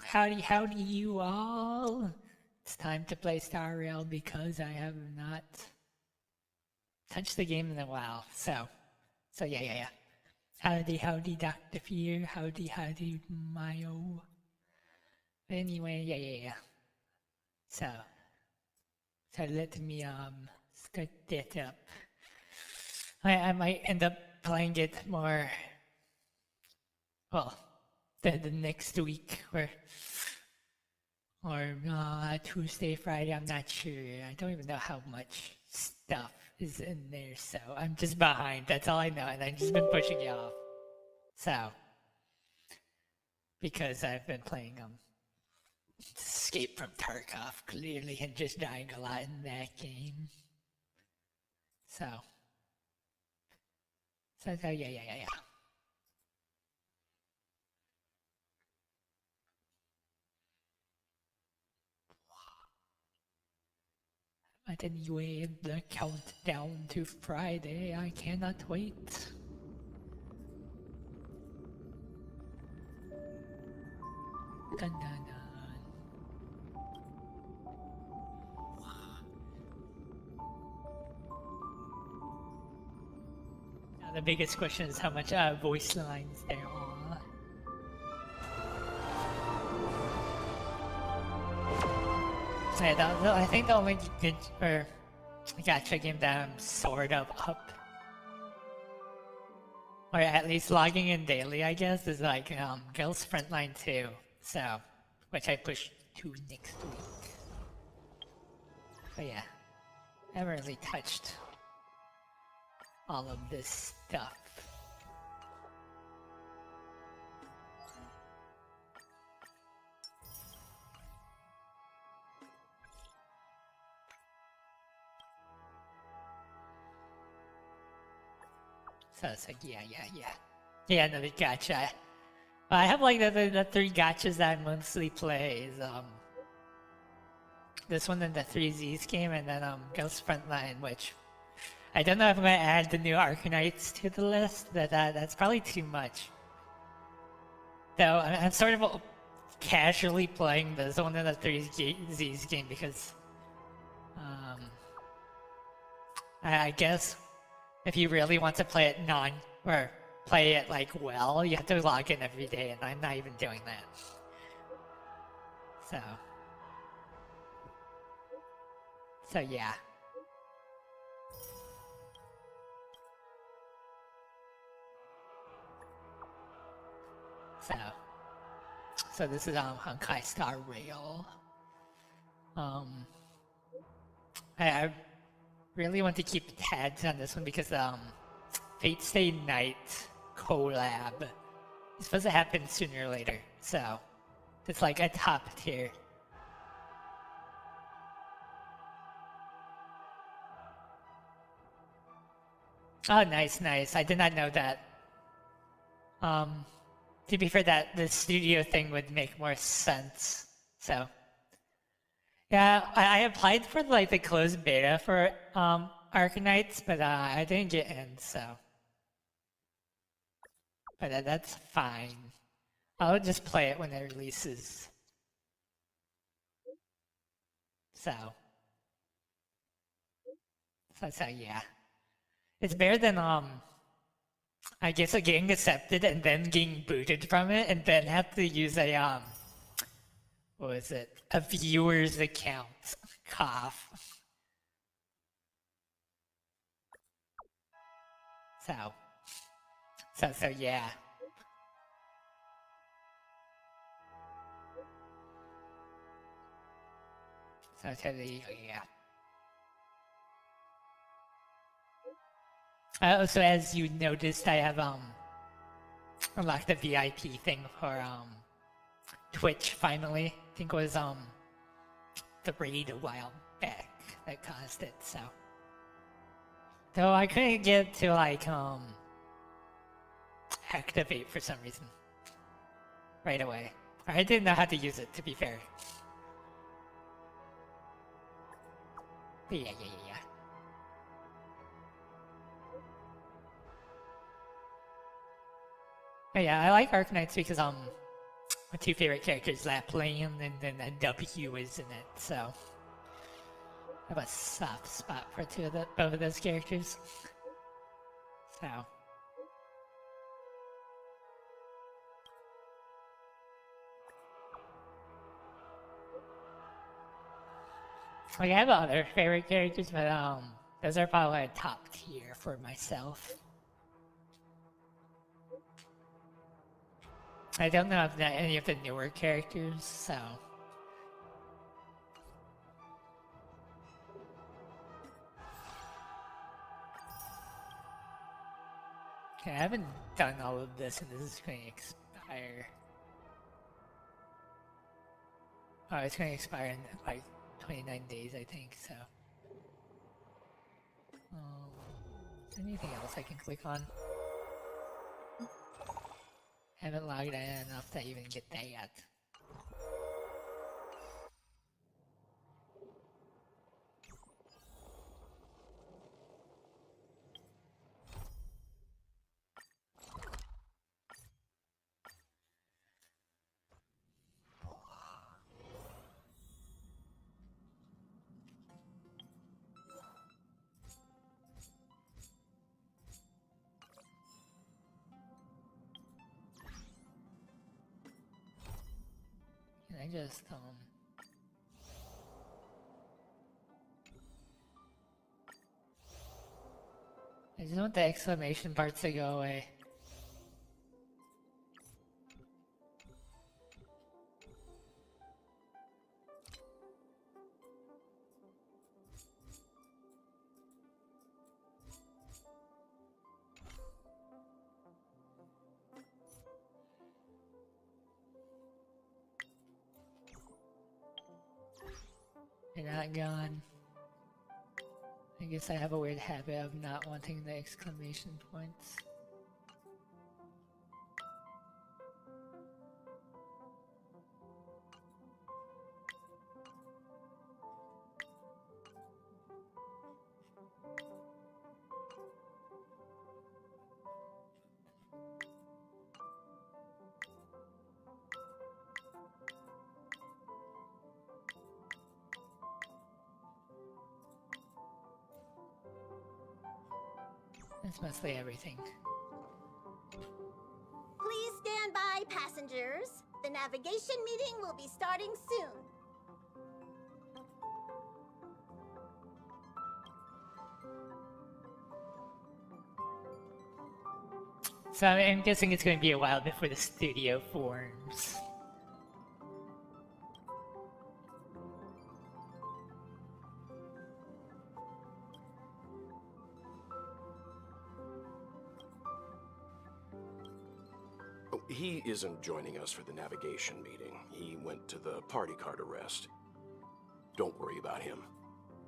Howdy you all. It's time to play Star Rail because I have not touched the game in a while. So yeah. Howdy Dr. Fear, howdy Mayo. Anyway, yeah. So let me start that up. I might end up playing it more, well, the next week or Tuesday, Friday, I'm not sure. I don't even know how much stuff is in there, so I'm just behind. That's all I know, and I've just been pushing it off. So, because I've been playing Escape from Tarkov, clearly, and just dying a lot in that game. So yeah. But anyway, the countdown to Friday, I cannot wait. Dun. Now the biggest question is how much voice lines there are. I think the only good gacha game that I'm sort of up, or at least logging in daily, I guess, is like Girls Frontline 2. So, which I push to next week. But yeah, I haven't really touched all of this stuff. So it's like, yeah. Yeah, another gacha. I have like the 3 gachas that I mostly play is this one and the 3Z's game, and then Ghost Frontline, which I don't know if I'm gonna add the new Arcanites to the list. That's probably too much. Though I'm sort of casually playing this one and the 3Z's game because I guess if you really want to play it or play it like well, you have to log in every day, and I'm not even doing that. So yeah. So this is Honkai Star Rail. I really want to keep tabs on this one because Fate Stay Night collab is supposed to happen sooner or later, so it's like a top tier. Oh, nice. I did not know that. To be fair, that the studio thing would make more sense. So, yeah, I applied for like the closed beta for Arcanites, but I didn't get in. So, but that's fine. I'll just play it when it releases. So yeah, it's better than I guess getting accepted and then getting booted from it, and then have to use a what was it? A viewer's account. Cough. So yeah. So yeah. Also, as you noticed, I have unlocked the VIP thing for Twitch finally. I think it was the raid a while back that caused it. So, though I couldn't get to like activate for some reason right away. I didn't know how to use it, to be fair. But yeah. But yeah, I like Arcanites because My two favorite characters, that Paean and then a W is in it, so I have a soft spot for both of those characters. So like, I have other favorite characters, but those are probably top tier for myself. I don't know if any of the newer characters, so. Okay, I haven't done all of this, and this is going to expire. Oh, it's going to expire in like 29 days, I think, so. Is there anything else I can click on? Haven't logged in enough to even get that yet. Can I just, I just want the exclamation parts to go away. You're not gone. I guess I have a weird habit of not wanting the exclamation points. That's mostly everything. Please stand by, passengers. The navigation meeting will be starting soon. So I'm guessing it's going to be a while before the studio forms. He isn't joining us for the navigation meeting. He went to the party card arrest. Don't worry about him.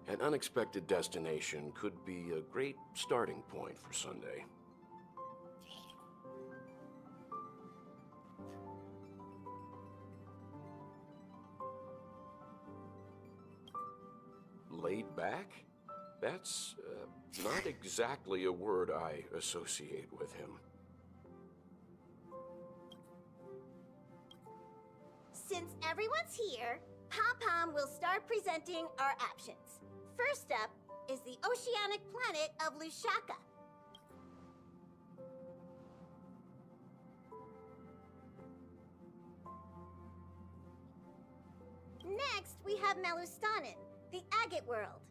An unexpected destination could be a great starting point for Sunday. Laid back? That's not exactly a word I associate with him. Since everyone's here, Pom-Pom will start presenting our options. First up is the oceanic planet of Lushaka. Next, we have Melustanin, the agate world.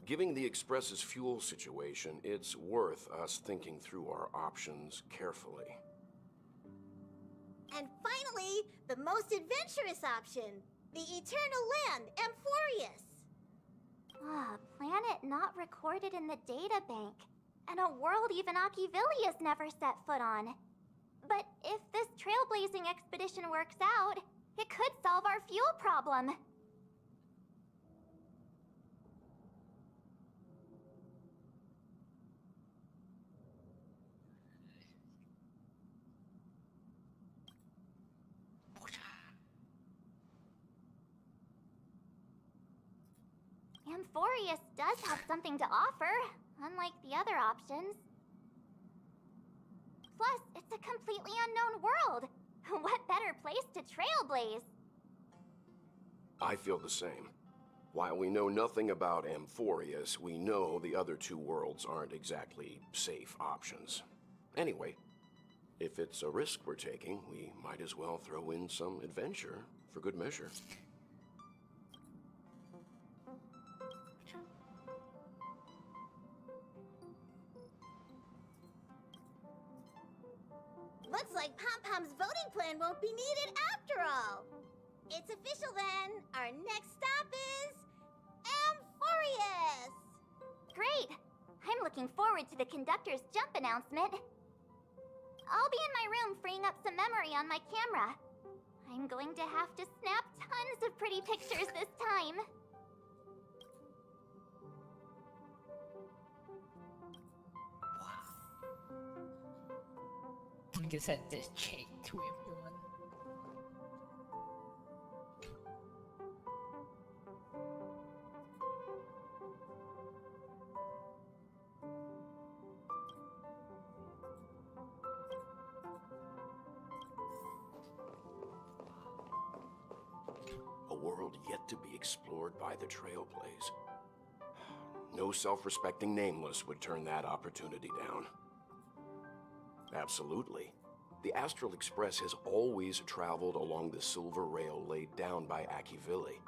Given the Express's fuel situation, it's worth us thinking through our options carefully. And finally, the most adventurous option, the eternal land, Amphorius. Ah, planet not recorded in the databank, and a world even Akivilius never set foot on. But if this trailblazing expedition works out, it could solve our fuel problem. Amphorius does have something to offer. unlike the other options. Plus, it's a completely unknown world. What better place to trailblaze? I feel the same. While we know nothing about Amphorius, we know the other two worlds aren't exactly safe options. Anyway, if it's a risk we're taking, we might as well throw in some adventure for good measure. Looks like Pom-Pom's voting plan won't be needed after all. It's official then. Our next stop is Amphorius. Great! I'm looking forward to the conductor's jump announcement. I'll be in my room freeing up some memory on my camera. I'm going to have to snap tons of pretty pictures this time. I guess that this chain to everyone. A world yet to be explored by the Trailblaze. No self-respecting nameless would turn that opportunity down. Absolutely. The Astral Express has always traveled along the silver rail laid down by Akivili.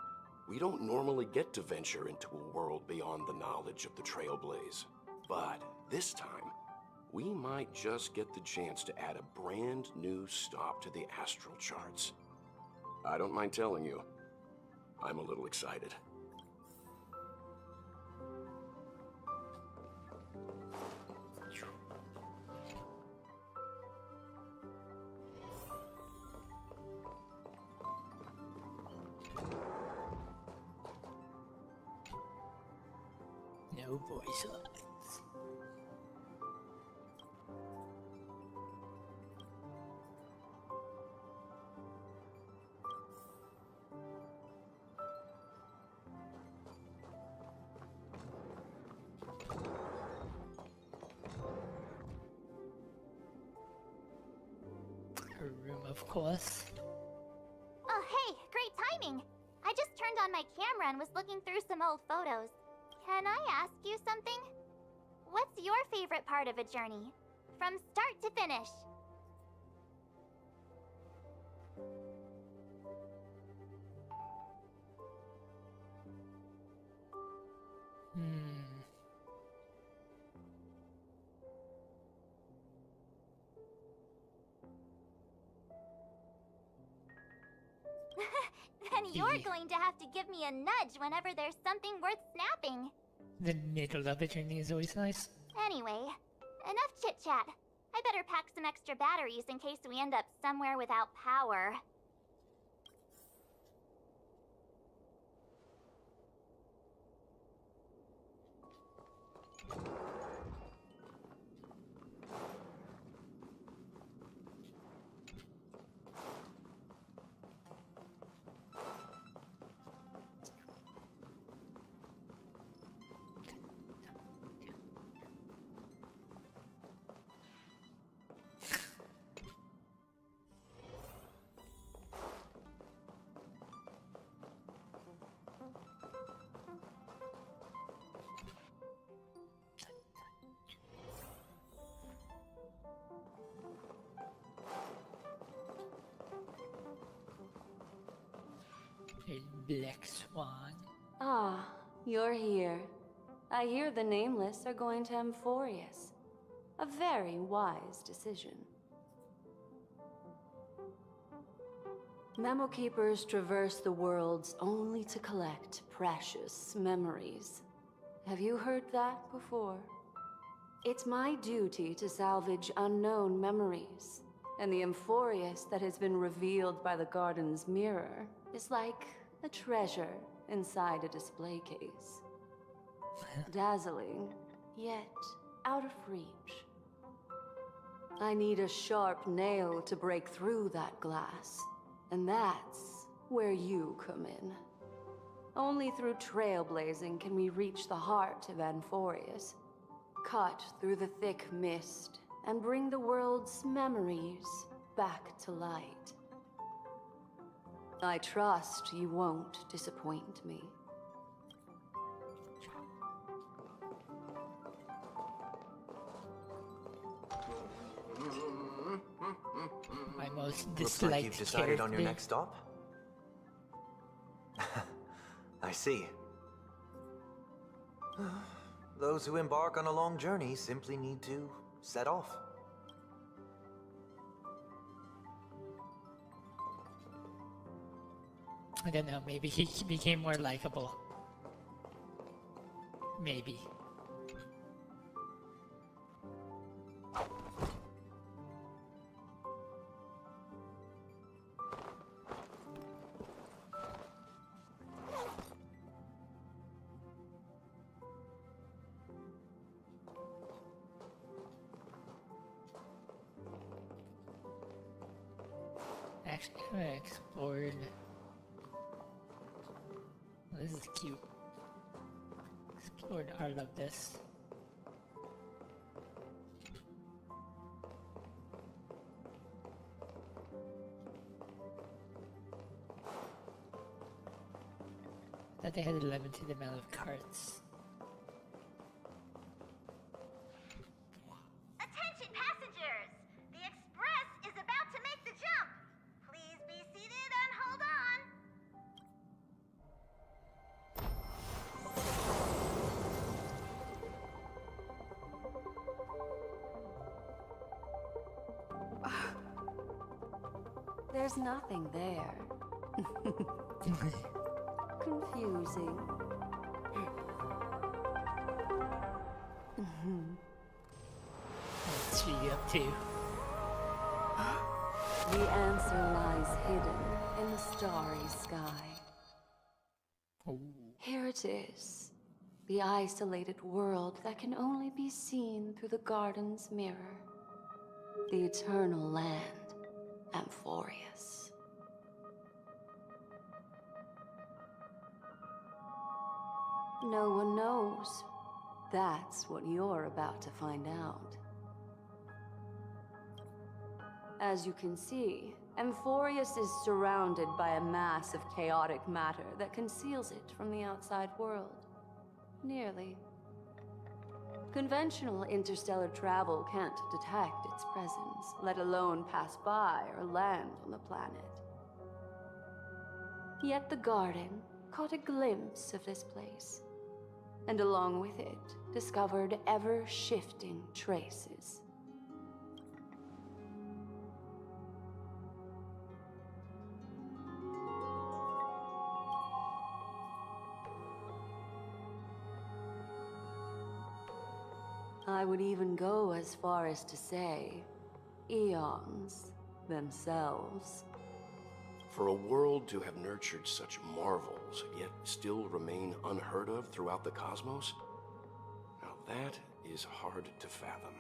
We don't normally get to venture into a world beyond the knowledge of the Trailblaze. But this time, we might just get the chance to add a brand new stop to the astral charts. I don't mind telling you, I'm a little excited. No voice lines. Her room, of course. Oh, hey, great timing! I just turned on my camera and was looking through some old photos. Can I ask you something? What's your favorite part of a journey? From start to finish? Then you're going to have to give me a nudge whenever there's something worth snapping. The middle of a journey is always nice. Anyway, enough chit-chat. I better pack some extra batteries in case we end up somewhere without power. A black swan. Ah, you're here. I hear the Nameless are going to Amphorius. A very wise decision. Memo Keepers traverse the worlds only to collect precious memories. Have you heard that before? It's my duty to salvage unknown memories, and the Amphorius that has been revealed by the garden's mirror is like a treasure inside a display case. Dazzling, yet out of reach. I need a sharp nail to break through that glass, and that's where you come in. Only through trailblazing can we reach the heart of Amphorius. cut through the thick mist and bring the world's memories back to light. I trust you won't disappoint me. My most Looks like disliked you've decided on your character. next stop? I see. Those who embark on a long journey simply need to set off. I don't know, maybe he became more likable. Maybe. Actually, I haven't explored. Oh, this is cute. Explored all of this. Thought they had a limited amount of carts. Attention passengers! The express is about to make the jump. Please be seated and hold on. There's nothing there. Confusing. What's she up to? The answer lies hidden in the starry sky. Oh, Here it is. The isolated world that can only be seen through the garden's mirror. The eternal land, Amphorius. No one knows. That's what you're about to find out. As you can see, Amphorius is surrounded by a mass of chaotic matter that conceals it from the outside world. Nearly. Conventional interstellar travel can't detect its presence, let alone pass by or land on the planet. Yet the garden caught a glimpse of this place, and along with it, discovered ever-shifting traces. I would even go as far as to say, eons themselves. For a world to have nurtured such marvels, yet still remain unheard of throughout the cosmos? Now that is hard to fathom.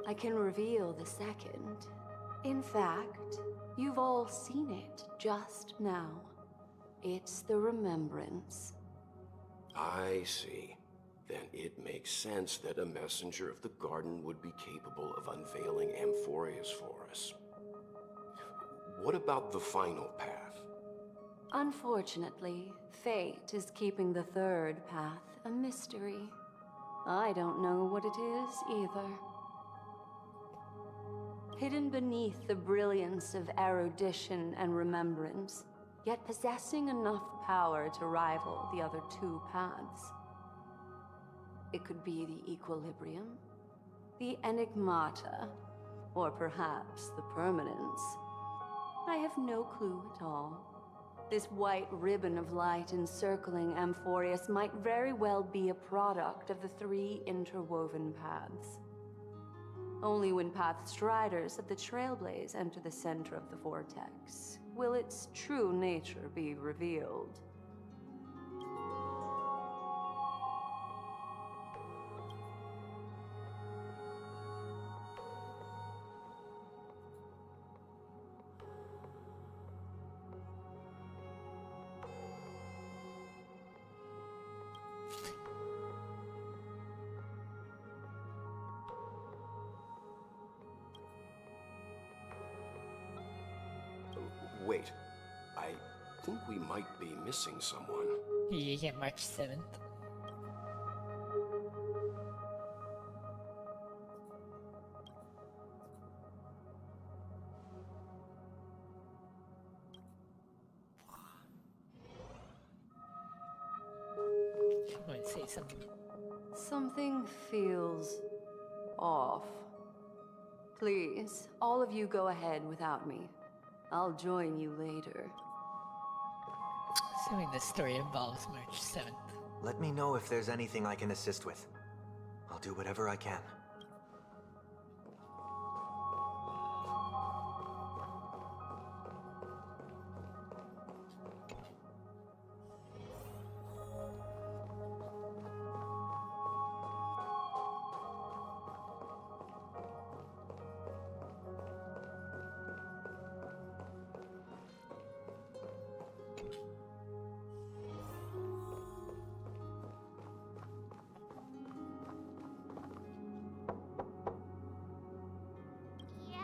I can reveal the second. In fact, you've all seen it just now. It's the remembrance. I see. Then it makes sense that a messenger of the garden would be capable of unveiling Amphorius for us. What about the final path? Unfortunately, fate is keeping the third path a mystery. I don't know what it is either. Hidden beneath the brilliance of erudition and remembrance, yet possessing enough power to rival the other two paths. It could be the equilibrium, the enigmata, or perhaps the permanence. I have no clue at all. This white ribbon of light encircling Amphorius might very well be a product of the three interwoven paths. Only when path striders of the Trailblaze enter the center of the vortex will its true nature be revealed. Wait, I think we might be missing someone. Yeah, March 7th. I'm going to say something. Something feels off. Please, all of you go ahead without me. I'll join you later. Assuming the story involves March 7th. Let me know if there's anything I can assist with. I'll do whatever I can. Yeah.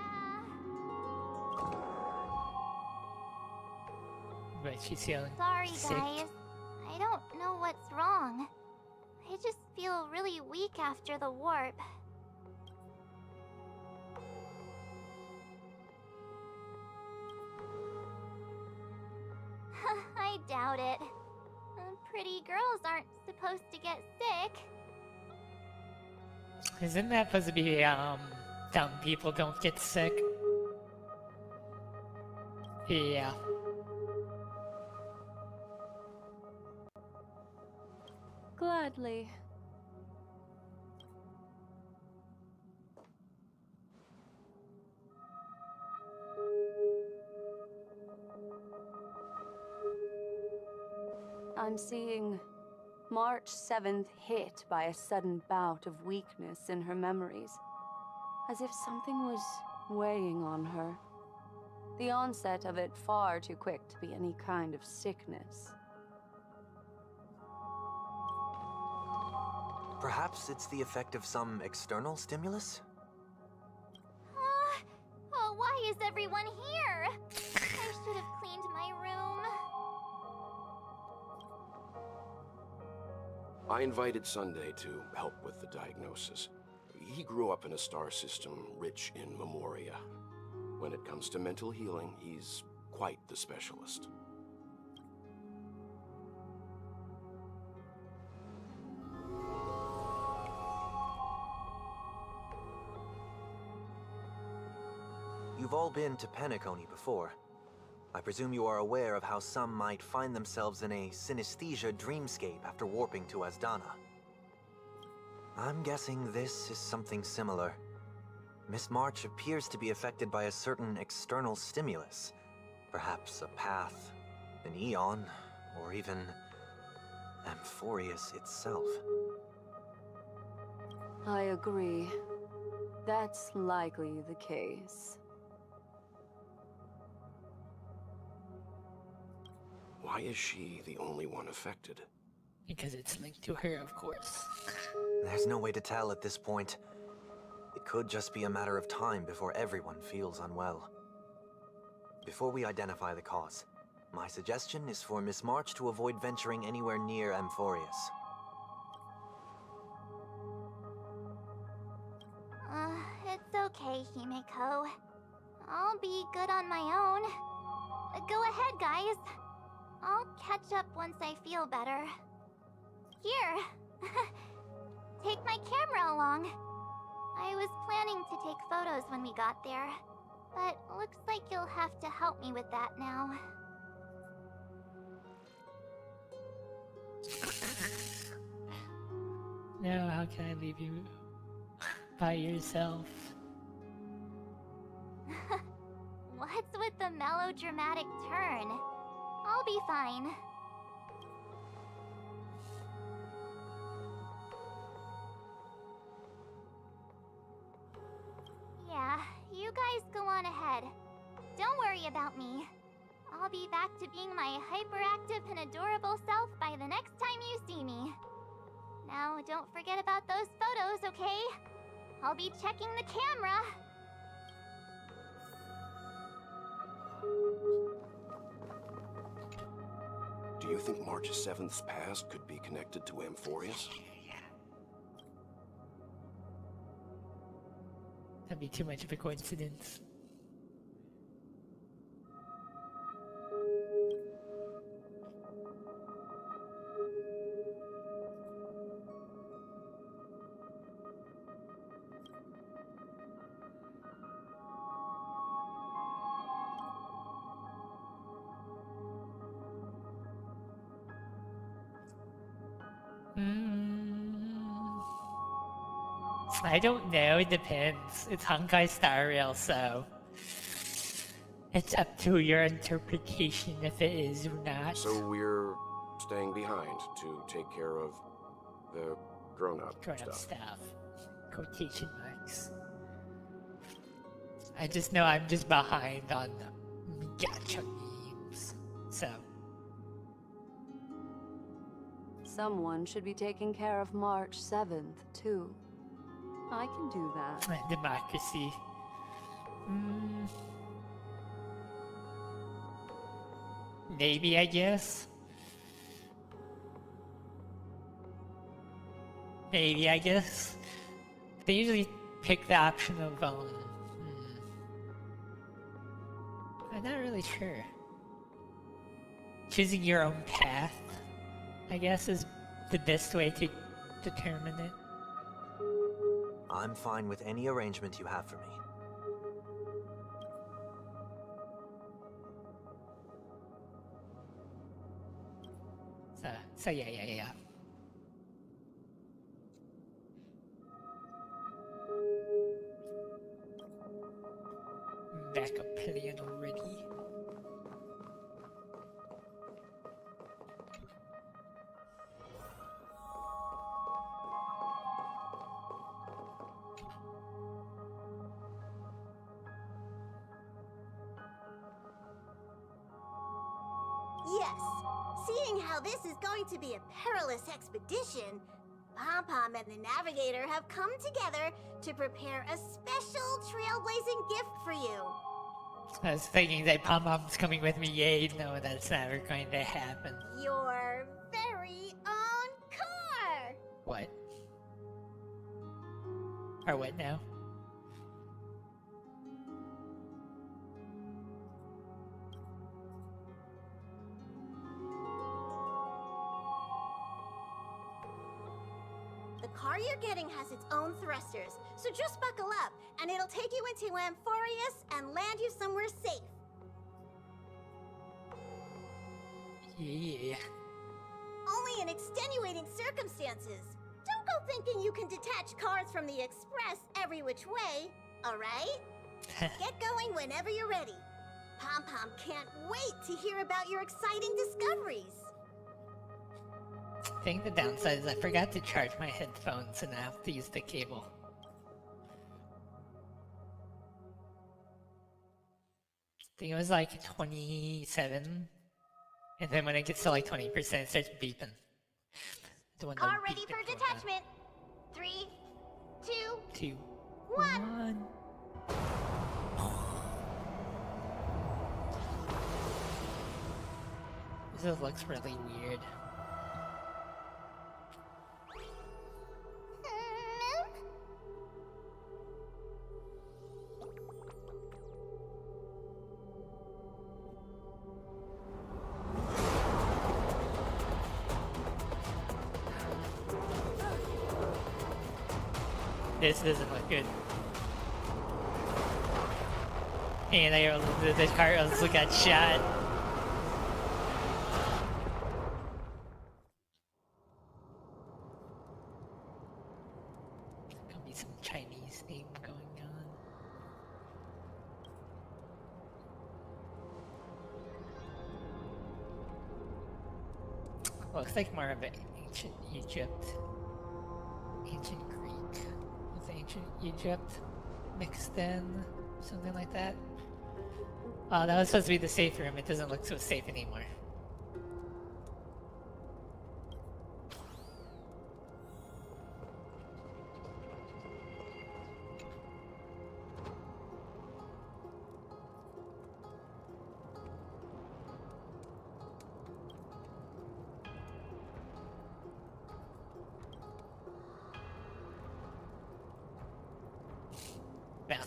But she's feeling Sorry, sick. guys. I don't know what's wrong. I just feel really weak after the warp. I doubt it. Pretty girls aren't supposed to get sick. Isn't that supposed to be, dumb people don't get sick? Yeah. Gladly. I'm seeing March 7th hit by a sudden bout of weakness in her memories, as if something was weighing on her. The onset of it far too quick to be any kind of sickness. Perhaps it's the effect of some external stimulus? Oh, why is everyone here? I should have cleaned my room. I invited Sunday to help with the diagnosis. He grew up in a star system rich in memoria. When it comes to mental healing, he's quite the specialist. You've all been to Penacony before. I presume you are aware of how some might find themselves in a synesthesia dreamscape after warping to Asdana. I'm guessing this is something similar. Miss March appears to be affected by a certain external stimulus. Perhaps a path, an eon, or even Amphorius itself. I agree. That's likely the case. Why is she the only one affected? Because it's linked to her, of course. There's no way to tell at this point. It could just be a matter of time before everyone feels unwell. Before we identify the cause, my suggestion is for Miss March to avoid venturing anywhere near Amphorius. It's okay, Himeko. I'll be good on my own. Go ahead, guys. I'll catch up once I feel better. Here. Take my camera along. I was planning to take photos when we got there, but looks like you'll have to help me with that now. No, how can I leave you by yourself? What's with the melodramatic turn? I'll be fine. Yeah, you guys go on ahead. Don't worry about me. I'll be back to being my hyperactive and adorable self by the next time you see me. Now, don't forget about those photos, okay? I'll be checking the camera. You think March 7th's past could be connected to Amphorius? That'd be too much of a coincidence. I don't know, it depends. It's Honkai Star Rail, so it's up to your interpretation if it is or not. So we're staying behind to take care of the grown-up Grown-up stuff. stuff. Quotation marks. I just know I'm just behind on gacha games, so. Someone should be taking care of March 7th, too. I can do that. Democracy. Maybe, I guess. Maybe, I guess. They usually pick the option of, I'm not really sure. Choosing your own path, I guess, is the best way to determine it. I'm fine with any arrangement you have for me. So yeah. Backup plan already. Yes. Seeing how this is going to be a perilous expedition, Pom-Pom and the Navigator have come together to prepare a special trailblazing gift for you. I was thinking that Pom-Pom's coming with me. Yay, no, that's never going to happen. Your very own car! What? Or what now? The car you're getting has its own thrusters, so just buckle up, and it'll take you into Amphorius and land you somewhere safe. Yeah. Only in extenuating circumstances. Don't go thinking you can detach cars from the express every which way, alright? Get going whenever you're ready. Pom-Pom can't wait to hear about your exciting discoveries. I think the downside is I forgot to charge my headphones and I have to use the cable. I think it was like 27. And then when it gets to like 20%, it starts beeping. The one that Car ready beeped for before detachment. 3, 2, that. 2, 1. 1. This looks really weird. This doesn't look good. And the car also got shot. There's gonna be some Chinese thing going on. Looks like more of an ancient Egypt. Ancient Greek with ancient Egypt mixed in, something like that. Oh, that was supposed to be the safe room. It doesn't look so safe anymore.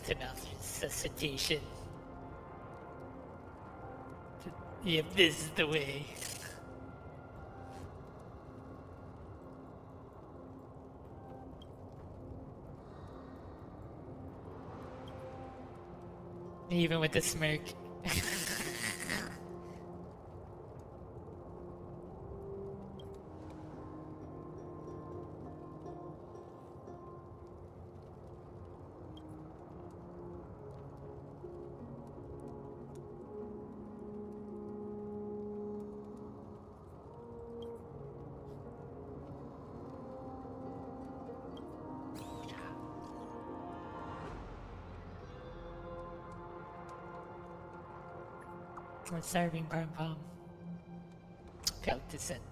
mouth-to-mouth resuscitation. Yep, this is the way. Even with the smirk. We're serving pom pom. Failed descent.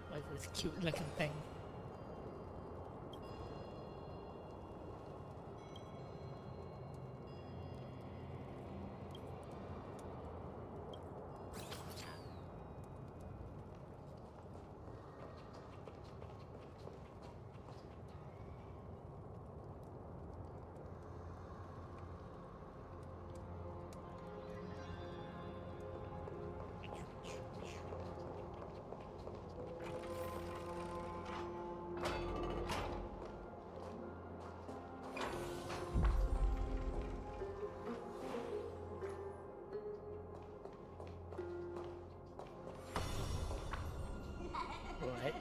What's this cute looking thing? What?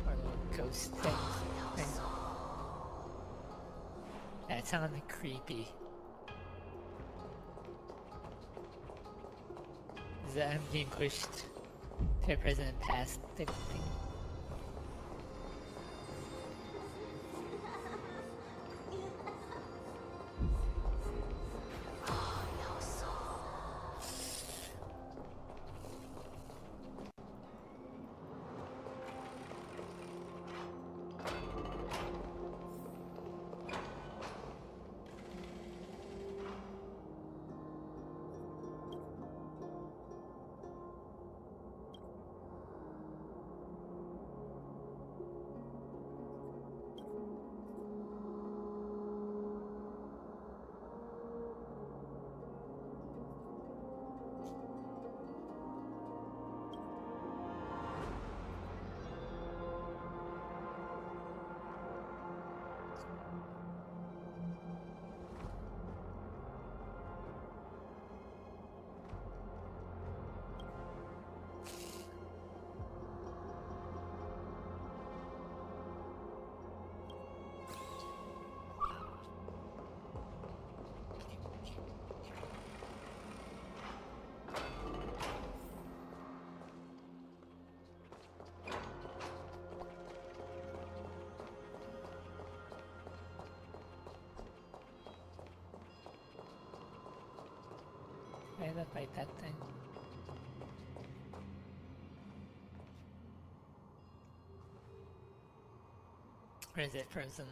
Or little ghost thing. That sounded creepy. Is that him being pushed to a present past type of thing? I don't fight that thing. Or is it frozen?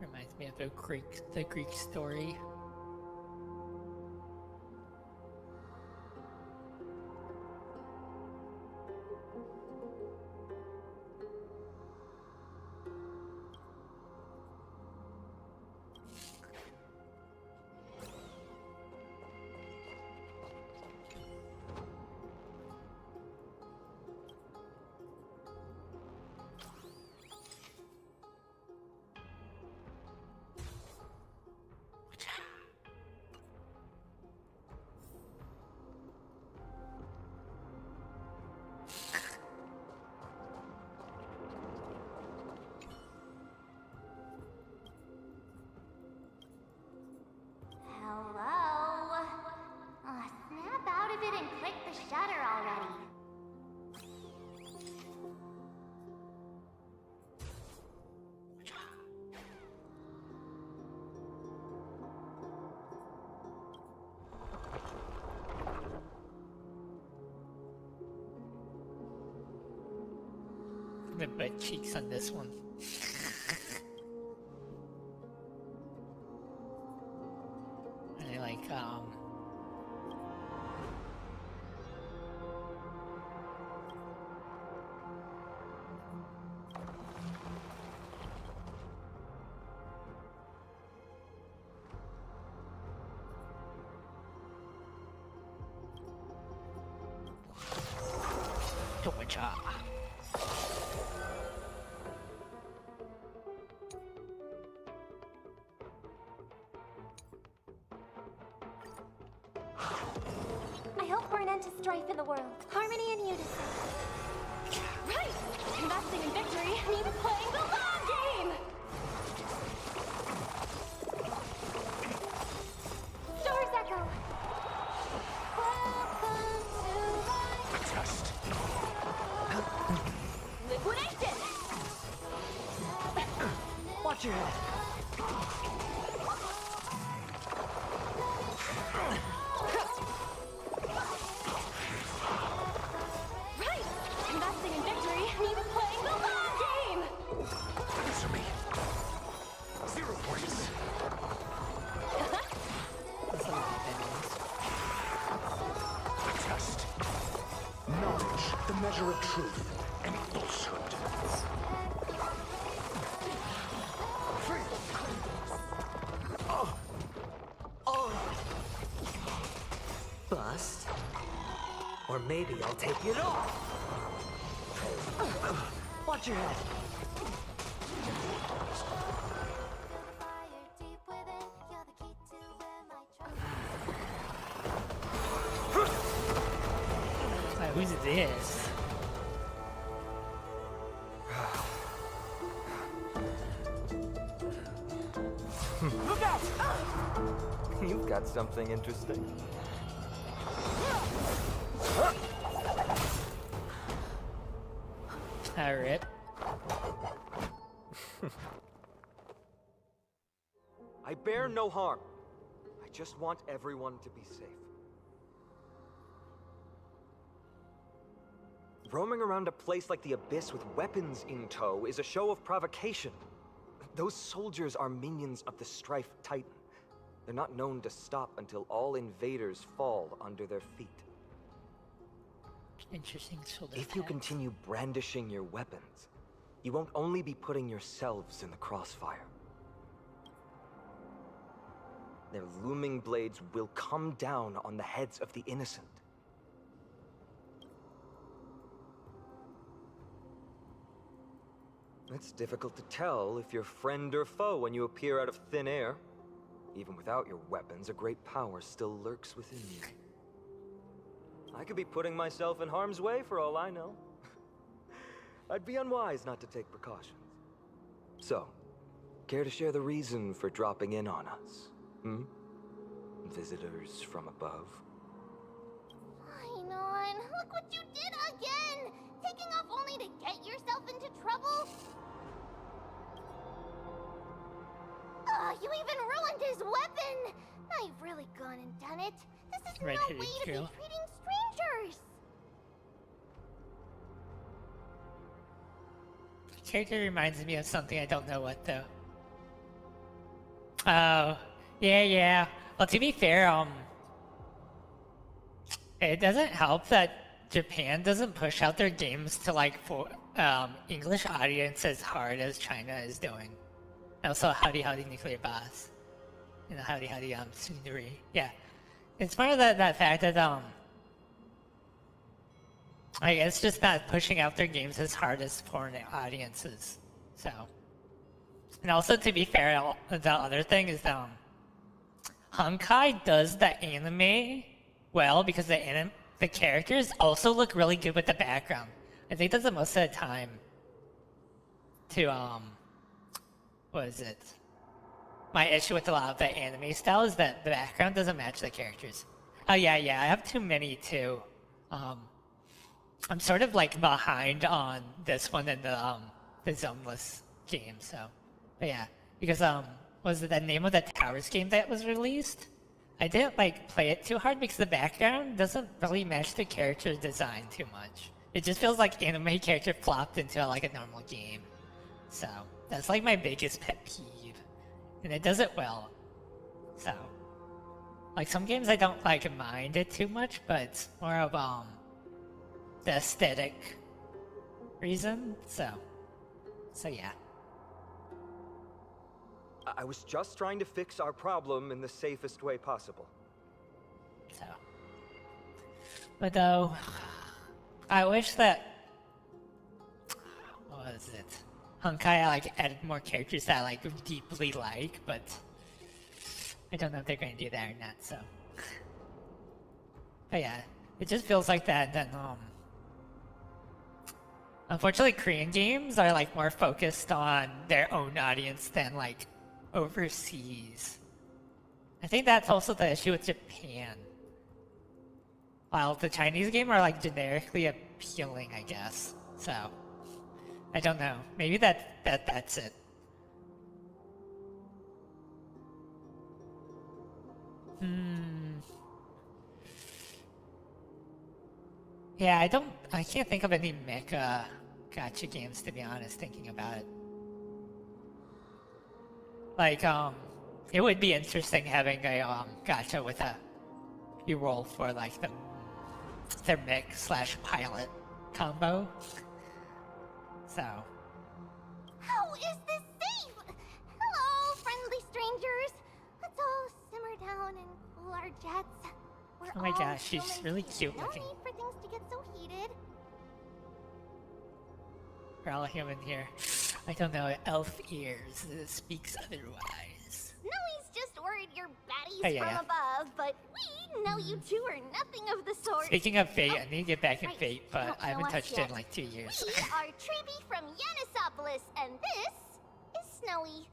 Reminds me of the Greek story. The butt cheeks on this one. And I like, Georgia. I hope for an end to strife in the world. Harmony and unison. Right! Investing in victory means playing the long game! Stars echo! Welcome to life! Test. Liquidation! Watch your head. Right! Investing in victory means playing the long game! Answer me. 0 points. That's a lot of enemies. Test. Knowledge, the measure of truth and falsehood. Bust? Or maybe I'll take it off. Watch your head. Who's this? Look out! You've got something interesting. Rip. I bear no harm. I just want everyone to be safe. Roaming around a place like the Abyss with weapons in tow is a show of provocation. Those soldiers are minions of the Strife Titan. They're not known to stop until all invaders fall under their feet. Interesting shoulder If you pads. continue brandishing your weapons, you won't only be putting yourselves in the crossfire. Their looming blades will come down on the heads of the innocent. It's difficult to tell if you're friend or foe when you appear out of thin air. Even without your weapons, a great power still lurks within you. I could be putting myself in harm's way for all I know. I'd be unwise not to take precautions. So, care to share the reason for dropping in on us? Visitors from above? Paean, look what you did again! Taking off only to get yourself into trouble? You even ruined his weapon! Now you've really gone and done it. This is no Red-headed way to be girl. treating strangers! Character reminds me of something, I don't know what though. Oh, yeah. Well, to be fair, it doesn't help that Japan doesn't push out their games to like for English audience as hard as China is doing. Also, Howdy Nuclear Boss. You know, Howdy Tsundere. Yeah. It's part of that fact that I guess just not pushing out their games as hard as foreign audiences. So, and also to be fair, the other thing is Honkai does the anime well because the characters also look really good with the background. I think that's the most of the time. To what is it? My issue with a lot of the anime style is that the background doesn't match the characters. Oh yeah, I have too many too. I'm sort of like behind on this one and the Zoneless game, so. But yeah, because was it the name of the Towers game that was released? I didn't like play it too hard because the background doesn't really match the character design too much. It just feels like anime character plopped into like a normal game. So that's like my biggest pet peeve, and it does it well. So like some games I don't like mind it too much, but it's more of the aesthetic reason. So yeah. I was just trying to fix our problem in the safest way possible. So, but though, I wish that, what was it? Honkai like added more characters that I like deeply like, but I don't know if they're going to do that or not. So, but yeah, it just feels like that. Then unfortunately, Korean games are like more focused on their own audience than like overseas. I think that's also the issue with Japan. While the Chinese game are like generically appealing, I guess. So I don't know. Maybe that's it. Yeah, I can't think of any mecha gacha games, to be honest, thinking about it. Like, it would be interesting having a gacha with you roll for like their mech / pilot combo. So. How is this safe? Hello, friendly strangers. Let's all simmer down and cool our jets. We're Oh my all gosh, she's human really beings. cute No looking. need for things to get so heated. We're all human here. I don't know, elf ears speaks otherwise. Snowy's just worried you're baddies Oh, yeah. from above, but we know you two are nothing of the sort. Speaking of Fate, I need to get back in Right, Fate, you but don't I haven't know us touched it yet. in like 2 years. We are Treeby from Yanisopolis, and this is Snowy.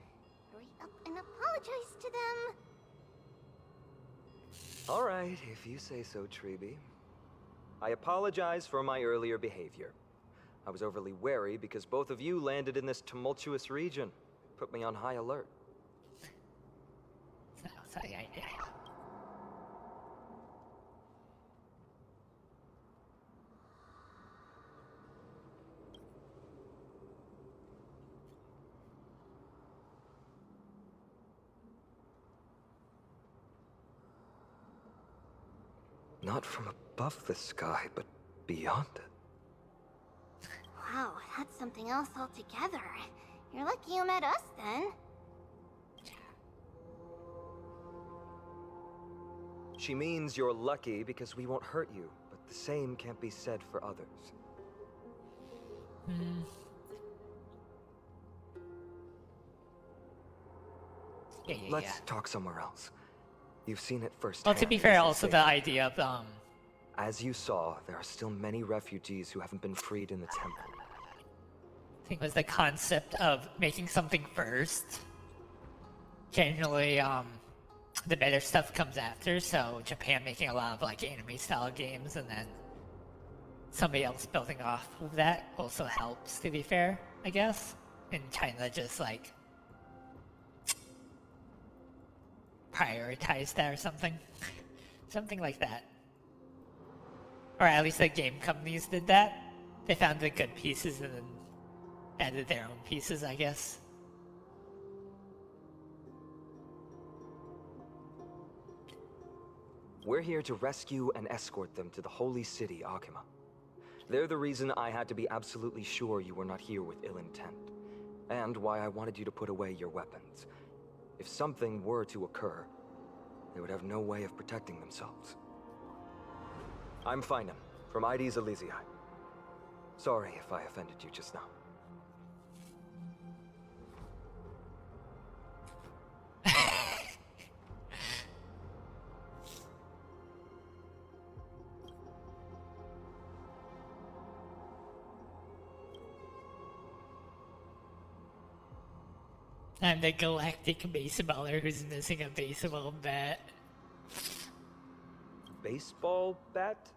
Hurry up and apologize to them. All right, if you say so, Treeby. I apologize for my earlier behavior. I was overly wary because both of you landed in this tumultuous region. Put me on high alert. So yeah. Not from above the sky, but beyond it. Wow, that's something else altogether. You're lucky you met us then. She means you're lucky because we won't hurt you, but the same can't be said for others. Yeah. Let's talk somewhere else. You've seen it firsthand. Well, to be fair, isn't also it? the idea of As you saw, there are still many refugees who haven't been freed in the temple. I think was the concept of making something first. Generally, the better stuff comes after. So Japan making a lot of like anime style games, and then somebody else building off of that also helps. To be fair, I guess. And China just like prioritize that or something, something like that. Or at least the game companies did that. They found the good pieces and then added their own pieces, I guess. We're here to rescue and escort them to the holy city, Akima. They're the reason I had to be absolutely sure you were not here with ill intent, and why I wanted you to put away your weapons. If something were to occur, they would have no way of protecting themselves. I'm Feinem, from ID's Elysiae. Sorry if I offended you just now. I'm the galactic baseballer who's missing a baseball bat. Baseball bat?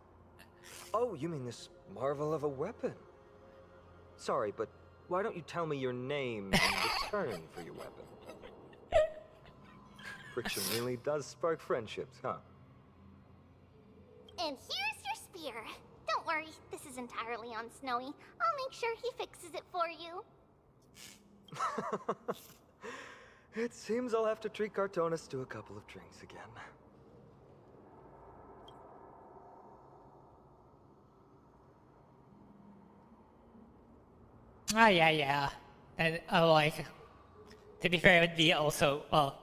Oh, you mean this marvel of a weapon? Sorry, but why don't you tell me your name in return for your weapon? Friction really does spark friendships, huh? And here's your spear. Don't Don't worry, this is entirely on Snowy. I'll make sure he fixes it for you. It seems I'll have to treat Cartonis to a couple of drinks again. Oh, yeah. And, like, to be fair, it would be also, well,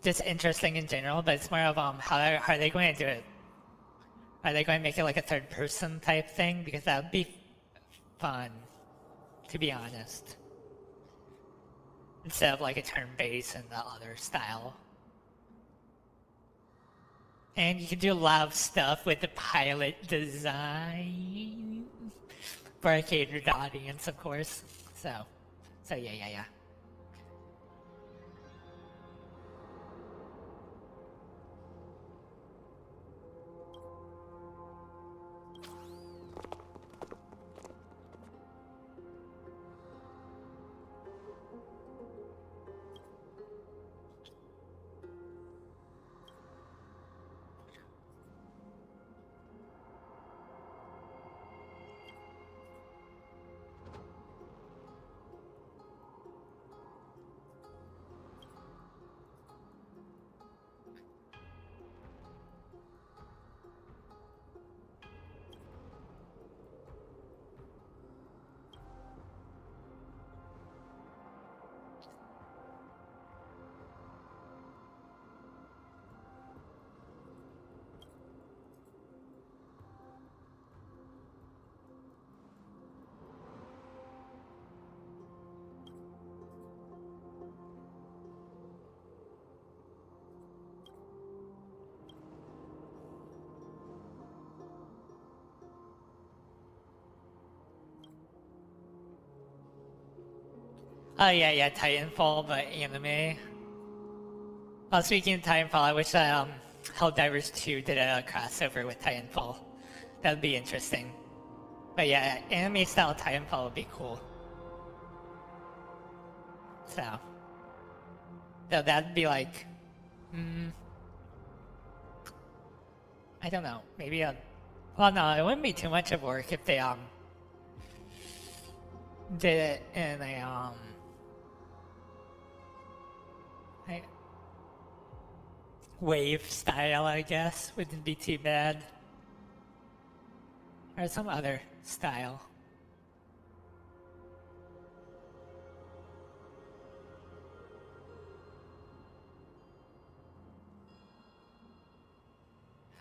just interesting in general, but it's more of, how are they going to do it? Are they going to make it like a third-person type thing? Because that would be fun, to be honest. Instead of like a turn-based and the other style. And you can do a lot of stuff with the pilot design for a catered audience, of course. So yeah. Oh yeah, Titanfall, but anime. Well, speaking of Titanfall, I wish Helldivers 2 did a crossover with Titanfall. That would be interesting. But yeah, anime style Titanfall would be cool. So that'd be like, I don't know, maybe well no, it wouldn't be too much of work if they did it in a wave style, I guess. Wouldn't be too bad. Or some other style.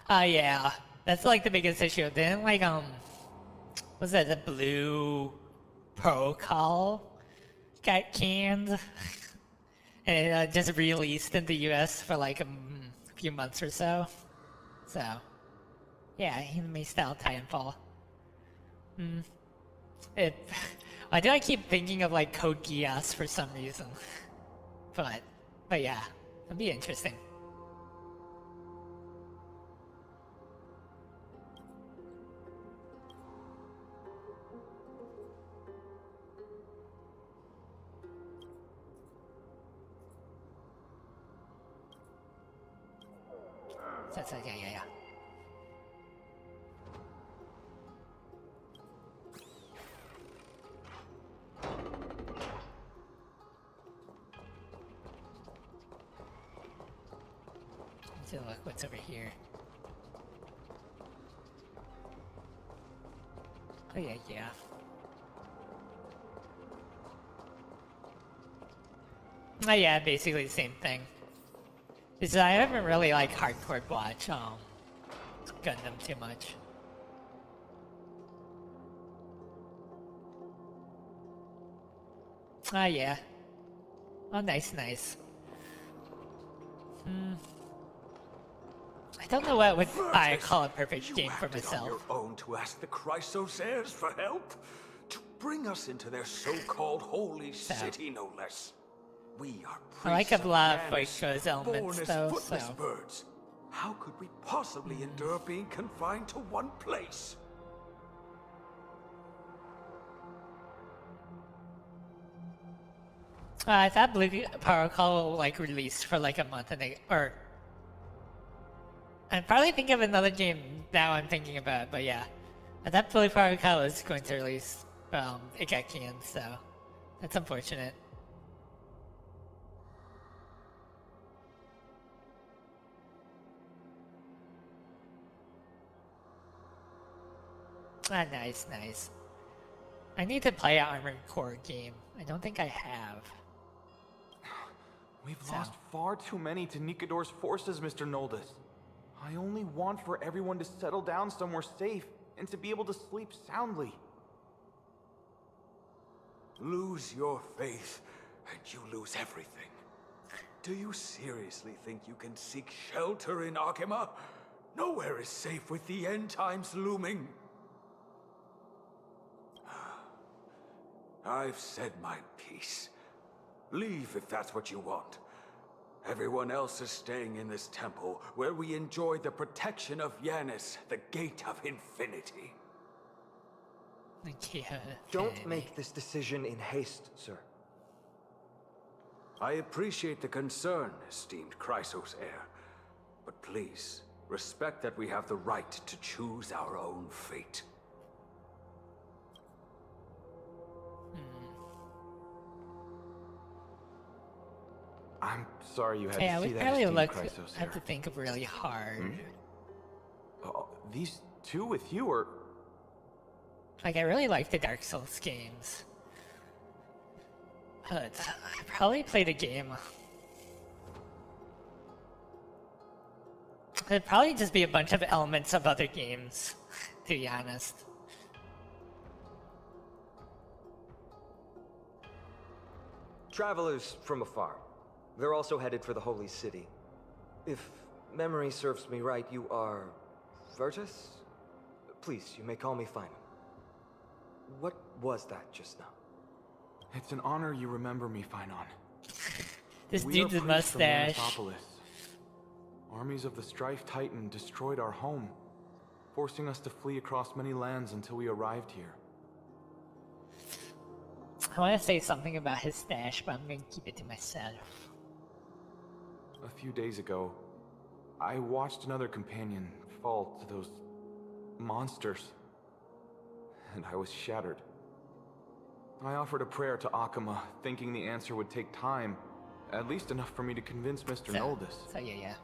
Yeah. That's like the biggest issue. Didn't like was that the blue protocol got canned? And it just released in the US for like a few months or so. So, yeah, anime style Titanfall. Why do I keep thinking of like Code Geass for some reason? But yeah, it'll be interesting. So yeah. Let's look what's over here. Oh yeah. Oh yeah, basically the same thing. Because I haven't really like hardcore watched Gundam too much. Ah yeah. Oh nice. I don't know what would I call a perfect game for myself. You acted on your own to ask the Chrysos heirs for help? To bring us into their so-called holy city, no less. We are I like a lot of priests like those elements born as though, footless so birds. How could we possibly endure being confined to one place? I thought Blue Protocol like released for like a month I'm probably thinking of another game now I'm thinking about, but yeah. I thought Bully Protocol was going to release, it got canned, so that's unfortunate. Ah, nice, nice. I need to play an Armored Core game. I don't think I have. We've lost far too many to Nikador's forces, Mr. Noldus. I only want for everyone to settle down somewhere safe and to be able to sleep soundly. Lose your faith, and you lose everything. Do you seriously think you can seek shelter in Akima? Nowhere is safe with the end times looming. I've said my piece. Leave if that's what you want. Everyone else is staying in this temple, where we enjoy the protection of Yanis, the Gate of Infinity. Don't make this decision in haste, sir. I appreciate the concern, esteemed Chrysos heir. But please, respect that we have the right to choose our own fate. I'm sorry you had Yeah, to we see that, probably esteemed Chrysos have heir. to think of really hard. These two with you are... Like, I really like the Dark Souls games. But I probably played a game. It'd probably just be a bunch of elements of other games, to be honest. Travelers from afar. They're also headed for the Holy City. If memory serves me right, you are... Virtus? Please, you may call me Final. What was that just now? It's an honor you remember me, Finon. This We are dude's a priests from mustache. Yanisopoulos. Armies of the Strife Titan destroyed our home, forcing us to flee across many lands until we arrived here. I want to say something about his stash, but I'm going to keep it to myself. A few days ago, I watched another companion fall to those monsters, and I was shattered. I offered a prayer to Akima, thinking the answer would take time, at least enough for me to convince Mr. Noldus. So yeah.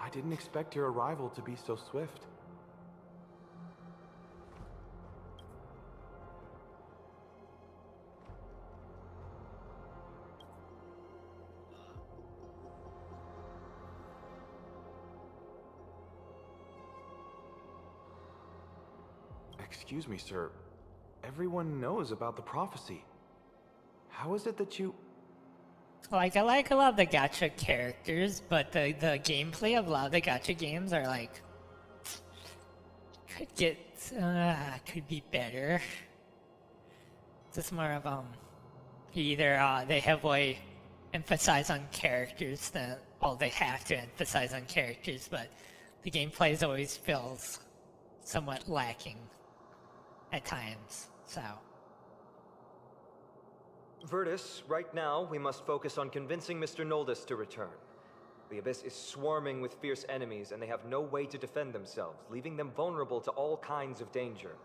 I didn't expect your arrival to be so swift. Excuse me, sir. Everyone knows about the prophecy. How is it that you... Like, I like a lot of the gacha characters, but the gameplay of a lot of the gacha games are like... could be better. Just more of, either, they heavily emphasize on characters than, well, they have to emphasize on characters, but the gameplay always feels somewhat lacking at times, so... Virtus, right now, we must focus on convincing Mr. Noldus to return. The Abyss is swarming with fierce enemies, and they have no way to defend themselves, leaving them vulnerable to all kinds of danger.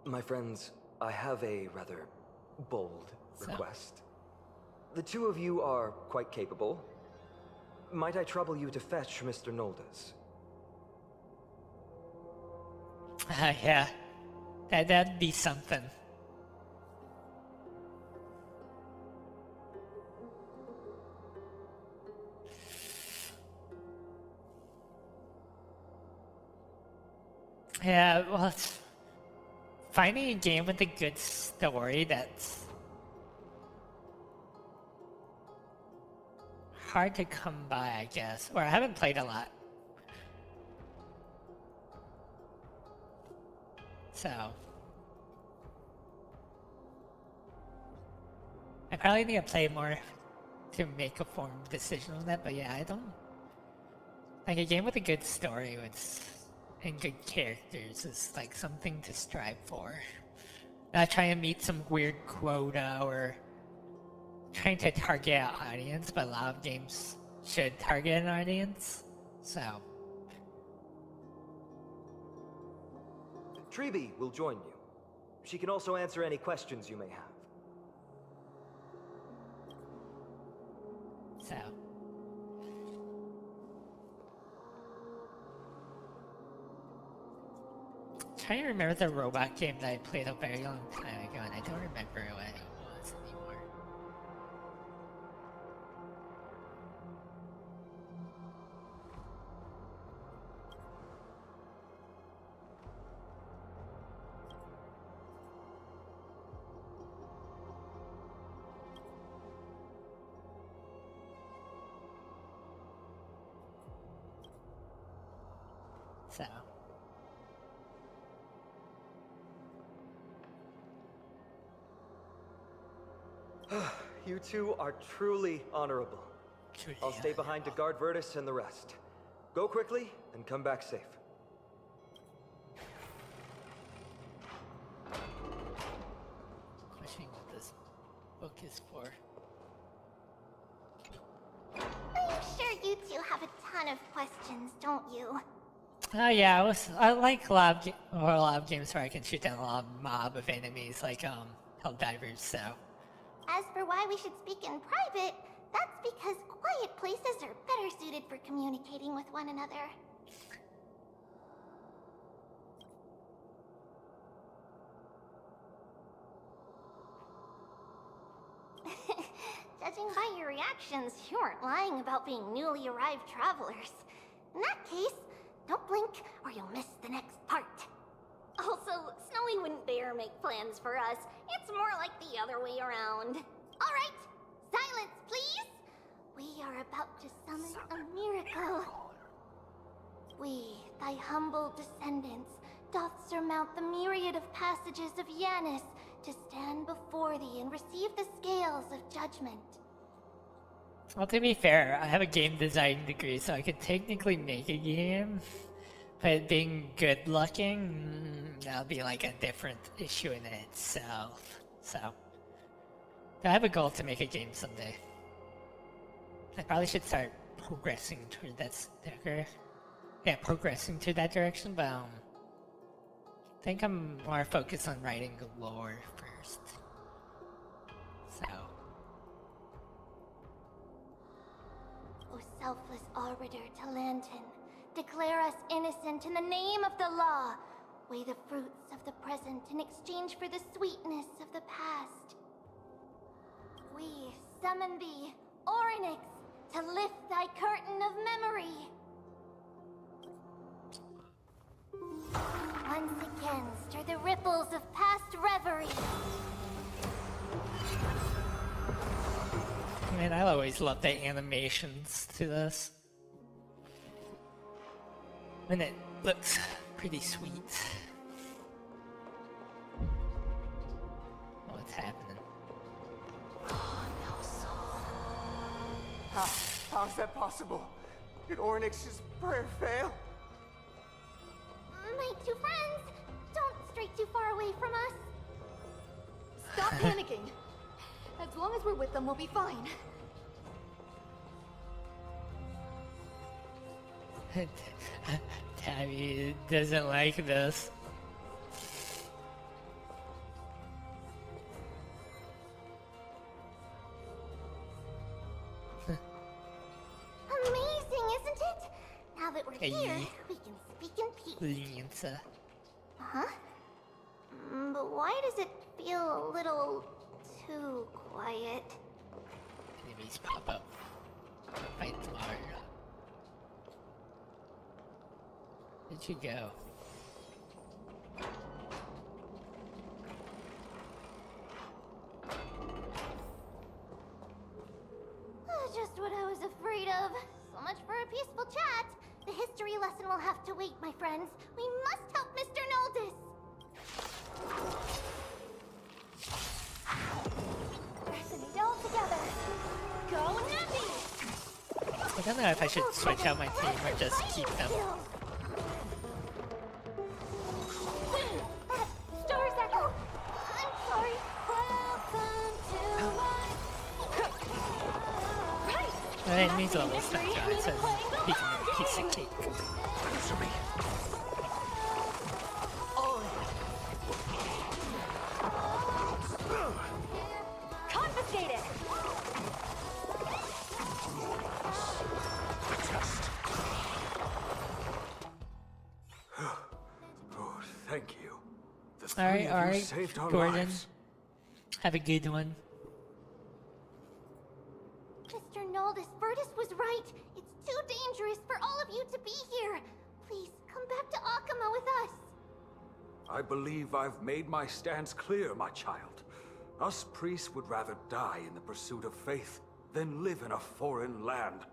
My friends, I have a rather bold request. The two of you are quite capable. Might I trouble you to fetch Mr. Noldus? Yeah. That'd be something. Yeah, well, it's finding a game with a good story that's hard to come by, I guess. Or I haven't played a lot. So I probably need to play more to make a formed decision on that, but yeah, I don't... Like, a game with a good story and good characters is like something to strive for. Not trying to meet some weird quota or trying to target an audience, but a lot of games should target an audience, so... Treeby will join you. She can also answer any questions you may have. So. Trying to remember the robot game that I played a very long time ago, and I don't remember what it was anymore. So. You two are truly honorable. Truly I'll stay behind to guard Virtus and the rest. Go quickly and come back safe. Questioning what this book is for. I'm sure you two have a ton of questions, don't you? Oh yeah, I like a lot of games where I can shoot down a lot of mob of enemies, like Helldivers. So. As for why we should speak in private, that's because quiet places are better suited for communicating with one another. Judging by your reactions, you aren't lying about being newly arrived travelers. In that case, don't blink or you'll miss the next part. Also, Snowy wouldn't dare make plans for us. It's more like the other way around. All right, silence, please. We are about to summon a miracle. We, thy humble descendants, doth surmount the myriad of passages of Yanis to stand before thee and receive the scales of judgment. Well, to be fair, I have a game design degree, so I could technically make a game. But being good looking, that'll be like a different issue in itself. So, I have a goal to make a game someday. I probably should start progressing toward progressing to that direction, but I think I'm more focused on writing the lore first. So. O selfless arbiter Talantin, declare us innocent in the name of the law. Weigh the fruits of the present in exchange for the sweetness of the past. We summon thee, Orynyx, to lift thy curtain of memory. Once again, stir the ripples of past reverie. Man, I always love the animations to this. And it looks pretty sweet. What's happening? How is that possible? Did Orynyx's prayer fail? My two friends, don't stray too far away from us. Stop panicking. As long as we're with them, we'll be fine. Tabby doesn't like this. Amazing, isn't it? Now that we're here, we can speak in peace. Huh? But why does it feel a little too quiet? Enemies pop up. Fight tomorrow. Where'd you go? Just what I was afraid of. So much for a peaceful chat. The history lesson will have to wait, my friends. We must help Mr. Noldus. Pressing it all together. Go Nappy! I don't know if I should switch out my team or just keep them. Stars Echo! I'm sorry. Welcome to my... It needs a little stuff, guys, so he can make a piece of cake. Answer me. Thank you. The three Alright, of you alright, saved our Gordon. lives. Have a good one. Mr. Noldus, Virtus was right. It's too dangerous for all of you to be here. Please, come back to Akama with us. I believe I've made my stance clear, my child. Us priests would rather die in the pursuit of faith than live in a foreign land.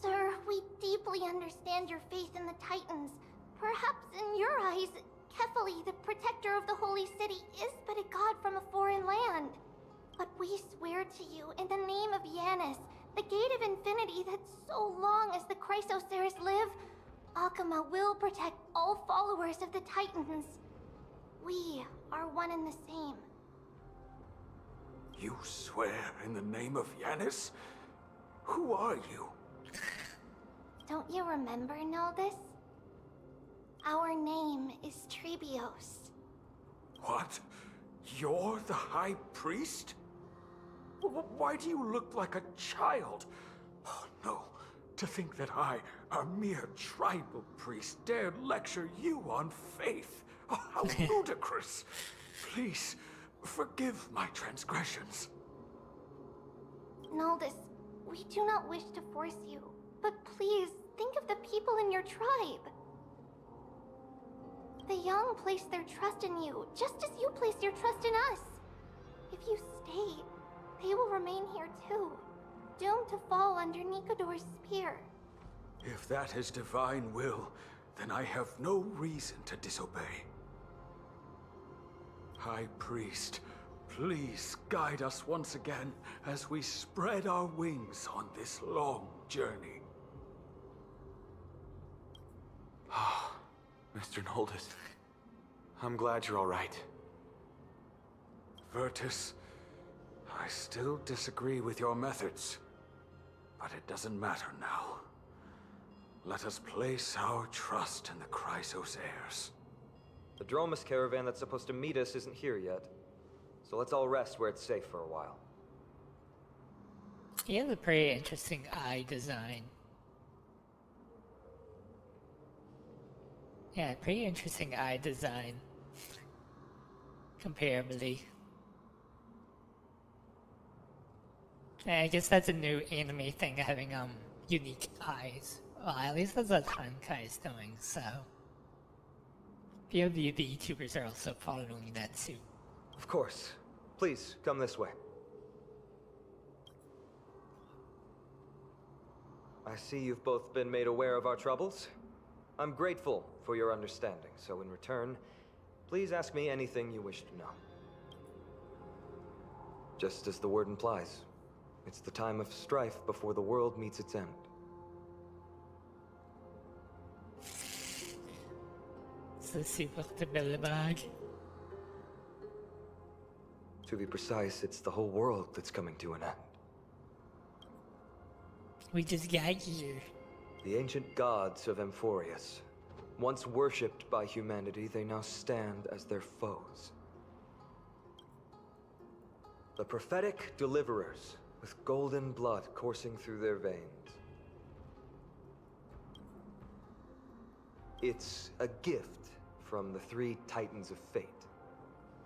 Sir, we deeply understand your faith in the Titans. Perhaps in your eyes, Kefali, the protector of the Holy City, is but a god from a foreign land. But we swear to you, in the name of Yanis, the Gate of Infinity, that so long as the Chrysoceres live, Akama will protect all followers of the Titans. We are one and the same. You swear in the name of Yanis? Who are you? Don't you remember, Noldus? Our name is Trebios. What? You're the High Priest? Why do you look like a child? Oh, no. To think that I, a mere tribal priest, dared lecture you on faith. Oh, how ludicrous. Please, forgive my transgressions. Noldus, we do not wish to force you, but please think of the people in your tribe. The young place their trust in you, just as you place your trust in us. If you stay, they will remain here too, doomed to fall under Nikodor's spear. If that is divine will, then I have no reason to disobey. High Priest, please guide us once again as we spread our wings on this long journey. Mr. Noldus, I'm glad you're all right. Virtus, I still disagree with your methods, but it doesn't matter now. Let us place our trust in the Chrysoceres. The Dromus caravan that's supposed to meet us isn't here yet, so let's all rest where it's safe for a while. He has a pretty interesting eye design. Yeah, pretty interesting eye design. Comparably. Yeah, I guess that's a new anime thing, having unique eyes. Well, at least that's what Honkai's doing, so. A few of the VTubers are also following that suit. Of course. Please, come this way. I see you've both been made aware of our troubles. I'm grateful for your understanding, so in return, please ask me anything you wish to know. Just as the word implies, it's the time of strife before the world meets its end. So super the bag. To be precise, it's the whole world that's coming to an end. We just got here. The ancient gods of Amphorius. Once worshipped by humanity, they now stand as their foes. The prophetic deliverers, with golden blood coursing through their veins. It's a gift from the three titans of fate.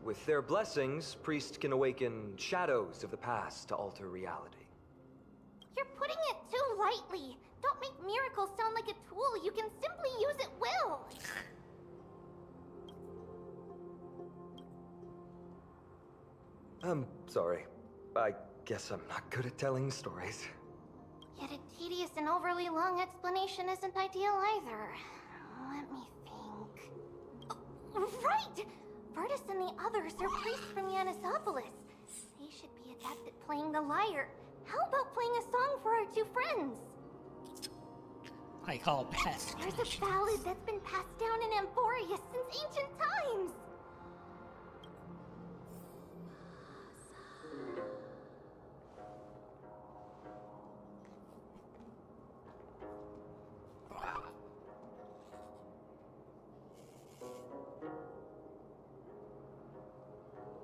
With their blessings, priests can awaken shadows of the past to alter reality. You're putting it too lightly. Don't make miracles sound like a tool you can simply use at will. I'm sorry. I guess I'm not good at telling stories. Yet a tedious and overly long explanation isn't ideal either. Let me think. Oh, right! Virtus and the others are priests from Yanisopolis. They should be adept at playing the lyre. How about playing a song for our two friends? I call it past. There's a ballad that's been passed down in Amphorius since ancient times.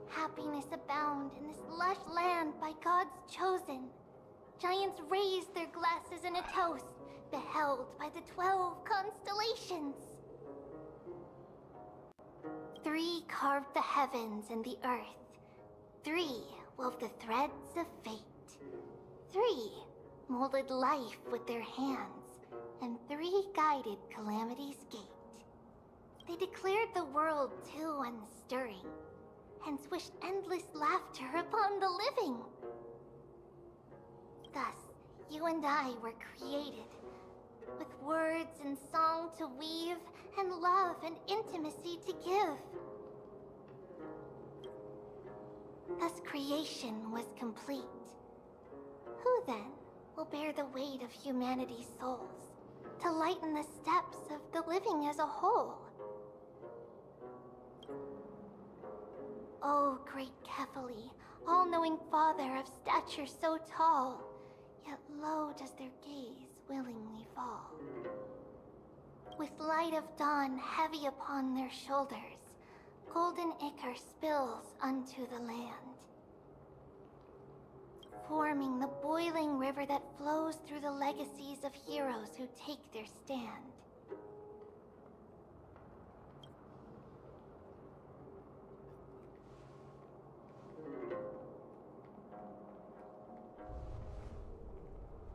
Happiness abound in this lush land by God's chosen. Giants raise their glasses in a toast. beheld by the 12 constellations. 3 carved the heavens and the earth. 3 wove the threads of fate. 3 molded life with their hands, and 3 guided Calamity's gate. They declared the world too unstirring, hence wished endless laughter upon the living. Thus, you and I were created, with words and song to weave, and love and intimacy to give. Thus creation was complete. Who then will bear the weight of humanity's souls, to lighten the steps of the living as a whole? O great Kefali, all-knowing father of stature so tall, yet low does their gaze willingly fall. With light of dawn heavy upon their shoulders, golden ichor spills unto the land, forming the boiling river that flows through the legacies of heroes who take their stand.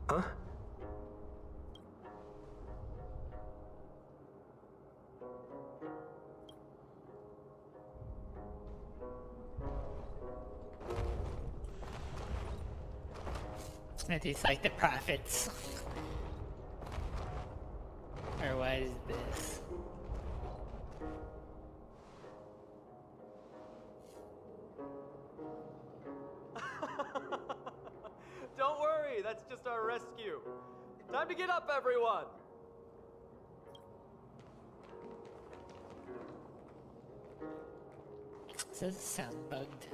Huh? It is like the prophets. Or what is this? Don't worry, that's just our rescue. Time to get up, everyone! Does it sound bugged?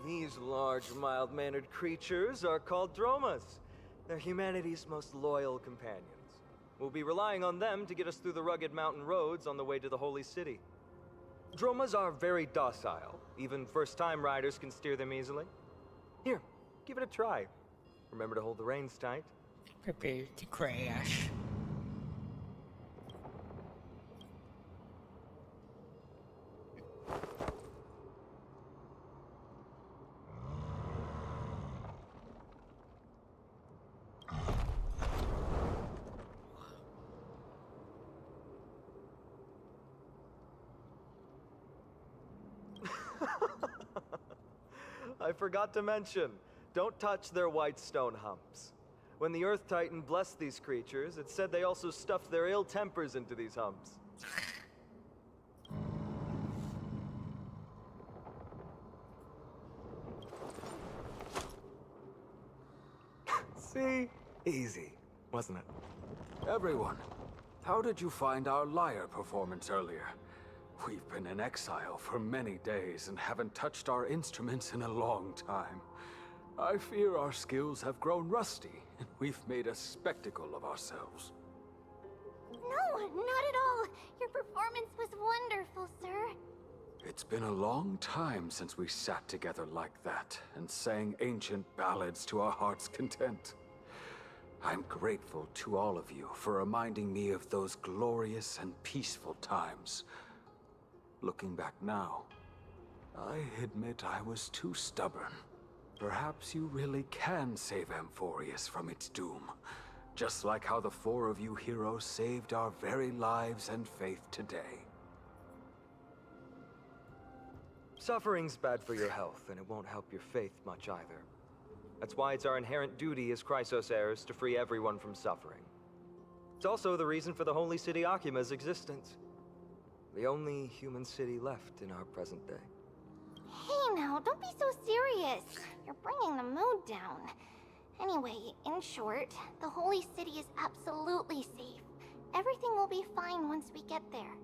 These large, mild-mannered creatures are called dromas. They're humanity's most loyal companions. We'll be relying on them to get us through the rugged mountain roads on the way to the Holy City. Dromas are very docile. Even first-time riders can steer them easily. Here, give it a try. Remember to hold the reins tight. Prepare to crash. I forgot to mention, don't touch their white stone humps. When the Earth Titan blessed these creatures, it said they also stuffed their ill tempers into these humps. See? Easy, wasn't it? Everyone, how did you find our lyre performance earlier? We've been in exile for many days and haven't touched our instruments in a long time. I fear our skills have grown rusty, and we've made a spectacle of ourselves. No, not at all. Your performance was wonderful, sir. It's been a long time since we sat together like that and sang ancient ballads to our heart's content. I'm grateful to all of you for reminding me of those glorious and peaceful times. Looking back now, I admit I was too stubborn. Perhaps you really can save Amphorius from its doom, just like how the 4 of you heroes saved our very lives and faith today. Suffering's bad for your health, and it won't help your faith much either. That's why it's our inherent duty as Chrysos heirs to free everyone from suffering. It's also the reason for the Holy City Akima's existence. The only human city left in our present day. Hey now, don't be so serious. You're bringing the mood down. Anyway, in short, the Holy City is absolutely safe. Everything will be fine once we get there.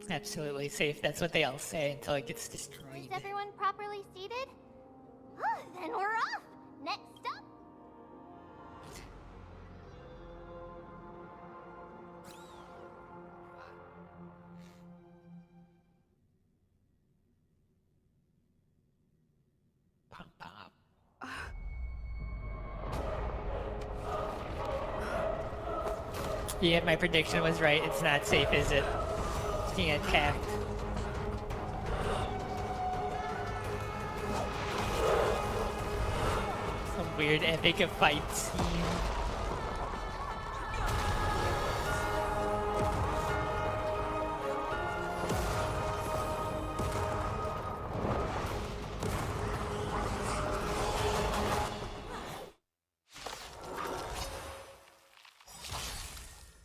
Absolutely safe, that's what they all say until it gets destroyed. Is everyone properly seated? Then we're off! Next up! Yeah, my prediction was right. It's not safe, is it? It's being attacked. Some weird epic fight scene.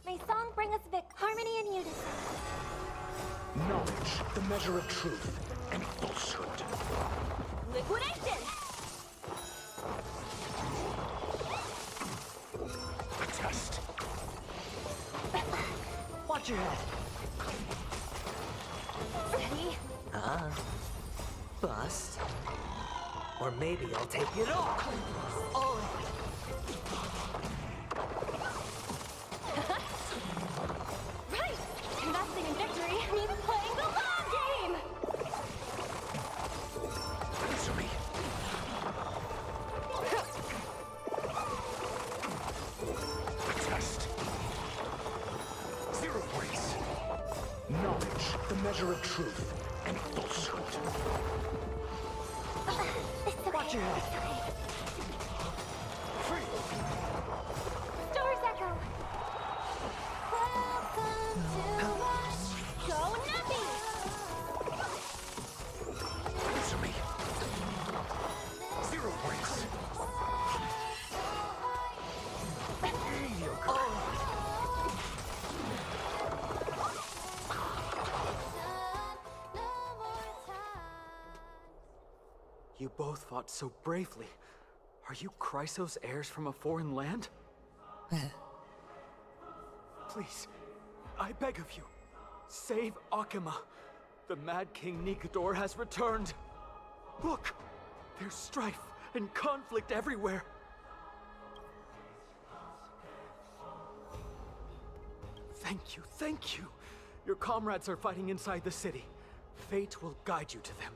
May song bring us harmony and unity. Knowledge, the measure of truth and falsehood. Liquidation! A test. Watch your head. Ready? Bust. Or maybe I'll take it all. Right! Investing in victory means playing the long game! Answer me. A test. 0 points. Knowledge, the measure of truth and falsehood. It's okay. Watch your head. It's okay. Stars echo! Welcome to my Go Nappy! Answer me. 0 points. Mediocre. You both fought so bravely. Are you Chrysos heirs from a foreign land? Please, I beg of you, save Akima. The Mad King Nikador has returned. Look, there's strife and conflict everywhere. Thank you. Your comrades are fighting inside the city. Fate will guide you to them.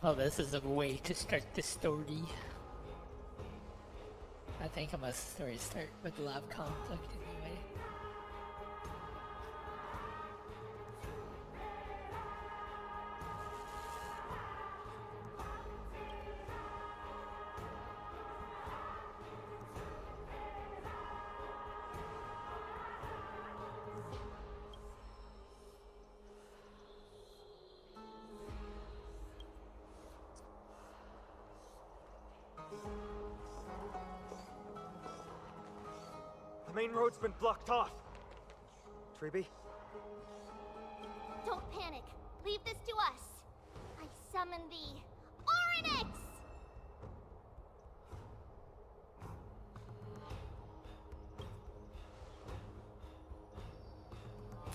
Oh, this is a way to start the story. I think I must start with love conflict anyway. The main road's been blocked off. Treeby? Don't panic. Leave this to us. I summon the Orynyx!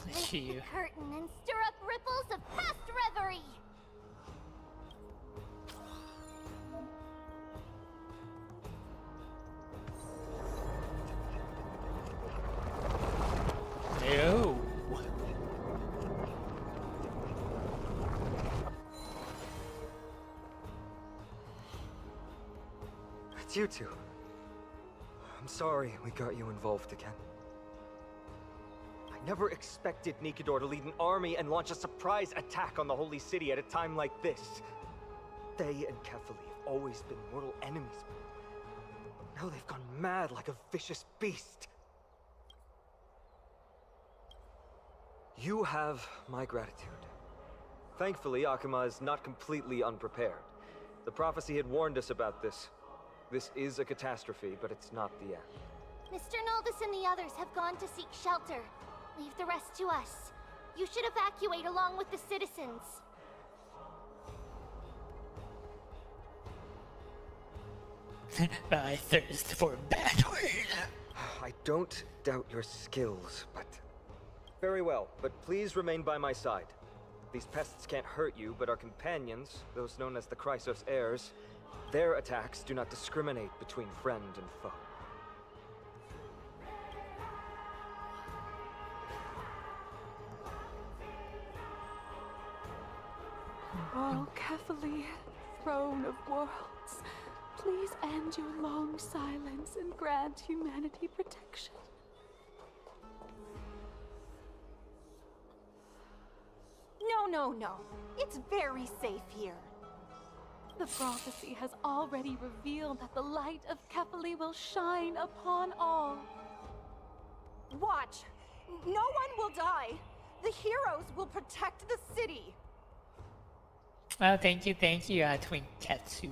Lift the curtain and stir up ripples of past reverie. No. It's you two. I'm sorry we got you involved again. I never expected Nikador to lead an army and launch a surprise attack on the Holy City at a time like this. They and Kefali have always been mortal enemies, but now they've gone mad like a vicious beast. You have my gratitude. Thankfully, Akima is not completely unprepared. The prophecy had warned us about this. This is a catastrophe, but it's not the end. Mr. Naldus and the others have gone to seek shelter. Leave the rest to us. You should evacuate along with the citizens. My thirst for battle. I don't doubt your skills, but... Very well, but please remain by my side. These pests can't hurt you, but our companions, those known as the Chrysos heirs, their attacks do not discriminate between friend and foe. Oh, Kefali, throne of worlds, Please end your long silence and grant humanity protection. No. It's very safe here. The prophecy has already revealed that the light of Kefali will shine upon all. Watch. No one will die. The heroes will protect the city. Oh, thank you, Twinketsu.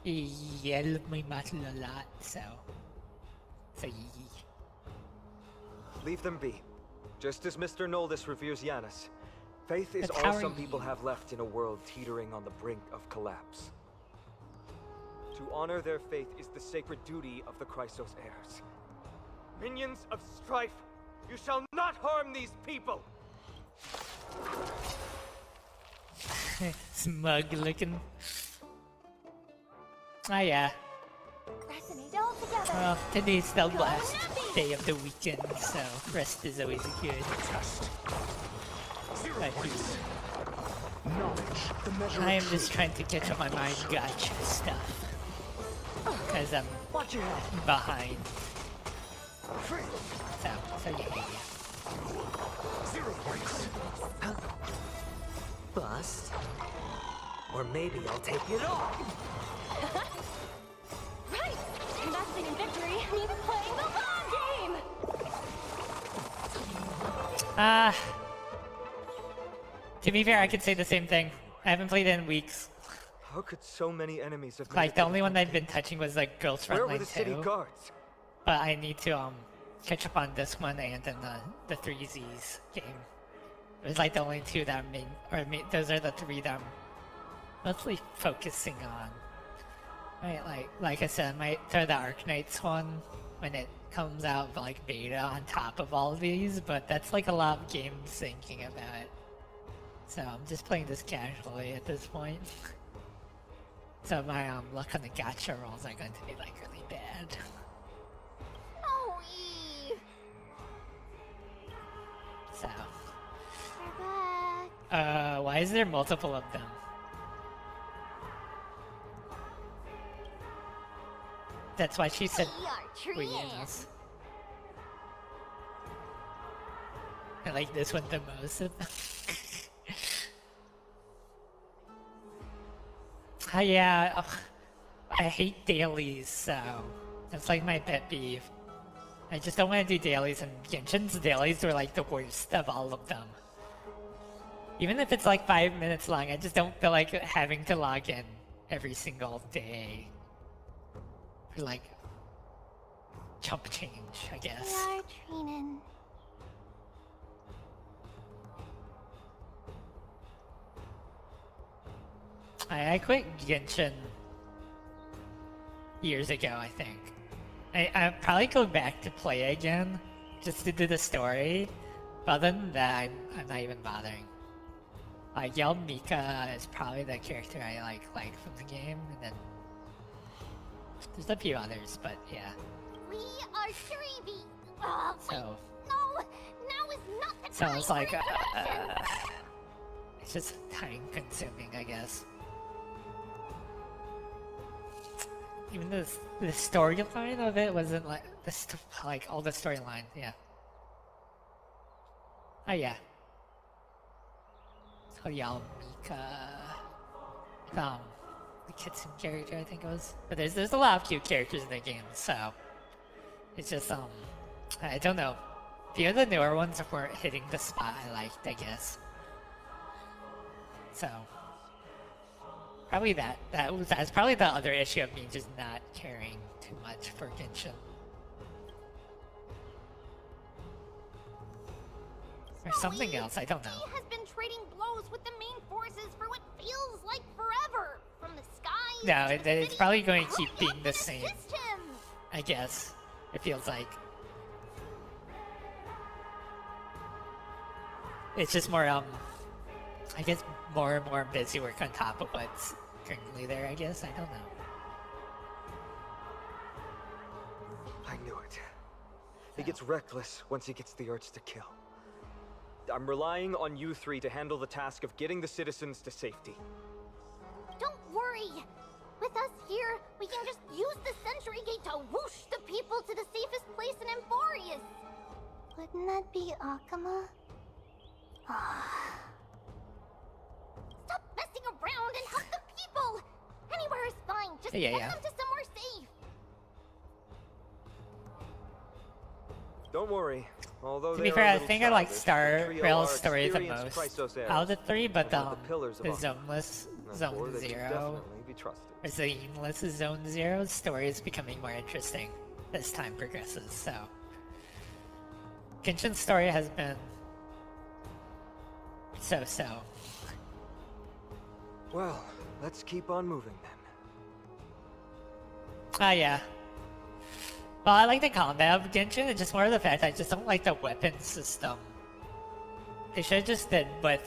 Yeah, I love my muscle a lot, so yeah. Leave them be. Just as Mr. Noldus reveres Yanis, faith is But all how are some people you? have left in a world teetering on the brink of collapse. To honor their faith is the sacred duty of the Chrysos heirs. Minions of strife, you shall not harm these people! Smug looking. Oh yeah. Resonate all together. Well, today's the last day of the weekend, so rest is always good. I am just trying to catch up my mind gotcha stuff. Because I'm behind. So yeah. Bust. Or maybe I'll take it all. Right! Investing in victory means playing the long game! To be fair, I could say the same thing. I haven't played it in weeks. How could so many enemies have Like, the only one I've been touching was like Girls Where were Frontline the city 2. guards? But I need to catch up on this one and then the 3Z's game. It was like the only two that those are the three that I'm mostly focusing on. Like I said, I might throw the Arknights one when it comes out like beta on top of all of these, but that's like a lot of games thinking about it. So I'm just playing this casually at this point. So my luck on the gacha rolls are going to be like really bad. Oh, So. we're back. Why is there multiple of them? That's why she said Queens. I like this one the most. Yeah, ugh, I hate dailies, so that's like my pet peeve. I just don't want to do dailies, and Genshin's dailies are like the worst of all of them. Even if it's like 5 minutes long, I just don't feel like having to log in every single day. For like chump change, I guess. We are training. I quit Genshin years ago, I think. I'm probably going back to play again, just to do the story. But other than that, I'm not even bothering. Like, Yel Mika is probably the character I like from the game, and then there's a few others, but yeah. We are Shreevy. So, No, now is not the so time it's for like, introductions. it's just time consuming, I guess. Even the storyline of it wasn't like all the storyline, yeah. Oh yeah. So Yalmika, the Kitsune character I think it was. But there's a lot of cute characters in the game, so it's just I don't know. A few of the newer ones weren't hitting the spot I liked, I guess. So probably that's probably the other issue of me just not caring too much for Genshin. Or something else, I don't know. He has been trading blows with the main forces for what feels like forever. From the skies. No, to the it's city, probably going to hurry keep being up the and same, assist him. I guess. It feels like. It's just more, I guess more and more busy work on top of what's currently there, I guess. I don't know. I knew it. He gets reckless once he gets the urge to kill. I'm relying on you three to handle the task of getting the citizens to safety. Don't worry. With us here, we can just use the Century Gate to whoosh the people to the safest place in Emporius. Wouldn't that be Akama? Stop messing around and help the people! Anywhere is fine, just Yeah, get yeah. them to somewhere safe. Don't worry. Although To be they fair, are a I little think I like childish, Star the trio Rail's are story the experienced most Chrysos out of the three, but and one of the pillars of the our Zoneless and Zone four that can Zero, definitely be trusted. or Zoneless Zone Zero's story is becoming more interesting as time progresses. So, Genshin's story has been so-so. Well, let's keep on moving then. Oh yeah. Well, I like the combat of Genshin, it's just more of the fact I just don't like the weapon system. They should have just did what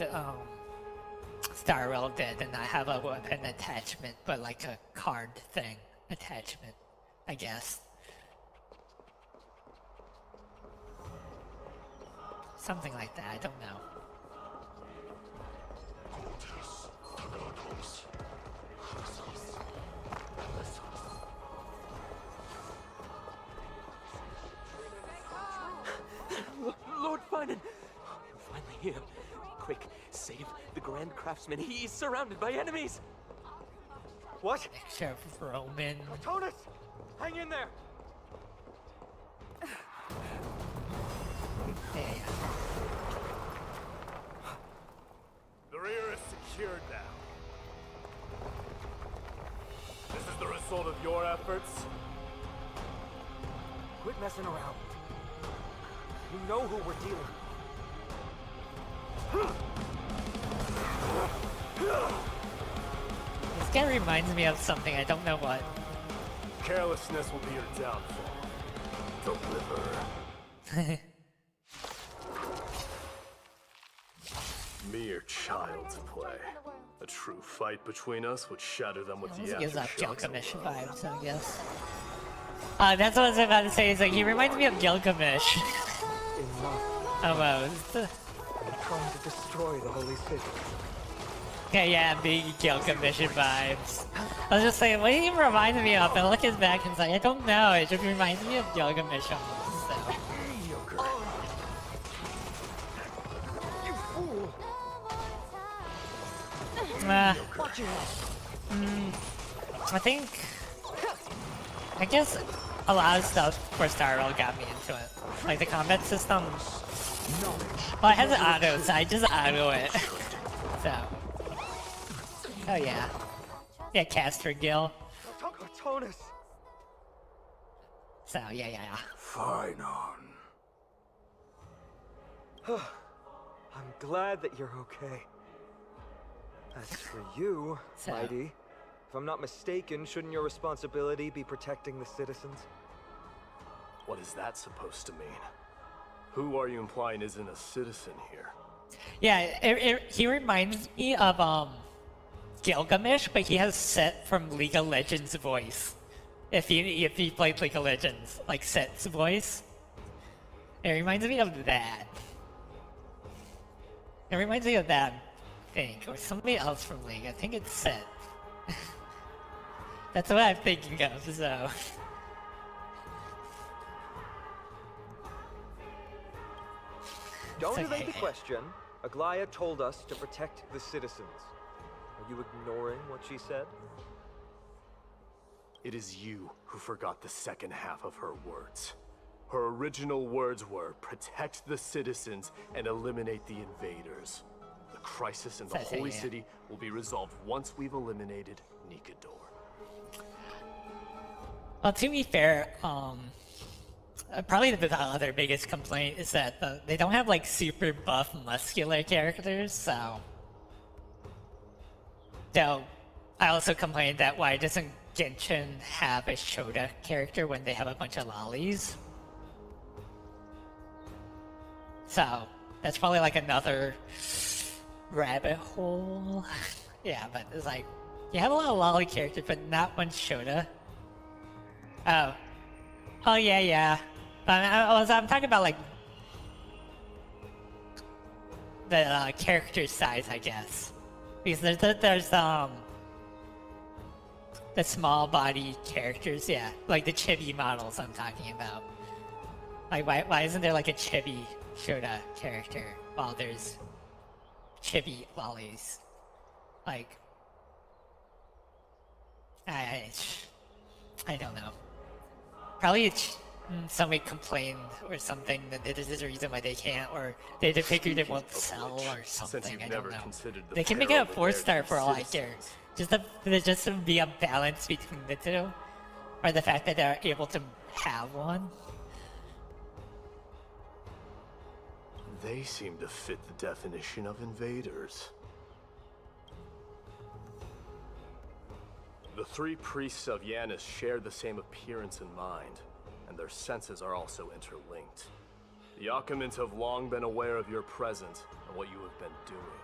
Star Rail did and not have a weapon attachment, but like a card thing attachment, I guess. Something like that, I don't know. Lord Finan! You're finally here. Quick, save the Grand Craftsman. He's surrounded by enemies! What? Mixture of Roman. Tonus! Hang in there! Yeah. The rear is secured now. This is the result of your efforts? Quit messing around. You know who we're dealing with. This guy reminds me of something, I don't know what. Carelessness will be your downfall. Deliver. Mere child's play. A true fight between us would shatter them with This the gives off aftershocks Gilgamesh alone. vibes, I guess. That's what I was about to say, is like, he reminds me of Gilgamesh. Almost. They're trying to destroy the Holy City. Okay, yeah, big Gilgamesh vibes. I was just saying, what do you remind me of? And looking back and say, I don't know, it just reminds me of Gilgamesh almost, so. You fool! I guess a lot of stuff for Star Rail got me into it. Like the combat system. Well, it has an auto, so I just auto it. So. Oh yeah. Yeah, Caster Gil. Tonus! So, yeah. Fine on. I'm glad that you're okay. As for you, So- Mighty, if I'm not mistaken, shouldn't your responsibility be protecting the citizens? What is that supposed to mean? Who are you implying isn't a citizen here? Yeah, he reminds me of Gilgamesh, but he has Set from League of Legends voice. If he played League of Legends, like Set's voice. It reminds me of that. It reminds me of that, I think, or somebody else from League. I think it's Set. That's what I'm thinking of, so. Don't It's evade okay. the question. Aglaya told us to protect the citizens. Are you ignoring what she said? It is you who forgot the second half of her words. Her original words were, protect the citizens and eliminate the invaders. The crisis in the Says it, Holy yeah. City will be resolved once we've eliminated Nikador. Well, to be fair, probably the other biggest complaint is that they don't have like super buff muscular characters, so. Though, I also complained that why doesn't Genshin have a Shota character when they have a bunch of lollies? So, that's probably like another rabbit hole. Yeah, but it's like, you have a lot of lolly characters, but not one Shota. Oh yeah. I'm talking about like the character size, I guess, because there's the small body characters, yeah, like the chibi models I'm talking about. Like, why isn't there like a chibi Shota character while there's chibi lollies? Like, I don't know. Probably somebody complained or something that this is a reason why they can't, or they figured it won't sell or something. I don't know. They can make it a 4-star for all I care. Just to be a balance between the two, or the fact that they're able to have one. They seem to fit the definition of invaders. The 3 priests of Yanis share the same appearance and mind, and their senses are also interlinked. The Akamins have long been aware of your presence and what you have been doing.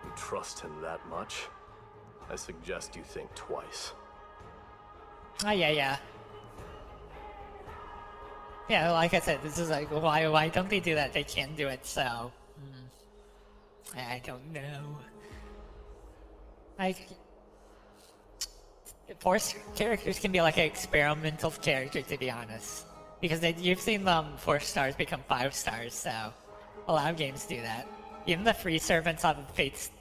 You trust him that much? I suggest you think twice. Oh, yeah. Yeah, like I said, this is like, why don't they do that? They can do it, so... I don't know. Like... Force characters can be like an experimental character, to be honest. Because you've seen 4 stars become 5 stars, so... A lot of games do that. Even the free servants on Fate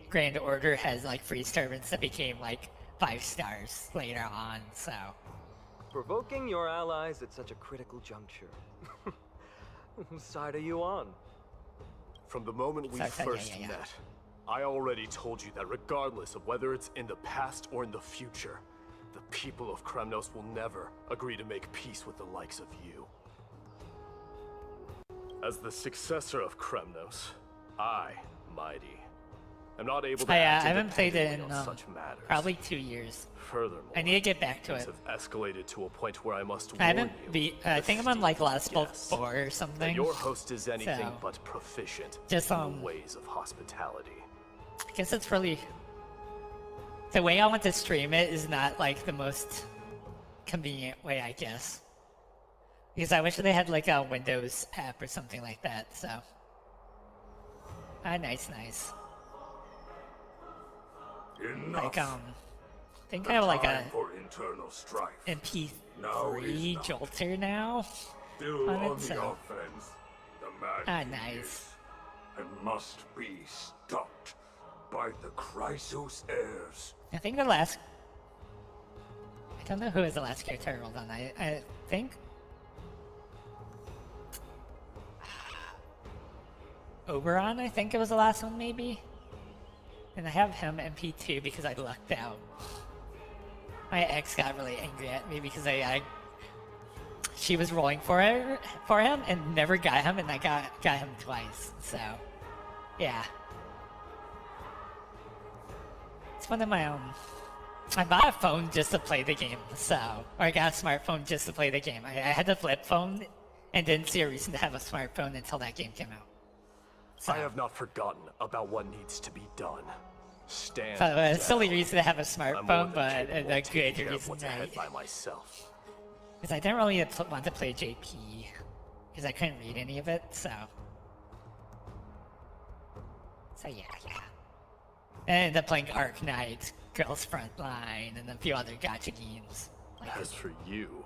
Grand Order has like free servants that became like 5 stars later on, so... Provoking your allies at such a critical juncture. Whose side are you on? From the moment we first met, I already told you that regardless of whether it's in the past or in the future, the people of Kremnos will never agree to make peace with the likes of you. As the successor of Kremnos, I, Mighty, am not able to act I haven't played it in such matters. Probably 2 years. Furthermore, I need to get back to it. Things have escalated to a point where I must I warn haven't you. I think I'm on like last boat 4 or something. Your host is anything so, but proficient just, in the ways of hospitality. I guess it's really... The way I want to stream it is not like the most convenient way, I guess. Because I wish they had like a Windows app or something like that, so... Nice. Enough. Like, I think I have like a for internal strife. MP3 Jolter now. Still on on it, the so... offense. The man nice. and must be stopped by the Chrysos heirs. I think the last... I don't know who is the last character I rolled on. I think... Oberon, I think it was the last one, maybe? And I have him MP2 because I lucked out. My ex got really angry at me because she was rolling for him and never got him, and I got him twice, so... Yeah. It's one of my own... I bought a phone just to play the game, so... Or I got a smartphone just to play the game. I had a flip phone and didn't see a reason to have a smartphone until that game came out. So, I have not forgotten about what needs to be done. Stand so it's still a down. reason to have a smartphone, but a good reason, right? By myself. Because I didn't really want to play JP, because I couldn't read any of it, so... So yeah. And I ended up playing Ark Knight, Girls Frontline, and a few other gacha games. Like As for you,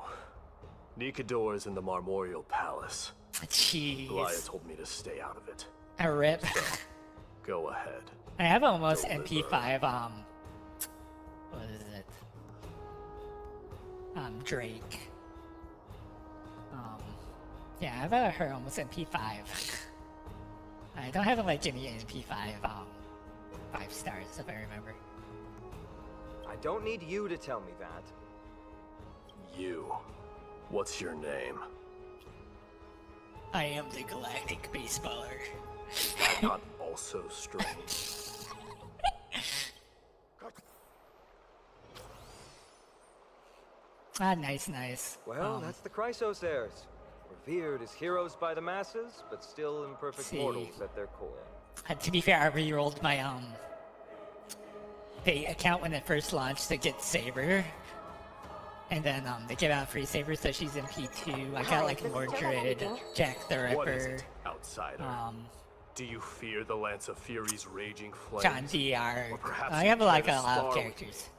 Nikador is in the Marmorial Palace. Jeez. Elia told me to stay out of it. A rip. So, go ahead. I have almost MP5, what is it? Drake. Yeah, I've had her almost MP5. I don't have like any MP5, 5 stars, if I remember. I don't need you to tell me that. You. What's your name? I am the Galactic Baseballer. That not also strange. Nice. Well, that's the Chrysos heirs. Revered as heroes by the masses, but still imperfect mortals at their core. To be fair, I re-rolled my the account when it first launched to get Saber. And then they give out free Saber, so she's in P2. I got like Mordred, Jack the Ripper. What is it, outsider? Do you fear the Lance of Fury's raging flames? John DR. Or perhaps I you have like a dread lot of spar- characters.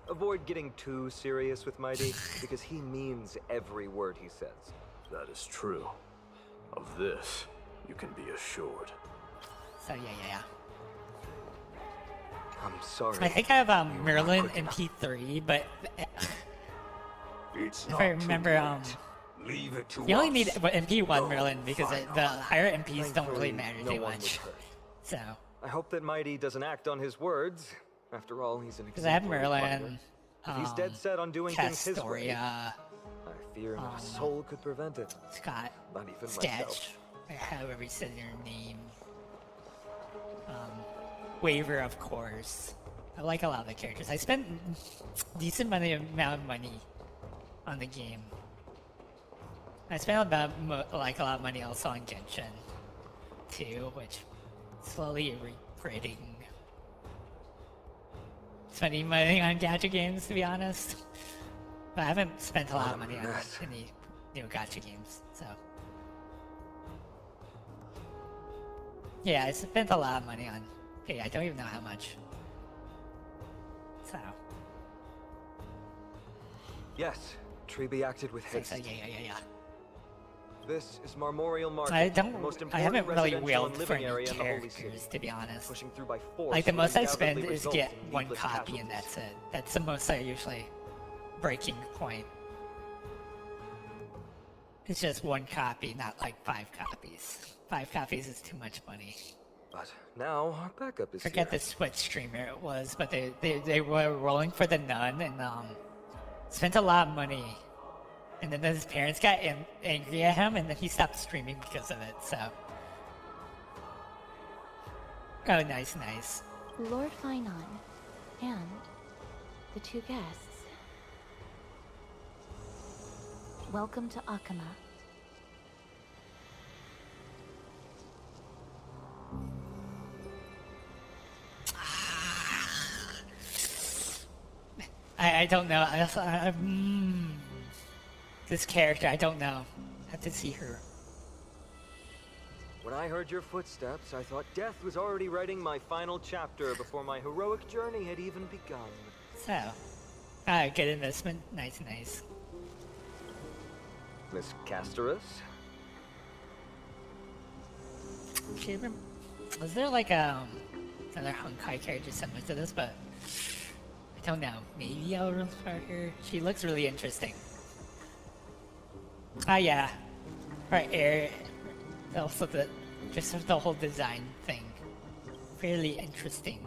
Avoid getting too serious with Mighty, because he means every word he says. That is true. Of this, you can be assured. So yeah. I'm sorry. I think I have Merlin in P3, but It's if I remember, Leave it to you only us. need MP1 Merlin because fine. the higher MPs don't really Thankfully, matter no too one much. was hurt. So, I hope that Mighty doesn't act on his words. After all, he's an because I have exemplary Merlin, fighter. If he's dead set on doing things his way, Castoria, I fear no soul could prevent it. Scott, Not even Stetch, myself. however you say their name. Waver, of course. I like a lot of the characters. I spent decent amount of money on the game. I spent about like a lot of money also on Genshin too, which slowly regretting spending money on gacha games, to be honest. But I haven't spent a lot of money on any new gacha games, so yeah, I spent a lot of money on. Hey, I don't even know how much. So Yes, Treeby acted with haste. yeah. This is Marmorial Market, I the most important haven't really residential wheeled and for living any area in the Holy City. characters, to be honest. Pushing through by force Like the would most I undoubtedly spend is result get in one needless copy and casualties. that's it. That's the most I usually breaking point. It's just one copy, not like 5 copies. 5 copies is too much money. But now our backup is Forget here. the Twitch streamer it was, but they were rolling for the nun and spent a lot of money. And then his parents got angry at him, and then he stopped streaming because of it. So, oh, nice. Lord Finon and the 2 guests. Welcome to Akama. I don't know. This character, I don't know. I have to see her. When I heard your footsteps, I thought death was already writing my final chapter before my heroic journey had even begun. So, good investment. Nice. Miss Castorus? Was there like another Honkai character similar to this, but I don't know. Maybe I'll refer her. She looks really interesting. Yeah. Right, air. Also just the whole design thing. Fairly interesting.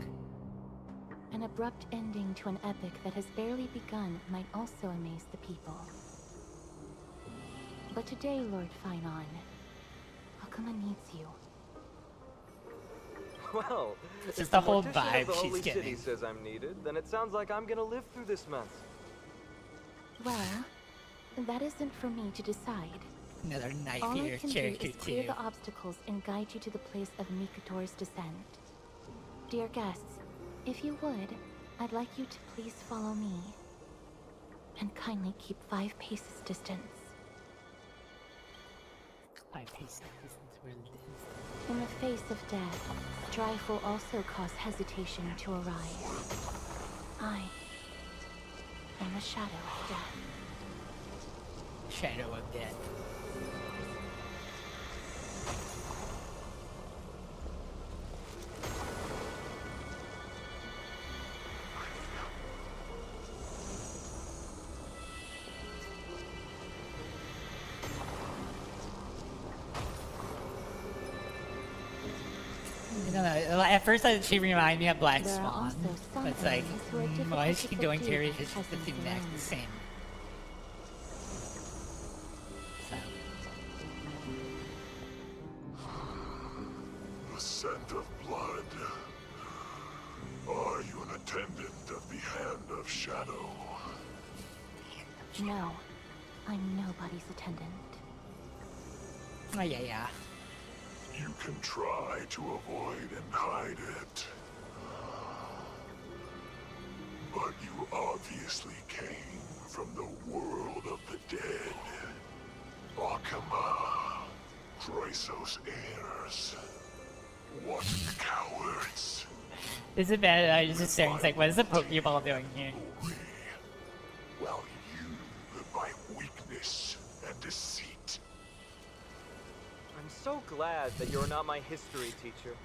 An abrupt ending to an epic that has barely begun might also amaze the people. But today, Lord Finon, Akama needs you. Well, It's if just the whole mortician of vibe the she's Holy City getting. says I'm needed, then it sounds like I'm gonna live through this mess. Well, that isn't for me to decide. Another knife All I here can do character is clear too. the obstacles and guide you to the place of Mikator's descent. Dear guests, if you would, I'd like you to please follow me. And kindly keep 5 paces distance. 5 paces distance where it is. In the face of death, strife will also cause hesitation to arise. I am the shadow of death. Shadow of Death. I don't know. At first, she reminded me of Black There are Swan, also some but it's like, enemies who are why is difficult she to doing subdue characters as just the they exact surround. same? So, The scent of blood. Are you an attendant of the Hand of Shadow? No, I'm nobody's attendant. oh yeah. You can try to avoid and hide it. But you obviously came from the world of the dead. Akama. Chrysos heirs. What cowards! Is it bad? I was just staring. It's like, what is the Pokeball doing here? While you live by weakness and deceit. I'm so glad that you're not my history teacher.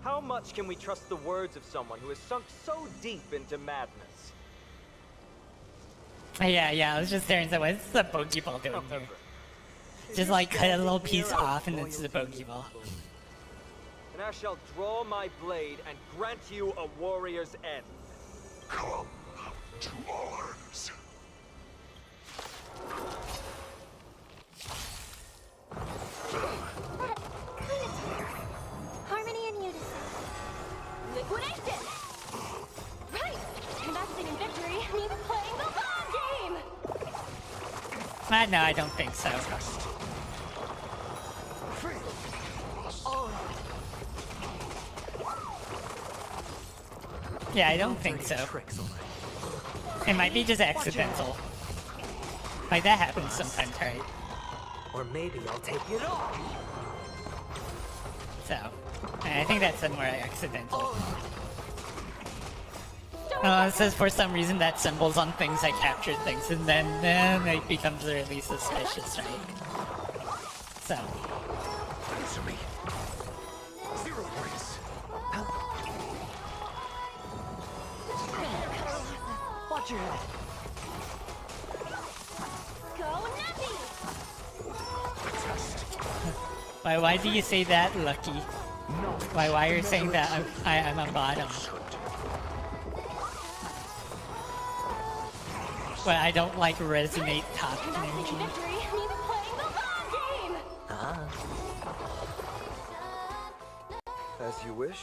How much can we trust the words of someone who has sunk so deep into madness? Yeah, I was just staring. So what is the Pokeball doing here? Just like cut a little piece off and it's the Pokeball. And I shall draw my blade and grant you a warrior's end. Come to arms. Harmony and unison. Liquidation! Right! Investing in victory means playing the long game! No, I don't think so. Yeah, I don't think so. It might be just accidental. Like, that happens sometimes, right? Or maybe I'll take it off. So, I think that's more accidental. It says for some reason that symbols on things that capture things, and then it becomes really suspicious, right? So. Answer me. Zero points. Watch your head. Go Nappy! Why do you say that, Lucky? Why are you saying that I'm a bottom? Well, I don't like resonate top energy. As you wish.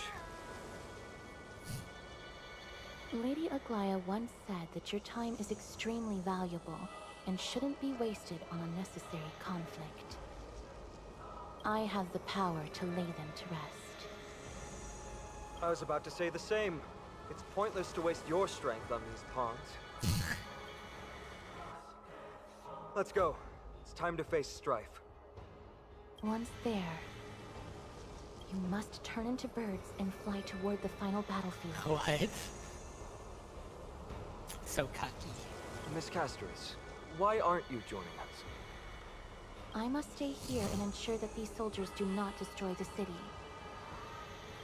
Lady Aglaya once said that your time is extremely valuable and shouldn't be wasted on unnecessary conflict. I have the power to lay them to rest. I was about to say the same. It's pointless to waste your strength on these pawns. Let's go. It's time to face strife. Once there, you must turn into birds and fly toward the final battlefield. What? So cocky. Miss Castris, why aren't you joining us? I must stay here and ensure that these soldiers do not destroy the city.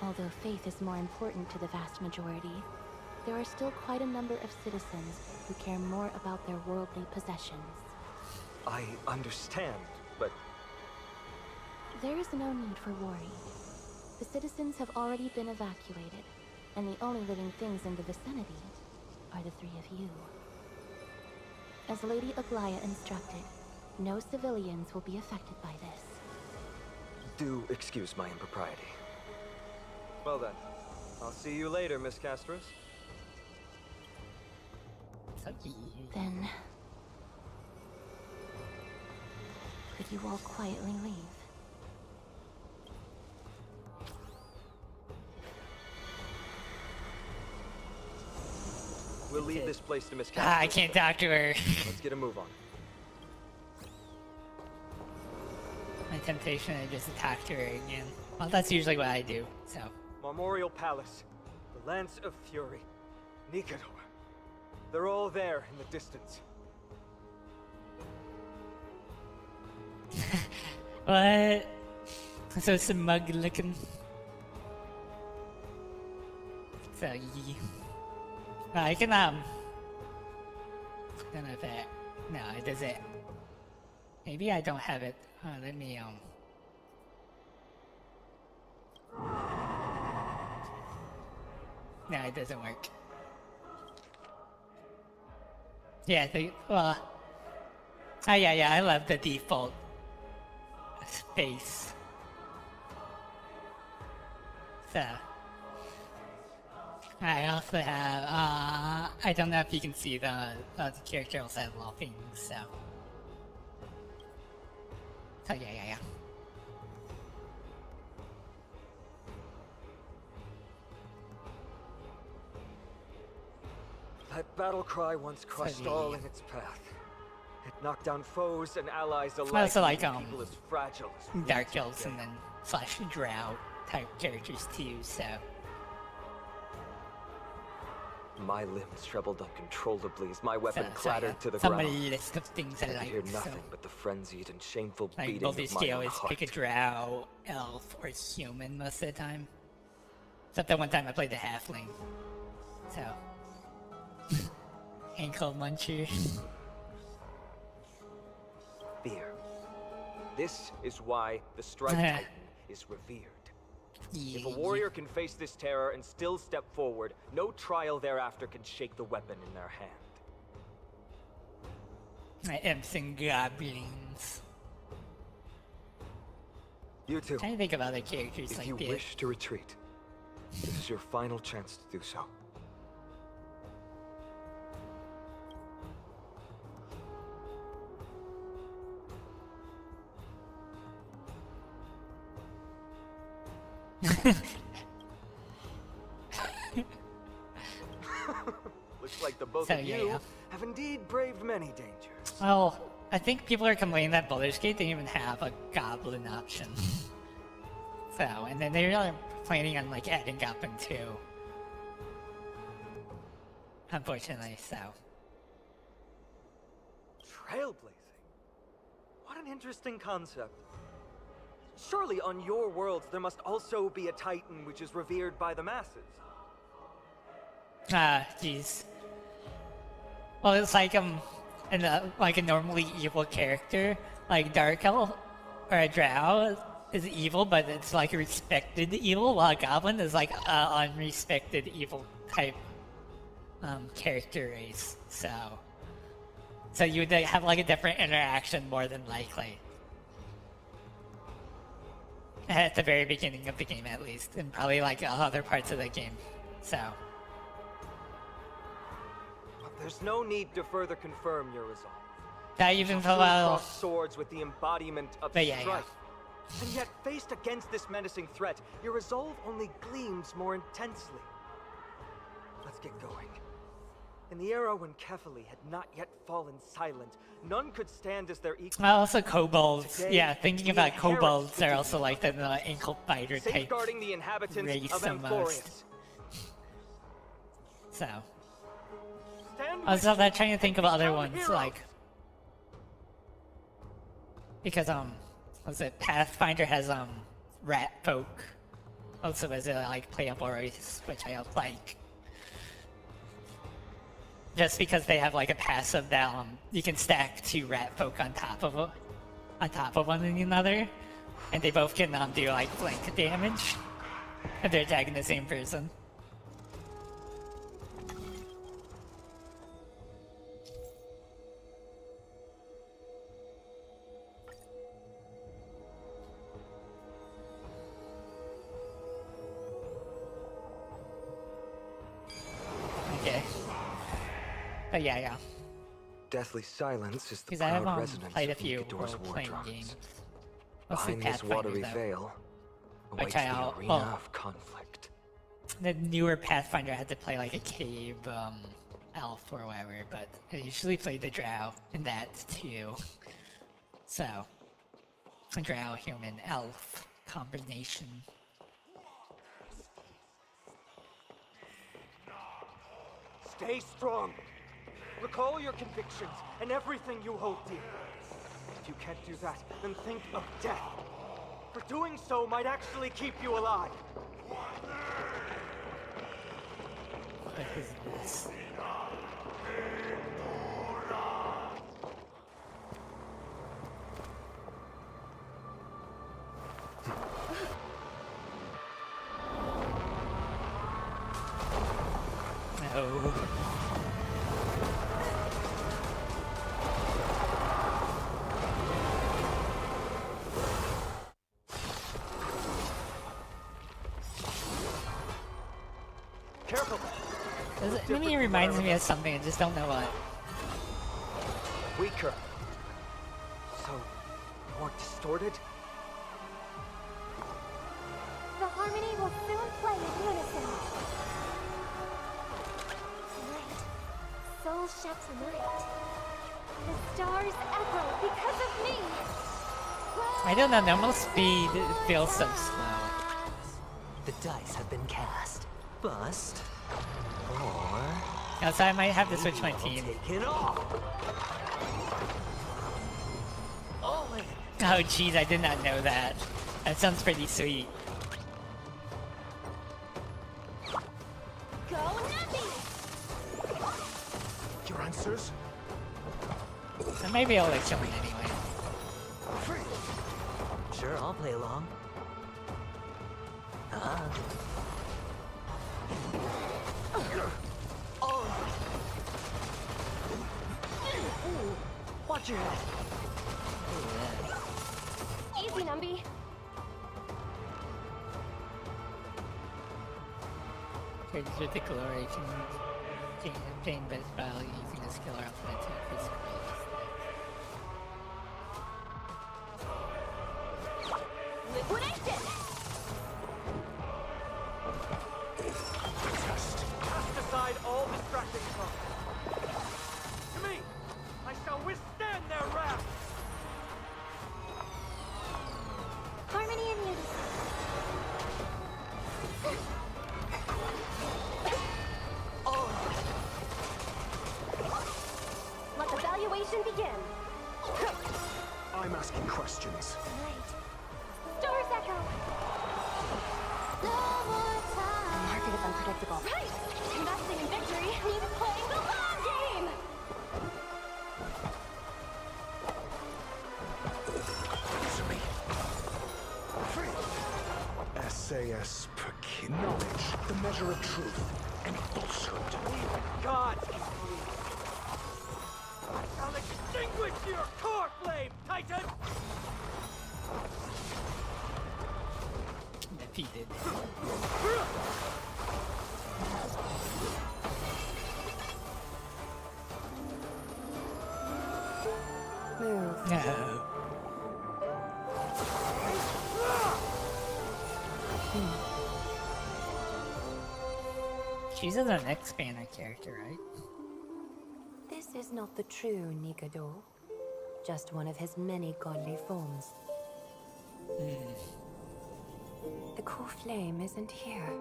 Although faith is more important to the vast majority, there are still quite a number of citizens who care more about their worldly possessions. I understand, but... There is no need for worry. The citizens have already been evacuated, and the only living things in the vicinity are the three of you. As Lady Aglaya instructed, no civilians will be affected by this. Do excuse my impropriety. Well then, I'll see you later, Miss Castris. Then... could you all quietly leave? We'll leave this place to Miss Castris. I can't talk to her. Let's get a move on. My temptation is just to talk to her again. Well, that's usually what I do, so. Memorial Palace, the Lance of Fury, Nikador. They're all there in the distance. What? So smug looking. So, I can, I don't know if that, no, it doesn't. Maybe I don't have it. Let me, no, it doesn't work. Yeah, well, oh yeah, I love the default space. So, I also have, I don't know if you can see the character also has little things, so. So yeah. That battle cry once crushed all in its path. It knocked down foes and allies alike. Also like people as fragile as Dark Elves and then slash Drow type characters too. So my limbs trembled uncontrollably as my weapon so clattered to the some ground. list of things I I like. hear nothing So. but the frenzied and shameful Like beating Baldur's of my Gate own always heart. pick a Drow, Elf, or Human most of the time. Except that one time I played the Halfling. So ankle muncher. Fear. This is why the Strike Titan is revered. If a warrior can face this terror and still step forward, no trial thereafter can shake the weapon in their hand. Imps and goblins. You too. I think of other characters If like you this. wish to retreat, this is your final chance to do so. Looks like the both of you have indeed braved many dangers. Well, I think people are complaining that Baldur's Gate didn't even have a goblin option. So, and then they're planning on like adding goblin too. Unfortunately, so. Trailblazing? What an interesting concept. Surely on your worlds there must also be a Titan which is revered by the masses. Jeez. Well, it's like like a normally evil character, like Dark Elf or a Drow is evil, but it's like a respected evil, while a Goblin is like a unrespected evil type character race. So you would have like a different interaction more than likely. At the very beginning of the game, at least, and probably like other parts of the game. So. There's no need to further confirm your resolve. That even fell cross swords with the embodiment of But yeah, strife. And yet, faced against this menacing threat, your resolve only gleams more intensely. Let's get going. In the era when Kefali had not yet fallen silent, none could stand as their equal. Also kobolds. Today, Yeah, thinking about we kobolds, they're inherit also like the ankle biter type safeguarding the inhabitants race of almost. ENVTuber. So. Stand I was also with trying to think of other ones, heroes. like... Because, was it Pathfinder has, rat folk. Also as a, like, playable race, which I like. Just because they have, like, a passive that, you can stack 2 rat folk on top of one another. And they both can, do, like, flank damage. If they're attacking the same person. Okay. But yeah. Deathly silence is the Because I have proud residence played a of few Nikador's war role-playing drums. games. Mostly Behind this watery Pathfinder, though. veil Which awaits the arena of conflict. The newer Pathfinder had to play like a cave elf or whatever, but I usually played the drow in that too. So, a drow, human, elf combination. Stay strong. Recall your convictions and everything you hold dear. If you can't do that, then think of death. For doing so might actually keep you alive. What is this? No. Careful. Maybe it reminds me of something, I just don't know what. Weaker. So, more distorted? The harmony will soon play in unison. Tonight, Soul Chef's night. The stars echo because of me. I don't know, normal speed feels so slow. The dice have been cast. Bust. Or... Oh, so I might have to switch my team. Take it off. All in. Oh jeez, I did not know that. That sounds pretty sweet. Go Nappy! Your answers? So maybe I'll let you win anyway. Sure, I'll play along. Watch your head. Easy, Numby. Here's with the glory can obtain best value using a skill or outfit to increase scrolls. Liquidation! Cast aside all distracting thoughts. To me, I shall withstand their wrath. Harmony and unity. Let the valuation begin. I'm asking questions. Right. Stars echo. No more time. The market is unpredictable. Right. Investing in victory means playing the long game. Answer me. SAS per kid. Knowledge, the measure of truth and falsehood. Gods can breathe. I shall extinguish your core flame, Titan! Defeated. Move. No. She's an ex-banner character, right? This is not the true Nikado, just one of his many godly forms. The core flame isn't here.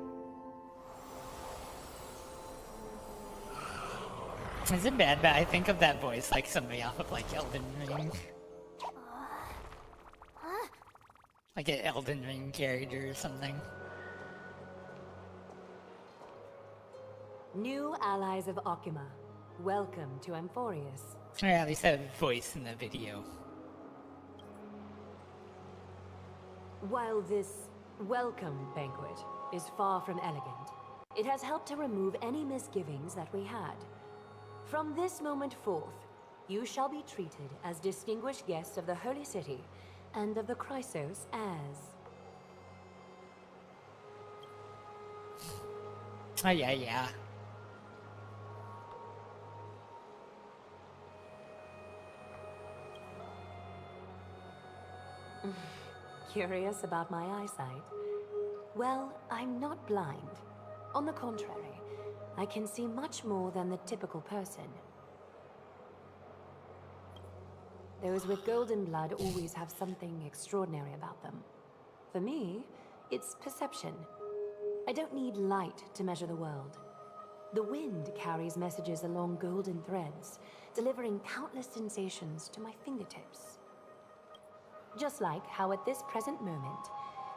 Is it bad? But I think of that voice like somebody off of like Elden Ring. Like an Elden Ring character or something. New allies of Okima, welcome to Amphorius. Or at least a voice in the video. While this welcome banquet is far from elegant, it has helped to remove any misgivings that we had. From this moment forth, you shall be treated as distinguished guests of the Holy City and of the Chrysos as... Oh yeah. Curious about my eyesight? Well, I'm not blind. On the contrary, I can see much more than the typical person. Those with golden blood always have something extraordinary about them. For me, it's perception. I don't need light to measure the world. The wind carries messages along golden threads, delivering countless sensations to my fingertips. Just like how at this present moment,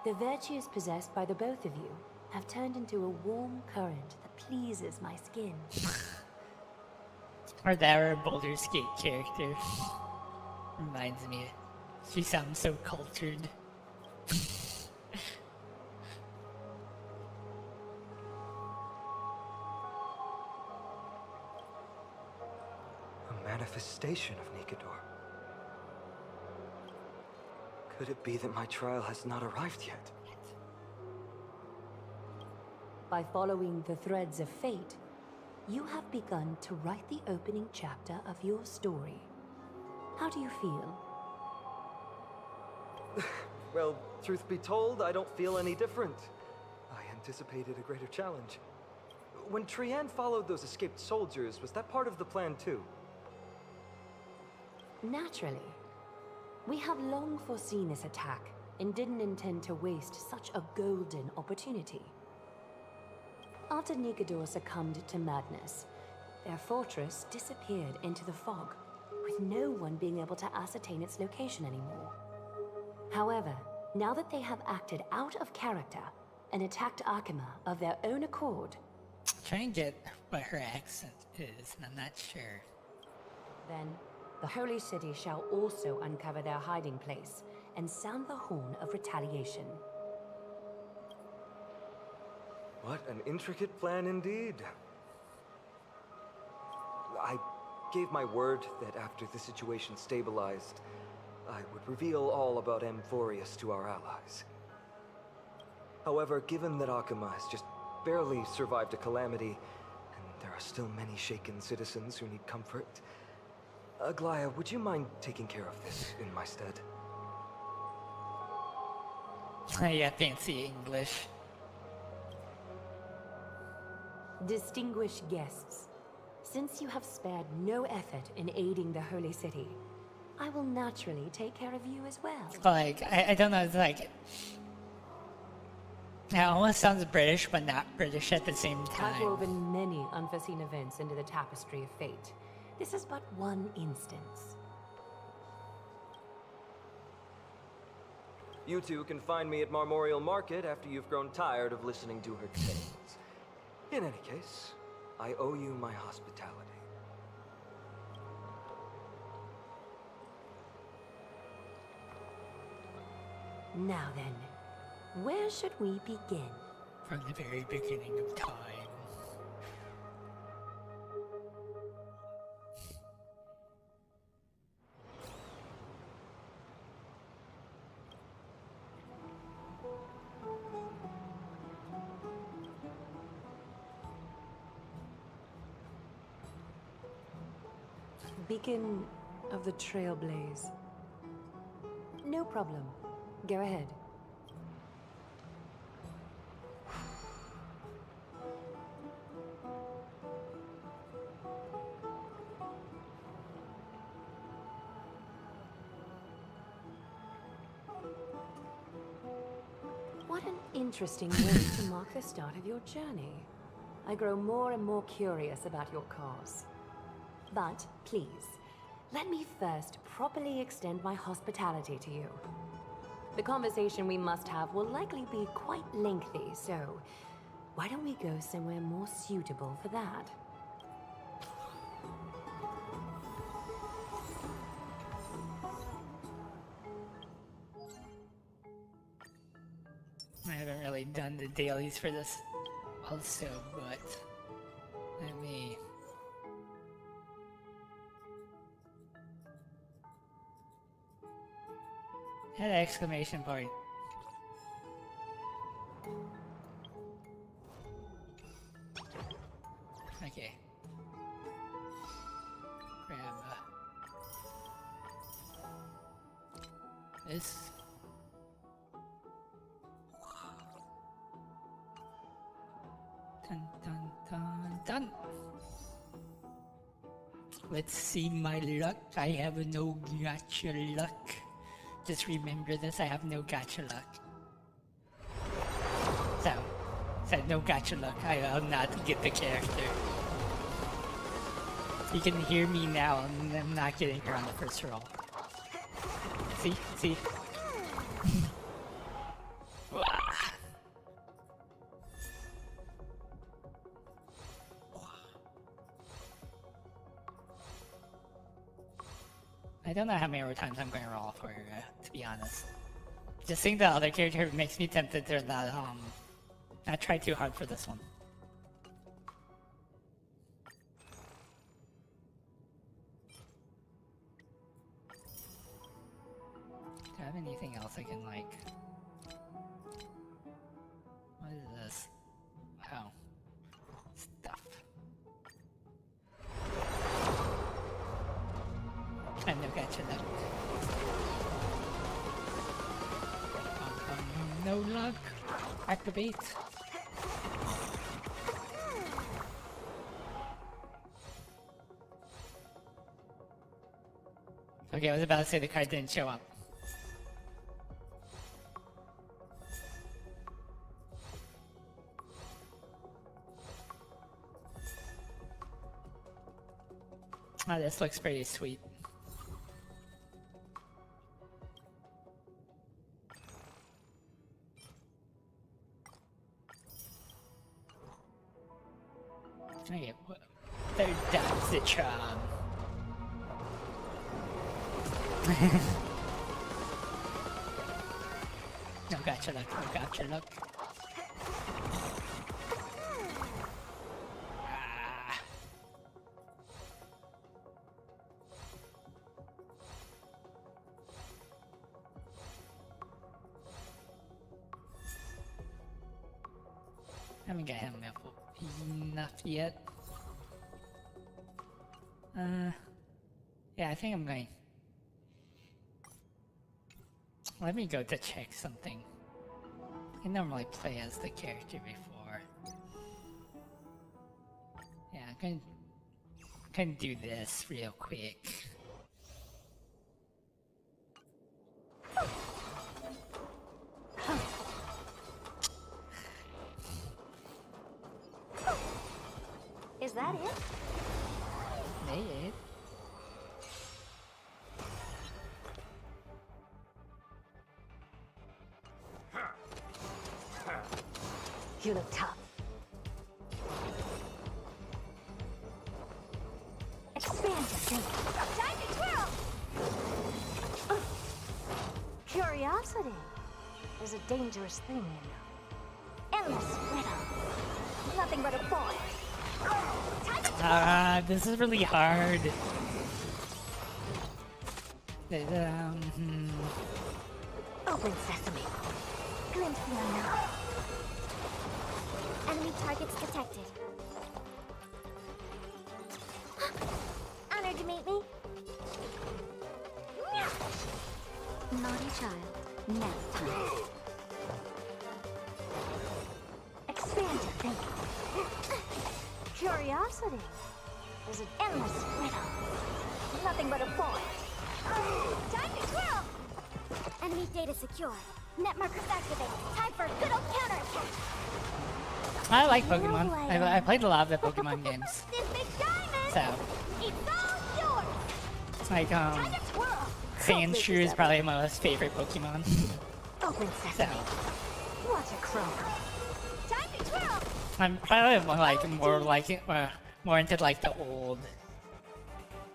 the virtues possessed by the both of you have turned into a warm current that pleases my skin. Or that Baldur's Gate character. Reminds me. She sounds so cultured. A manifestation of Nikador. Could it be that my trial has not arrived yet? By following the threads of fate, you have begun to write the opening chapter of your story. How do you feel? Well, truth be told, I don't feel any different. I anticipated a greater challenge. When Trian followed those escaped soldiers, was that part of the plan too? Naturally. We have long foreseen this attack and didn't intend to waste such a golden opportunity. After Nikador succumbed to madness, their fortress disappeared into the fog, with no one being able to ascertain its location anymore. However, now that they have acted out of character and attacked Akima of their own accord... Try and get what her accent is, and I'm not sure. Then, the Holy City shall also uncover their hiding place and sound the horn of retaliation. What an intricate plan indeed. I gave my word that after the situation stabilized, I would reveal all about ENVTuber to our allies. However, given that Akima has just barely survived a calamity, and there are still many shaken citizens who need comfort, Aglaya, would you mind taking care of this in my stead? Yeah, fancy English. Distinguished guests, since you have spared no effort in aiding the Holy City, I will naturally take care of you as well. Like, I don't know, it's like... It almost sounds British, but not British at the same time. I've woven many unforeseen events into the tapestry of fate. This is but one instance. You two can find me at Marmorial Market after you've grown tired of listening to her tales. In any case, I owe you my hospitality. Now then, where should we begin? From the very beginning of time. Beacon of the Trailblaze. No problem. Go ahead. What an interesting way to mark the start of your journey. I grow more and more curious about your cause. But, please, let me first properly extend my hospitality to you. The conversation we must have will likely be quite lengthy, so why don't we go somewhere more suitable for that? I haven't really done the dailies for this also, but let me... An exclamation point. Okay. Grab this. Dun dun dun dun. Let's see my luck. I have no gotcha luck. Just remember this, I have no gotcha luck. So no gotcha luck. I'll not get the character. You can hear me now, and I'm not getting her on the first roll. See? I don't know how many more times I'm going to roll for her, to be honest. Just seeing the other character makes me tempted to not try too hard for this one. Do I have anything else I can, like... What is this? Oh. Stuff. I have no gotcha luck. No luck. Activate. Okay, I was about to say the card didn't show up. Oh, this looks pretty sweet. Okay, third time's the charm. No gotcha luck, no gotcha luck. Haven't got him enough yet. Yeah, I think I'm going. Let me go to check something. I normally play as the character before. Yeah, I'm gonna do this real quick. Is that it? Maid. You look tough. Expand your thinking. Time to twirl! Curiosity is a dangerous thing, you know. Endless riddle. Nothing but a boy. Time to twirl! This is really hard. Open sesame. Glimpse the unknown. Enemy targets detected. Honored to meet me. Naughty child. Next time. Expand your thinking. Curiosity is an endless riddle. Nothing but a boy. Time to twirl! Enemy data secure. Net markers activated. Time for a good old counterattack. I like Pokemon. I played a lot of the Pokemon games. So. It's all yours. It's like, Sandshrew is probably my most favorite Pokemon. Open sesame. Watch a crow. Time to twirl. I'm probably more into like the old.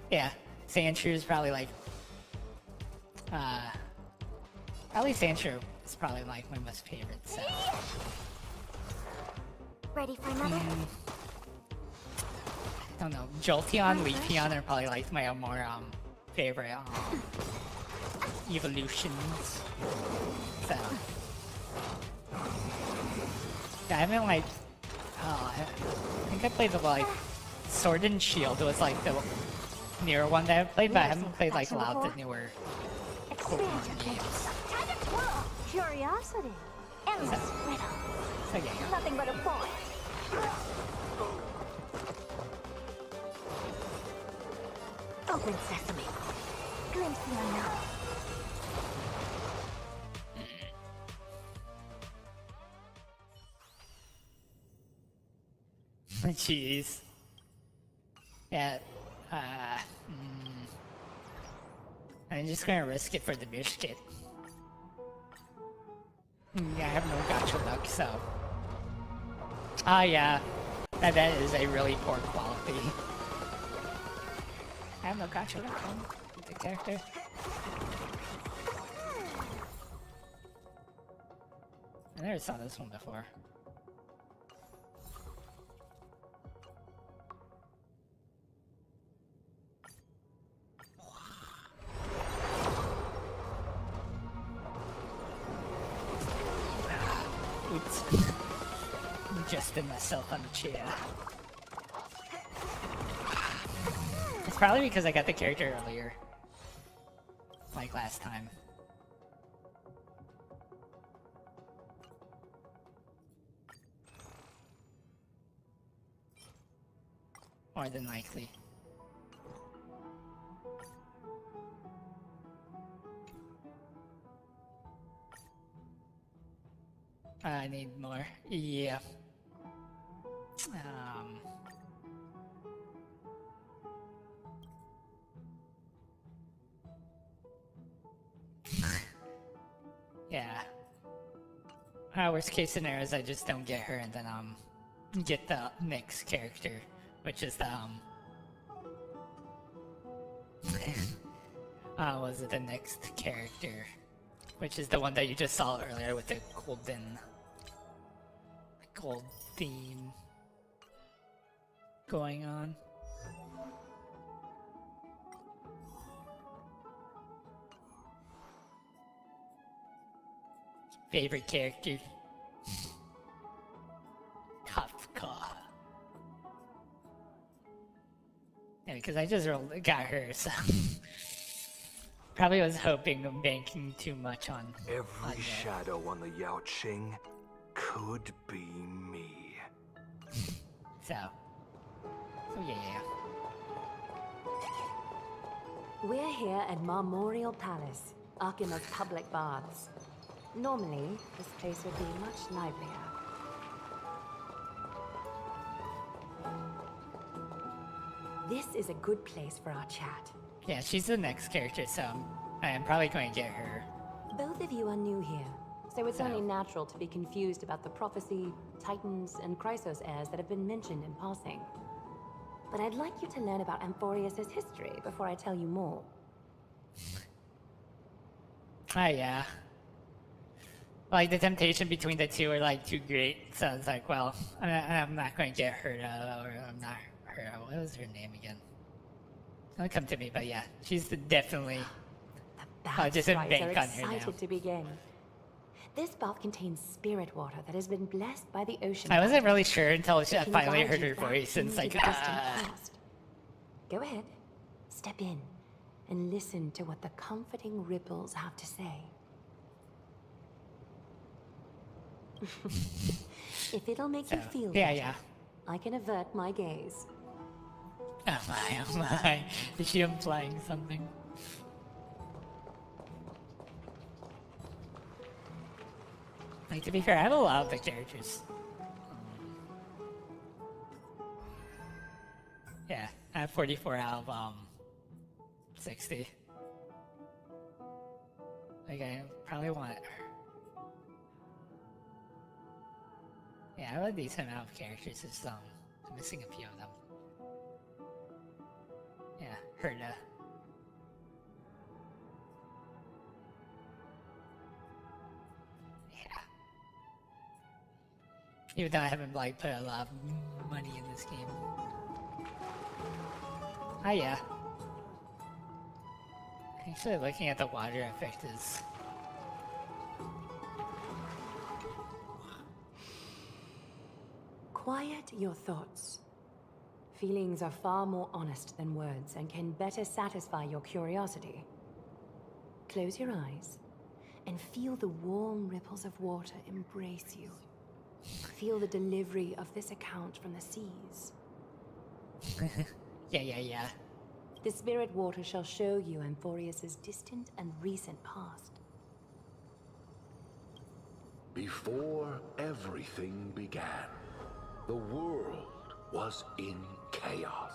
Yeah, Sandshrew is probably like. Probably Sandshrew is probably like my most favorite. So. Ready for another? I don't know. Jolteon, Leafeon are probably like my more favorite evolutions. So. Yeah, I haven't like. I think I played the like Sword and Shield was like the newer one that I played, but I haven't played like a lot of the newer Pokemon games. Curiosity. Endless riddle. So yeah. Nothing but a boy. Open sesame. Glimpse the unknown. Jeez. Yeah. I'm just gonna risk it for the biscuit. Yeah, I have no gotcha luck, so. Yeah. That is a really poor quality. I have no gotcha luck on the character. I never saw this one before. Oops. Adjusted myself on the chair. It's probably because I got the character earlier. Like last time. More than likely. I need more. Yeah. Yeah. Worst case scenario is I just don't get her and then get the next character, which is the was it the next character? Which is the one that you just saw earlier with the gold theme going on. Favorite character? Kafka. Yeah, because I just got her, so probably was hoping of banking too much on. Every shadow on the Yao Qing could be me. So yeah. We're here at Marmorial Palace, Akima's public baths. Normally, this place would be much livelier. This is a good place for our chat. Yeah, she's the next character, so I am probably going to get her. Both of you are new here, so it's only natural to be confused about the prophecy, titans, and Chrysos heirs that have been mentioned in passing. But I'd like you to learn about Amphorius' history before I tell you more. Yeah. Like, the temptation between the two are, like, too great, so it's like, well, I'm not going to get her, or I'm not her, what was her name again? It'll come to me, but yeah, she's definitely... I'll just bank on her now. Excited to begin. This bath contains spirit water that has been blessed by the ocean. I wasn't really sure until I finally heard her voice, and it's like, Go ahead, step in, and listen to what the comforting ripples have to say. If it'll make you feel better, I can avert my gaze. Oh my. Is she implying something? Like, to be fair, I have a lot of the characters. Yeah, I have 44 out of 60. Like, I probably want her. Yeah, I have a decent amount of characters, just I'm missing a few of them. Yeah, Herda. Yeah. Even though I haven't like put a lot of money in this game. Oh yeah. Actually, looking at the water effect is... Quiet your thoughts. Feelings are far more honest than words and can better satisfy your curiosity. Close your eyes and feel the warm ripples of water embrace you. Feel the delivery of this account from the seas. Yeah. The spirit water shall show you Amphorius' distant and recent past. Before everything began, the world was in chaos.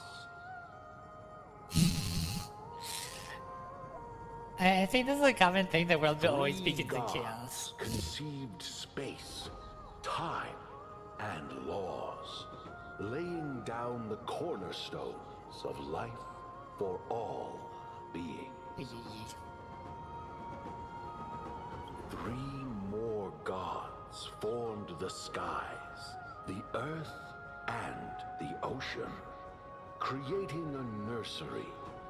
I think this is a common thing, the world will always begins in chaos. Conceived space, time, and laws, laying down the cornerstones of life for all beings. 3 more gods formed the skies, the earth, and the ocean, creating a nursery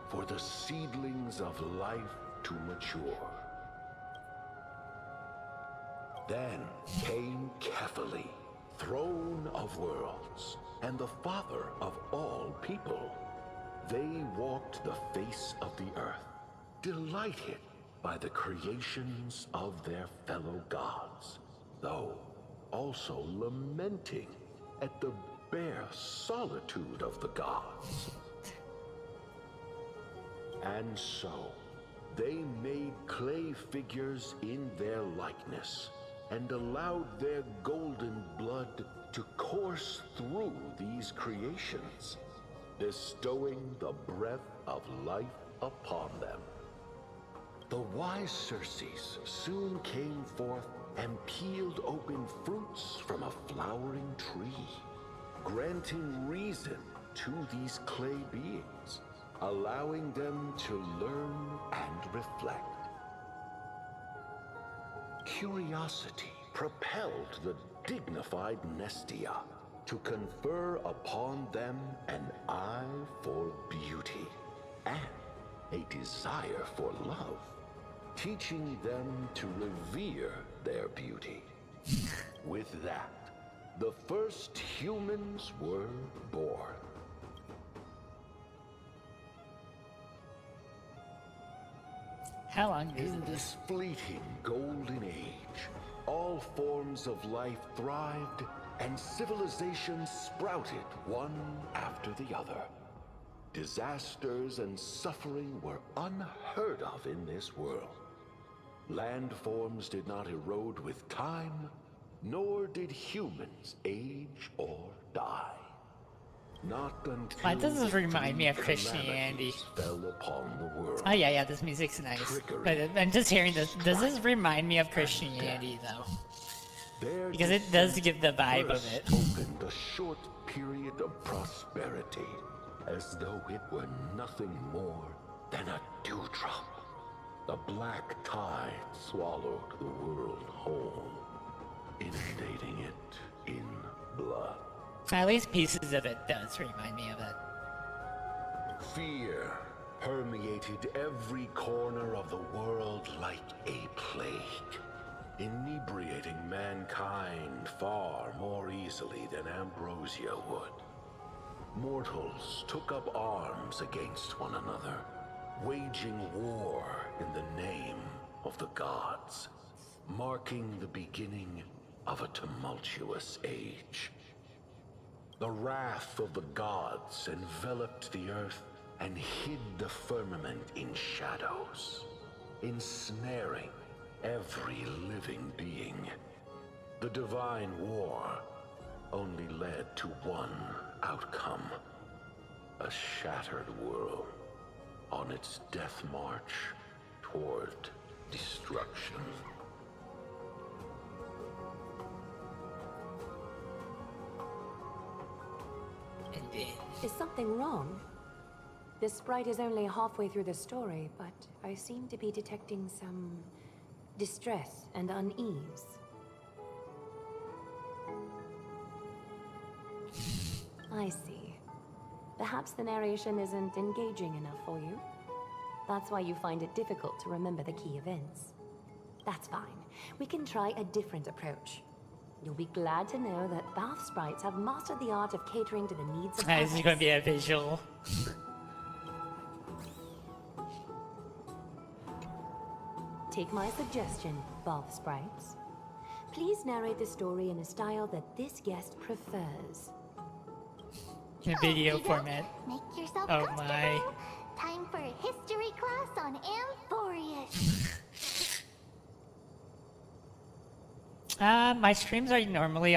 for the seedlings of life to mature. Then came Kefali, throne of worlds, and the father of all people. They walked the face of the earth, delighted by the creations of their fellow gods, though also lamenting at the bare solitude of the gods. And so, they made clay figures in their likeness, and allowed their golden blood to course through these creations, bestowing the breath of life upon them. The wise Circes soon came forth and peeled open fruits from a flowering tree, granting reason to these clay beings, allowing them to learn and reflect. Curiosity propelled the dignified Nestia to confer upon them an eye for beauty and a desire for love, teaching them to revere their beauty. With that, the first humans were born. How long is In this fleeting golden age, all forms of life thrived and civilizations sprouted one after the other. Disasters and suffering were unheard of in this world. Landforms did not erode with time, nor did humans age or die. Not until Why does this the remind me of three Christianity? calamities fell upon the world. Oh yeah, this music's nice. But I'm just hearing this. Does this remind me of Christianity though? Their Because it does give the vibe of first it. opened a short period of prosperity, as though it were nothing more than a dewdrop. The black tide swallowed the world whole, inundating it in blood. At least pieces of it does remind me of it. Fear permeated every corner of the world like a plague, inebriating mankind far more easily than ambrosia would. Mortals took up arms against one another, waging war in the name of the gods, marking the beginning of a tumultuous age. The wrath of the gods enveloped the earth and hid the firmament in shadows, ensnaring every living being. The divine war only led to one outcome: a shattered world on its death march toward destruction. Is something wrong? This sprite is only halfway through the story, but I seem to be detecting some distress and unease. I see. Perhaps the narration isn't engaging enough for you. That's why you find it difficult to remember the key events. That's fine. We can try a different approach. You'll be glad to know that Bath sprites have mastered the art of catering to the needs of This is others. going to be a visual. Take my suggestion, Bath sprites. Please narrate the story in a style that this guest prefers. In video format. Make yourself Oh comfortable. my. Time for a history class on ENVTuber. My streams are normally,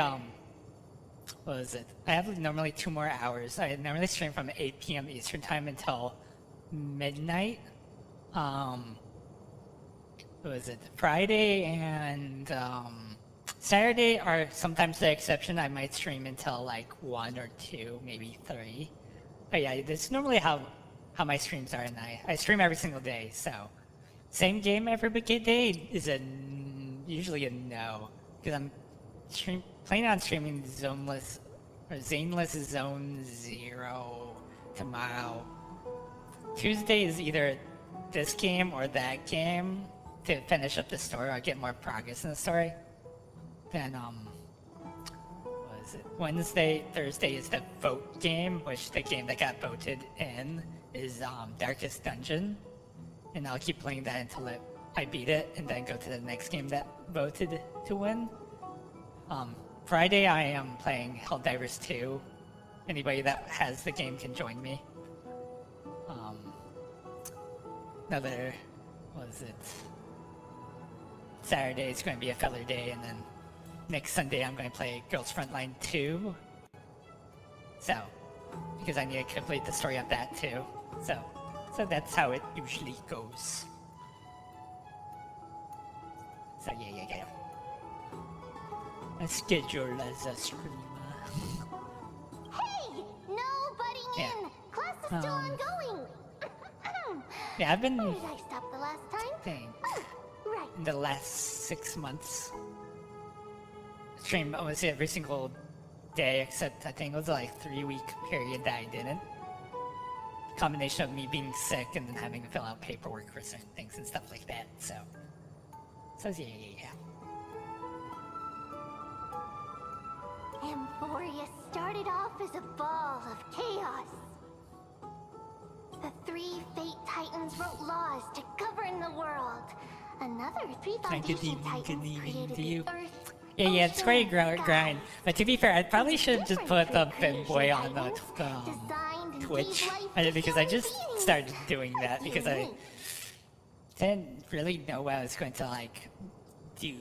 what is it? I have normally 2 more hours. I normally stream from 8 p.m. Eastern time until midnight. What was it? Friday and, Saturday are sometimes the exception. I might stream until like 1 or 2, maybe 3. But yeah, that's normally how my streams are, and I stream every single day, so. Same game every day is usually a no. Because I'm planning on streaming Zoneless Zone 0 tomorrow. Tuesday is either this game or that game to finish up the story or get more progress in the story. Then, what is it? Wednesday, Thursday is the vote game, which the game that got voted in is Darkest Dungeon. And I'll keep playing that until I beat it, and then go to the next game that voted to win. Friday I am playing Helldivers 2. Anybody that has the game can join me. Another, what is it? Saturday is going to be a filler day, and then next Sunday I'm going to play Girls Frontline 2. So, because I need to complete the story of that too. So that's how it usually goes. So yeah. I schedule as a streamer. Hey! No butting in! Class is still ongoing! Yeah, I've been... Where did I stop the last time? Right. In the last 6 months. Stream almost every single day, except I think it was like 3-week period that I didn't. Combination of me being sick and then having to fill out paperwork for certain things and stuff like that, so yeah. Emphoria started off as a ball of chaos. The 3 Fate Titans wrote laws to govern the world. Another 3 Foundation Titans created the Earth. Yeah, it's great grind. But to be fair, I probably should have just put the femboy on the Twitch. Because I just started doing that because I didn't really know what I was going to like do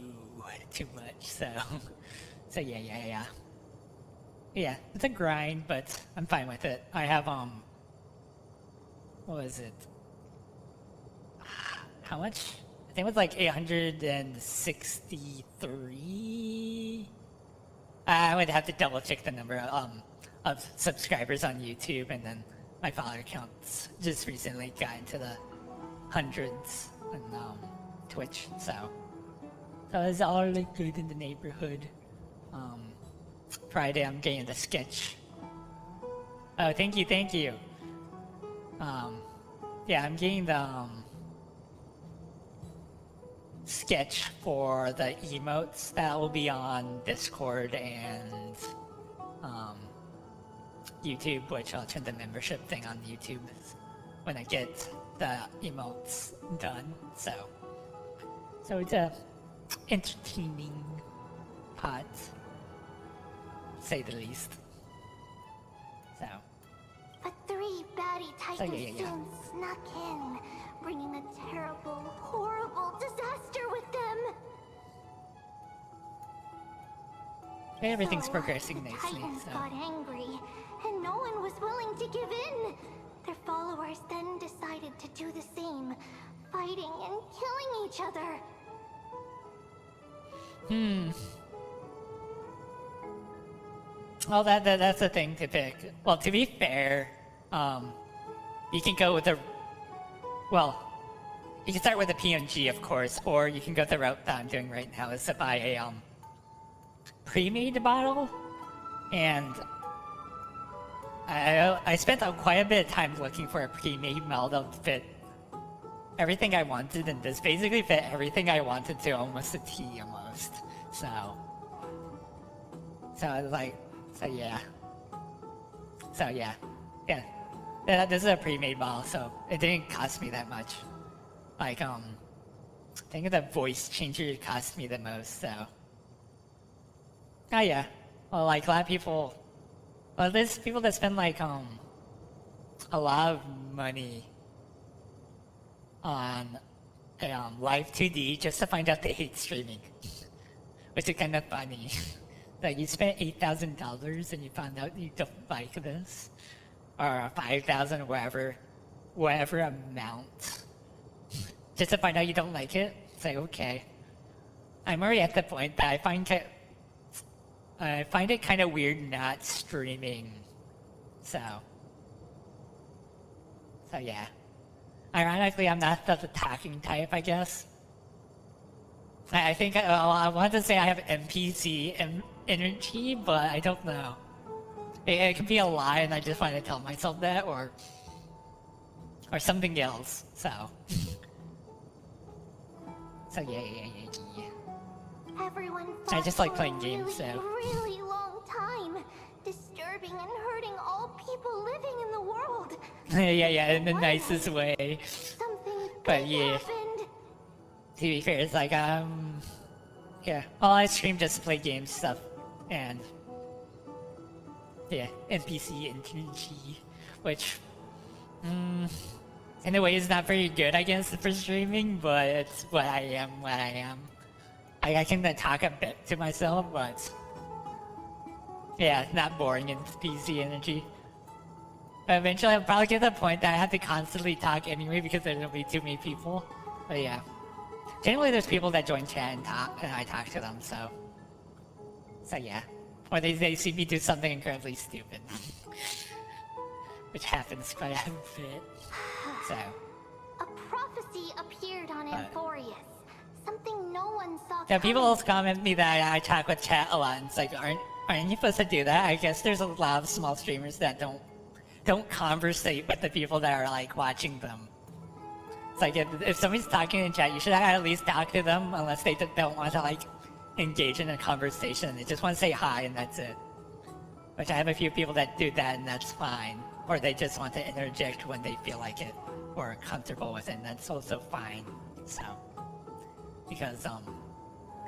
too much. So yeah. Yeah, it's a grind, but I'm fine with it. I have what was it? How much? I think it was like 863. I would have to double check the number of subscribers on YouTube, and then my follower counts just recently got into the hundreds on Twitch, so it's all like good in the neighborhood. Friday I'm getting the sketch. Oh, thank you. Yeah, I'm getting the sketch for the emotes that will be on Discord and YouTube, which I'll turn the membership thing on YouTube when I get the emotes done. So it's a entertaining part, to say the least. So. But 3 baddie titans yeah. soon snuck in, bringing a terrible, horrible disaster with them. Everything's progressing nicely. Titans got angry, and no one was willing to give in. Their followers then decided to do the same, fighting and killing each other. Well, that's the thing to pick. Well, to be fair, you can go with you can start with a PNG, of course, or you can go the route that I'm doing right now, is to buy a pre-made bottle. And I spent quite a bit of time looking for a pre-made bottle to fit everything I wanted, and this basically fit everything I wanted to almost a T almost. So yeah. This is a pre-made bottle, so it didn't cost me that much. Like, I think the voice changer cost me the most, so. Oh yeah. Well, like, a lot of people, there's people that spend like, a lot of money on Live 2D just to find out they hate streaming. Which is kind of funny. Like, you spent $8,000 and you found out you don't like this, or $5,000, whatever amount, just to find out you don't like it. It's like, okay. I'm already at the point that I find it kind of weird not streaming. So yeah. Ironically, I'm not the talking type, I guess. I think I wanted to say I have NPC energy, but I don't know. It could be a lie, and I just want to tell myself that, or something else. So yeah. Everyone I just like playing for a games, so. really long time, disturbing and hurting all people living in the world. yeah, in the nicest way. Something But yeah. happened. To be fair, it's like, yeah. Well, I stream just to play games stuff, and yeah, NPC energy, which, in a way is not very good, I guess, for streaming, but it's what I am. I can talk a bit to myself, but yeah, it's not boring and PC energy. But eventually I'll probably get to the point that I have to constantly talk anyway because there's gonna be too many people. But yeah. Generally there's people that join chat and talk, and I talk to them, so yeah. Or they see me do something incredibly stupid. Which happens quite a bit. So. A prophecy appeared on Amphorius. Something no one saw Yeah, people coming. also comment me that I talk with chat a lot, and it's like, aren't you supposed to do that? I guess there's a lot of small streamers that don't conversate with the people that are like watching them. It's like if somebody's talking in chat, you should at least talk to them, unless they don't want to like engage in a conversation. They just want to say hi and that's it. Which I have a few people that do that, and that's fine. Or they just want to interject when they feel like it or are comfortable with it, and that's also fine. So, because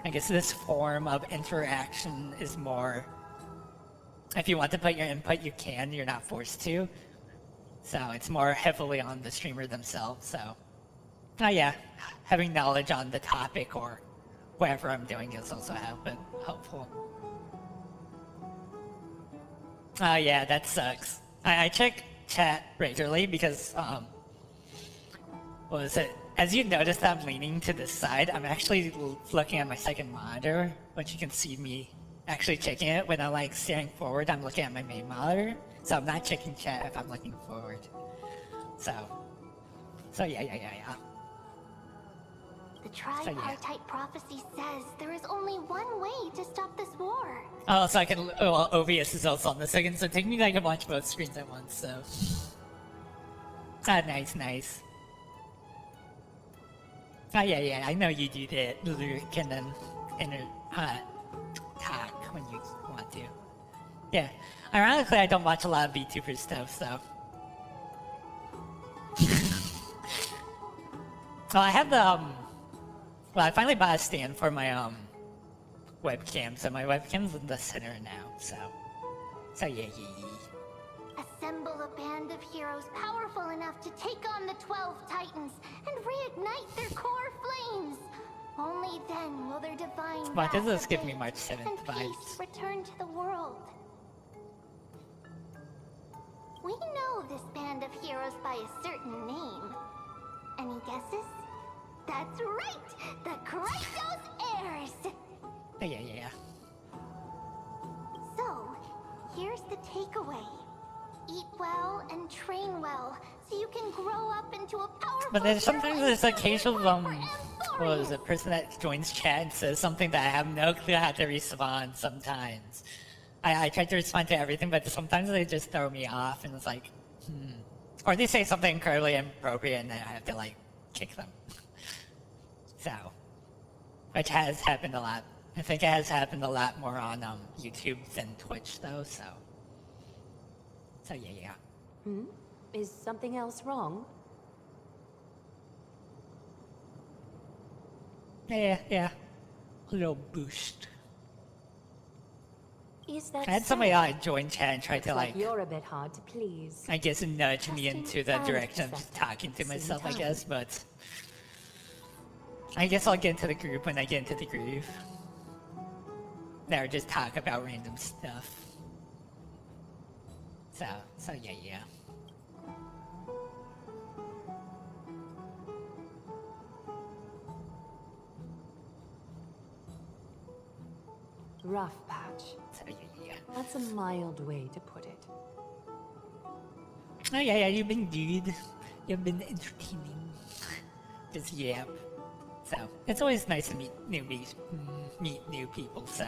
I guess this form of interaction is more, if you want to put your input, you can, you're not forced to. So it's more heavily on the streamer themselves, so. Oh yeah, having knowledge on the topic or whatever I'm doing is also helpful. Oh yeah, that sucks. I check chat regularly because, what was it? As you notice, I'm leaning to the side. I'm actually looking at my second monitor, which you can see me actually checking it. When I'm like staring forward, I'm looking at my main monitor. So I'm not checking chat if I'm looking forward. So yeah. The tripartite prophecy says there is only one way to stop this war. Oh, so I can. Oh, well, OBS is also on the second, so technically I can watch both screens at once. So. Ah, nice. Oh yeah. I know you do that. Lurk and then talk when you want to. Yeah. Ironically, I don't watch a lot of VTuber stuff, so. Well, I have the well, I finally bought a stand for my webcam, so my webcam's in the center now, so yeah. Assemble a band of heroes powerful enough to take on the 12 titans and reignite their core flames. Only then will their divine Why does wrath this give me abate March 7th and vibes? peace return to the world. We know this band of heroes by a certain name. Any guesses? That's right! The Kratos Heirs! Yeah. So, here's the takeaway. Eat well and train well, so you can grow up into a powerful But there's sometimes hero there's and occasional fight for a person that joins chat and says something that I have no clue how to respond sometimes. I try to respond to everything, but sometimes they just throw me off and it's like, Or they say something incredibly inappropriate and then I have to like kick them. So, which has happened a lot. I think it has happened a lot more on YouTube than Twitch though, so yeah. Is something else wrong? Yeah. A little boost. Is that I had somebody join chat and try to Looks like, you're a bit hard to please. I guess nudge me into the and direction of just perceptive talking to at the same myself, I time. guess, but I guess I'll get into the group when I get into the groove. Or just talk about random stuff. So yeah. Rough patch. So yeah. That's a mild way to put it. Oh yeah, you've been good. You've been entertaining. Just yap. So it's always nice to meet new people. So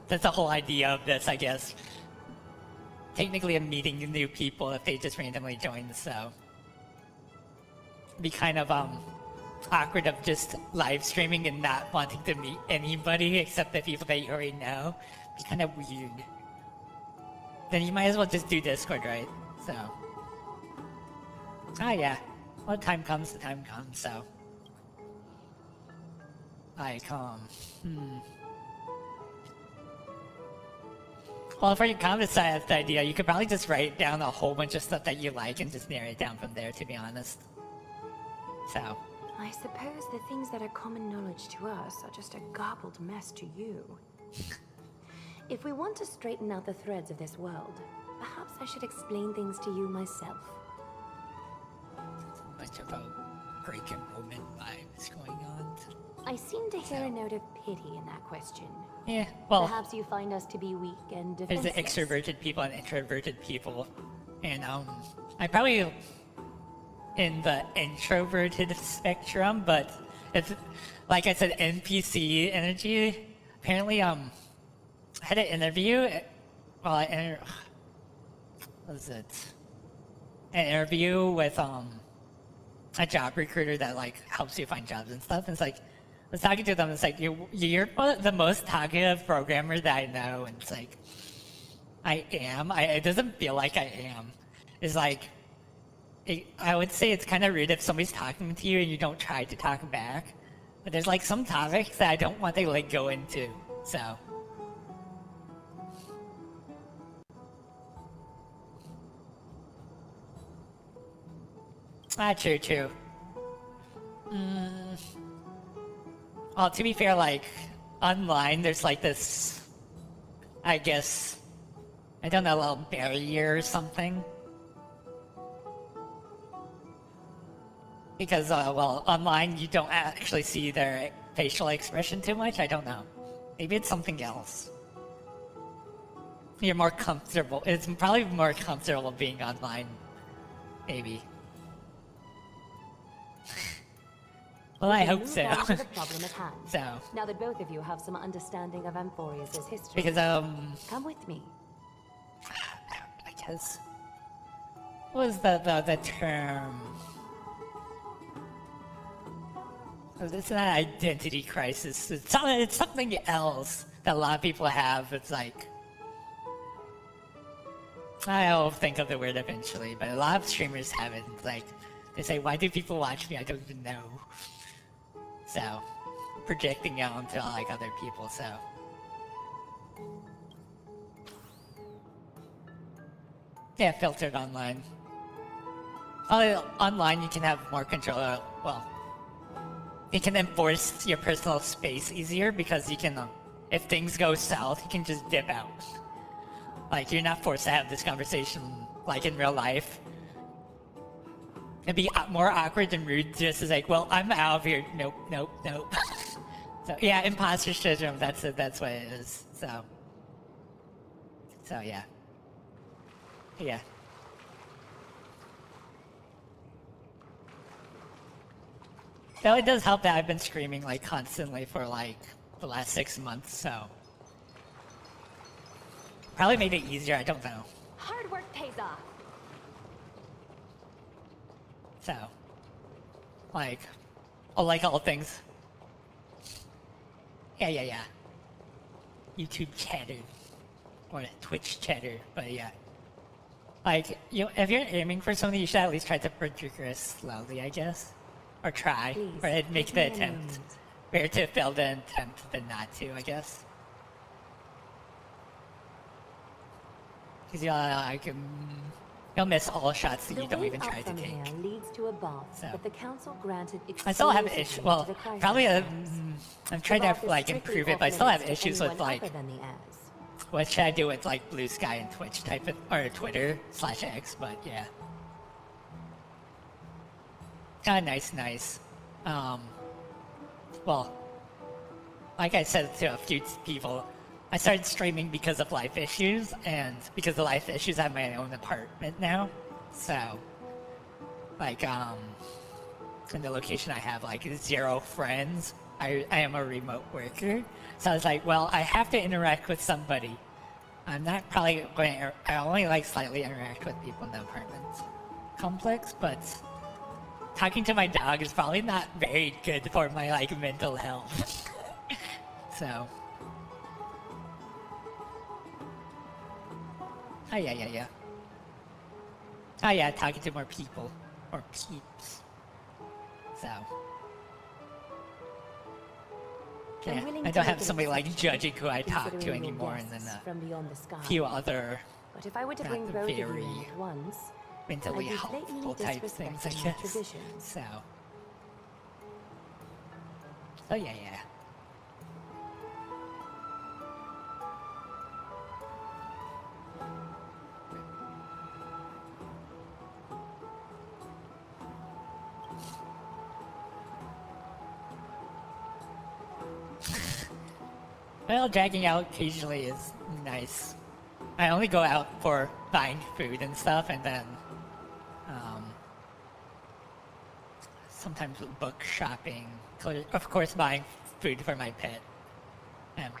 that's the whole idea of this, I guess. Technically, I'm meeting new people if they just randomly join. So it'd be kind of awkward of just live streaming and not wanting to meet anybody except the people that you already know. It'd be kind of weird. Then you might as well just do Discord, right? So. Oh yeah. When the time comes, so. Well, for your comment side of the idea, you could probably just write down a whole bunch of stuff that you like and just narrate it down from there, to be honest. So, I suppose the things that are common knowledge to us are just a garbled mess to you. If we want to straighten out the threads of this world, perhaps I should explain things to you myself. Much of a break and moment vibes going on. I seem to hear a note of pity in that question. Yeah, well, perhaps you find us to be weak and there's defenseless. the extroverted people and introverted people, and I probably in the introverted spectrum, but it's like I said, NPC energy. Apparently, I had an interview. Well, what was it? An interview with a job recruiter that like helps you find jobs and stuff. And it's like, I was talking to them. It's like you're the most talkative programmer that I know, and it's like I am. It doesn't feel like I am. It's like I would say it's kind of rude if somebody's talking to you and you don't try to talk back. But there's like some topics that I don't want to like go into. So. True. Well, to be fair, like, online, there's like this, I guess, I don't know, a little barrier or something. Because, well, online you don't actually see their facial expression too much, I don't know. Maybe it's something else. You're more comfortable, it's probably more comfortable being online, maybe. Well, I hope so. Move on to the problem at hand. So. Now that both of you have some understanding of Amphorius' history. Because, come with me. I guess. What was the term? It's not identity crisis. It's something else that a lot of people have. It's like, I'll think of the word eventually, but a lot of streamers have it. It's like, they say, why do people watch me? I don't even know. So, projecting out onto like other people, so. Yeah, filtered online. Online you can have more control, well, you can enforce your personal space easier because you can, if things go south, you can just dip out. Like, you're not forced to have this conversation like in real life. It'd be more awkward and rude just as like, well, I'm out of here. Nope. So yeah, imposter syndrome, that's what it is. So yeah. Though it does help that I've been streaming like constantly for like the last 6 months, so probably made it easier, I don't know. Hard work pays off. So, like all things. Yeah. YouTube chatter. Or Twitch chatter, but yeah. Like, if you're aiming for something, you should at least try to progress slowly, I guess. Or try. Please, or make the attempt. Better to fail the attempt than not to, I guess. Because you'll miss all shots that you don't even try to take. Leads to a bath that the council granted. I still have issues. Well, probably I'm trying to like improve it, but I still have issues with like what should I do with like Blue Sky and Twitch type of, or Twitter/X. But yeah. Nice. Well, like I said to a few people, I started streaming because of life issues, and because of life issues, I have my own apartment now. So, like, in the location I have, like, 0 friends. I am a remote worker. So I was like, well, I have to interact with somebody. I'm not probably going to, I only, like, slightly interact with people in the apartment complex, but talking to my dog is probably not very good for my, like, mental health. So. Oh, yeah. Oh, yeah, talking to more people. Or peeps. So. Yeah, I don't have somebody, like, judging who I talk to anymore, and then a few other but if I were to bring both of you in at once, mentally helpful type things, I guess. So. So yeah, yeah. Well, dragging out occasionally is nice. I only go out for buying food and stuff, and then sometimes book shopping. Of course, buying food for my pet,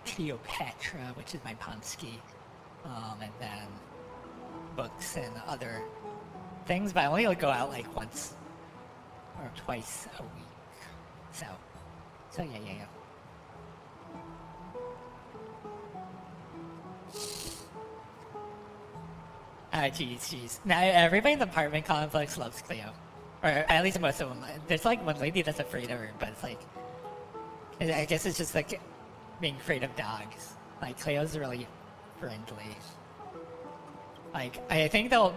Cleopatra, which is my Pomsky, and then books and other things. But I only go out like once or twice a week. So yeah, yeah, yeah. Jeez. Now everybody in the apartment complex loves Cleo. Or at least most of them. There's like one lady that's afraid of her, but it's like... I guess it's just like being afraid of dogs. Like, Cleo's really friendly. Like, I think they'll...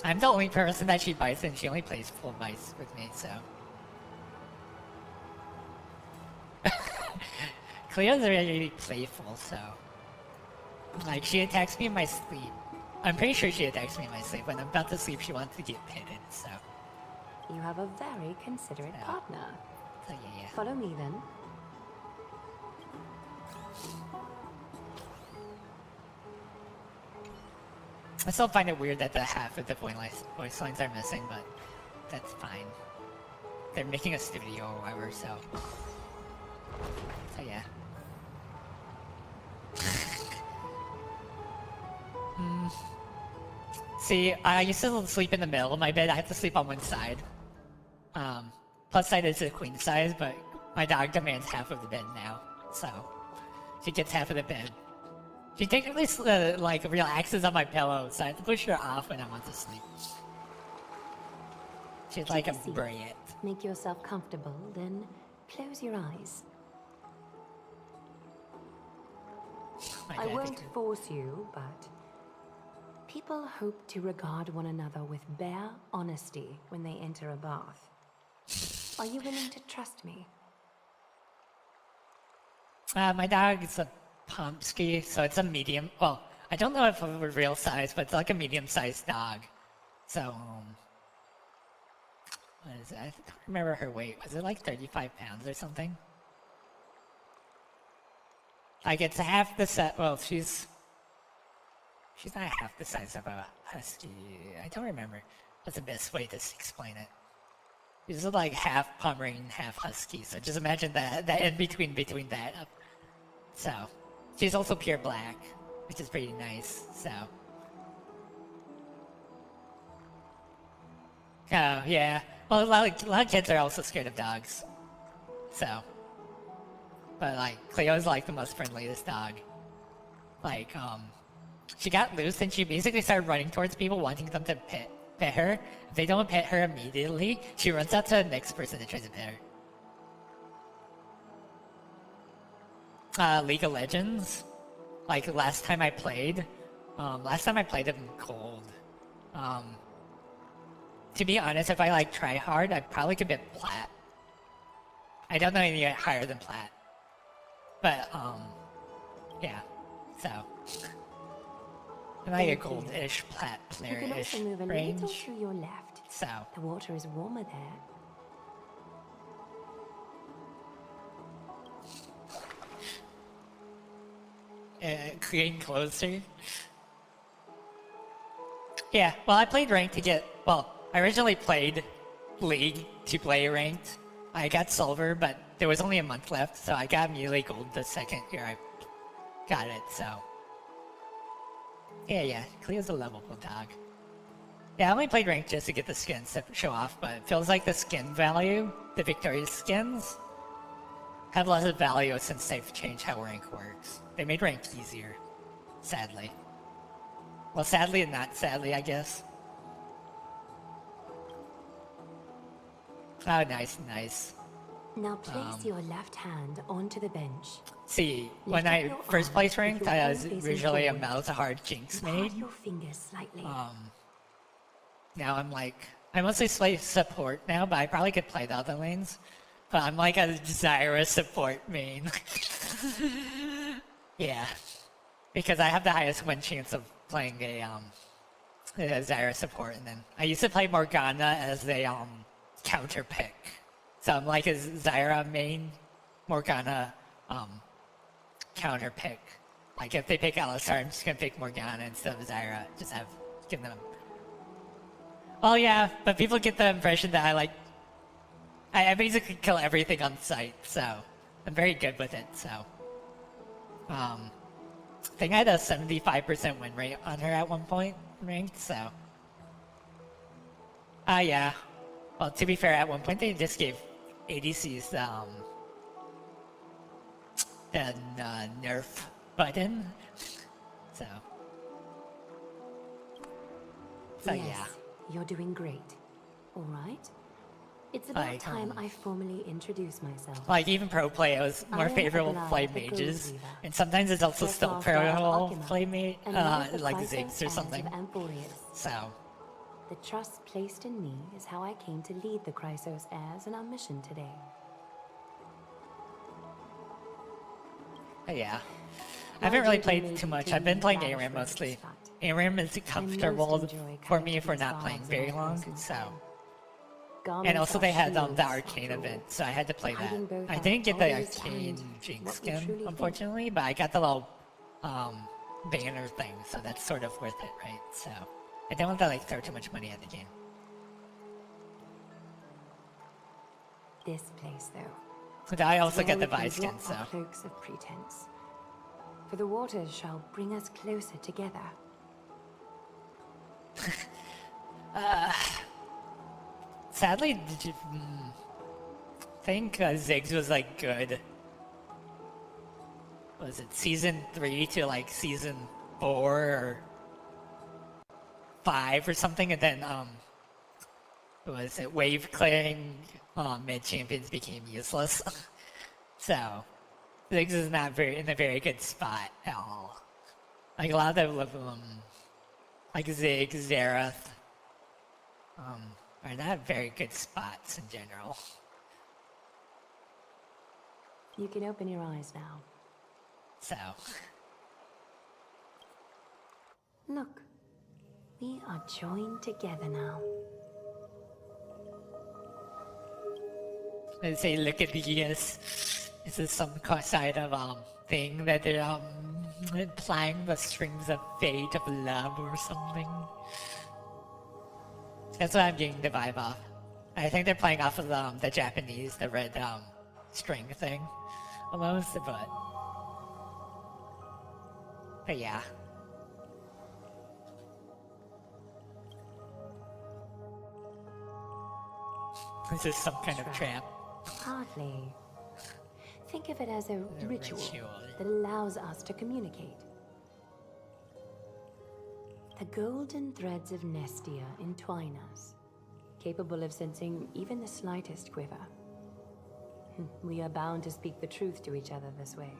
I'm the only person that she bites, and she only plays full bites with me, so... Cleo's really playful, so... Like, she attacks me in my sleep. I'm pretty sure she attacks me in my sleep. When I'm about to sleep, she wants to get pitted, so... You have a very considerate partner. So yeah. Follow me, then. I still find it weird that the half of the voice lines are missing, but that's fine. They're making a studio or whatever, so... So yeah. See, I used to sleep in the middle of my bed. I have to sleep on one side. Plus side is a queen size, but my dog demands half of the bed now, so she gets half of the bed. She technically like relaxes on my pillow, so I have to push her off when I want to sleep. She's like a brat. Make yourself comfortable, then close your eyes. I won't force you, but people hope to regard one another with bare honesty when they enter a bath. Are you willing to trust me? My dog is a Pomsky, so it's a medium. Well, I don't know if it's a real size, but it's like a medium-sized dog. So, what is it? I don't remember her weight. Was it like 35 pounds or something? Like, it's half the size. Well, she's not half the size of a husky. I don't remember what's the best way to explain it. She's like half Pomeranian, half husky. So just imagine that in between that. So, she's also pure black, which is pretty nice. So, oh yeah. Well, a lot of kids are also scared of dogs. So, but like Cleo's like the most friendliest dog. Like she got loose and she basically started running towards people wanting them to pet her. If they don't pet her immediately, she runs out to the next person that tries to pet her. League of Legends. Like last time I played it in cold. To be honest, if I like try hard, I probably could get plat. I don't know any higher than plat. But yeah. So I'm like a gold-ish, plat player-ish You can also move a range. little to your left. So the water is warmer there. Getting closer. Yeah, well, I played ranked to get. Well, I originally played League to play ranked. I got silver, but there was only a month left, so I got immediately gold the second year I got it, so. Yeah, Cleo's a lovable dog. Yeah, I only played ranked just to get the skins to show off, but it feels like the skin value, the Victorious skins, have less of value since they've changed how rank works. They made rank easier, sadly. Well, sadly and not sadly, I guess. Oh, nice. Now place your left hand onto the bench. See, when I first placed ranked, I was originally a mouse-hard Jinx maid. Your fingers slightly. Now I'm mostly play support now, but I probably could play the other lanes. But I'm like a Zyra support main. Yeah. Because I have the highest win chance of playing a Zyra support, and then I used to play Morgana as a counter pick. So I'm like a Zyra main, Morgana counter pick. Like if they pick Alistar, I'm just gonna pick Morgana instead of Zyra. Just give them. Well, yeah, but people get the impression that I basically kill everything on sight, so I'm very good with it. So, I think I had a 75% win rate on her at one point ranked. So, yeah. Well, to be fair, at one point they just gave ADCs the nerf button. So Yes, yeah. You're doing great. All right. It's about time I formally introduce myself. Like even pro play, I was more favorable to play mages, and sometimes it's also still pro play mate, like Ziggs or something. So the trust placed in me is how I came to lead the Chrysos heirs in our mission today. Yeah, I haven't really played too much. I've been playing ARAM mostly. ARAM is comfortable for me if we're not playing very long, so. And also they had the Arcane event, so I had to play that. I didn't get the Arcane Jinx skin, unfortunately, but I got the little banner thing, so that's sort of worth it, right? So I don't want to throw too much money at the game. This place, though. But I also get the Vi skin, so. Cloaks of pretense. For the waters shall bring us closer together. Sadly, I think Ziggs was good. Was it season 3 to season 4 or 5 or something? And then was it wave clearing mid champions became useless. So Ziggs is not in a very good spot at all. A lot of them, like Ziggs, Xerath, are not very good spots in general. You can open your eyes now. So. Look, we are joined together now. They say, look at this. This is some kind of thing that they're implying the strings of fate of love or something. That's what I'm getting the vibe off. I think they're playing off of the Japanese, the red string thing, almost, but yeah. This is some kind of trap. Hardly. Think of it as a ritual that allows us to communicate. The golden threads of Nestia entwine us, capable of sensing even the slightest quiver. We are bound to speak the truth to each other this way.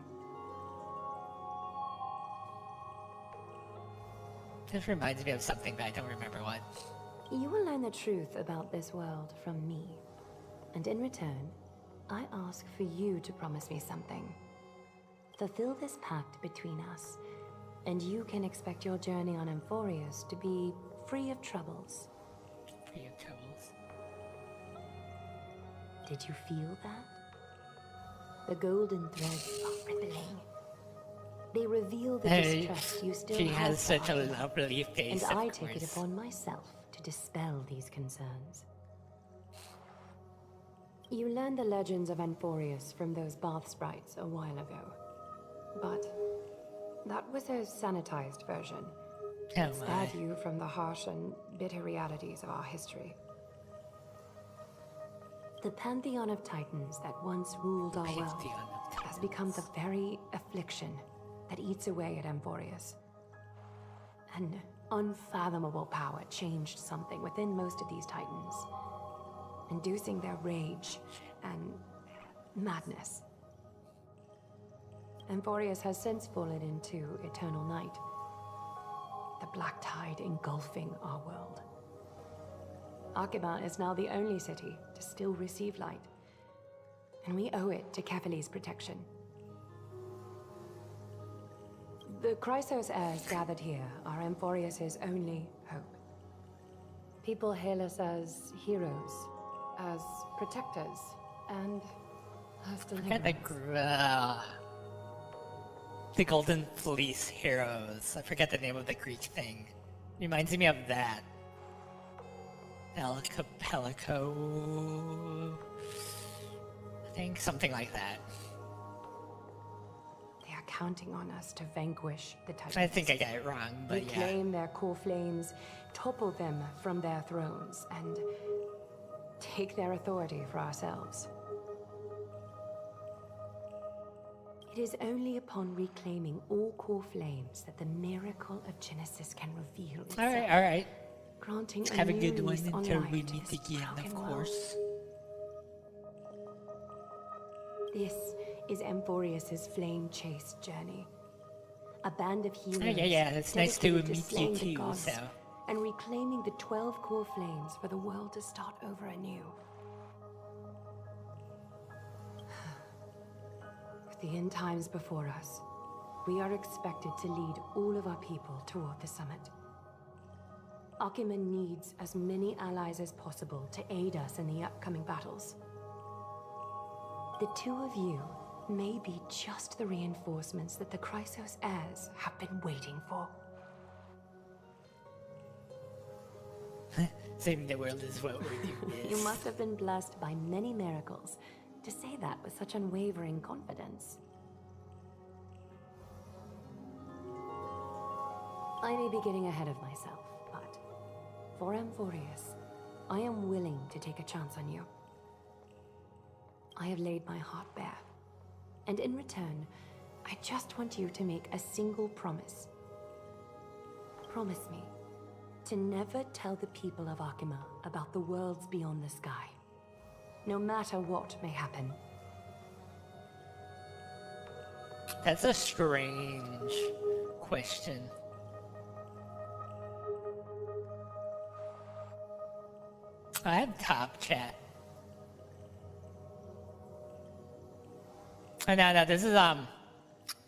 This reminds me of something, but I don't remember what. You will learn the truth about this world from me. And in return, I ask for you to promise me something. Fulfill this pact between us, and you can expect your journey on ENVTuber to be free of troubles. Free of troubles. Did you feel that? The golden threads are rippling. They reveal the distrust you still have. She has such a lovely face, and I take it upon myself to dispel these concerns. You learned the legends of ENVTuber from those bath sprites a while ago. But that was a sanitized version. It spared you from the harsh and bitter realities of our history. The Pantheon of Titans that once ruled our world has become the very affliction that eats away at ENVTuber. An unfathomable power changed something within most of these titans, inducing their rage and madness. ENVTuber has since fallen into eternal night, the black tide engulfing our world. Arkham is now the only city to still receive light, and we owe it to Kefali's protection. The Chrysos heirs gathered here are Amphorius's only hope. People hail us as heroes, as protectors, and as deliverers. The Golden Fleece Heroes. I forget the name of the Greek thing. Reminds me of that. Pelico. I think something like that. They are counting on us to vanquish the Titans. I think I got it wrong, but yeah. Reclaim their core flames, topple them from their thrones, and take their authority for ourselves. It is only upon reclaiming all core flames that the miracle of Genesis can reveal itself. Alright. Granting Have a new good one lease on until life we to meet this again, of broken world. course. This is Amphorius's flame-chased journey. A band of heroes. Yeah, it's nice to dedicated meet you slaying the too, gods so. and reclaiming the 12 core flames for the world to start over anew. With the end times before us, we are expected to lead all of our people toward the summit. Akima needs as many allies as possible to aid us in the upcoming battles. The two of you may be just the reinforcements that the Chrysos heirs have been waiting for. Saving the world is what we do. You must have been blessed by many miracles to say that with such unwavering confidence. I may be getting ahead of myself, but for Amphorius, I am willing to take a chance on you. I have laid my heart bare, and in return, I just want you to make a single promise. Promise me to never tell the people of Akima about the worlds beyond the sky, no matter what may happen. That's a strange question. I have top chat. Oh, no, this is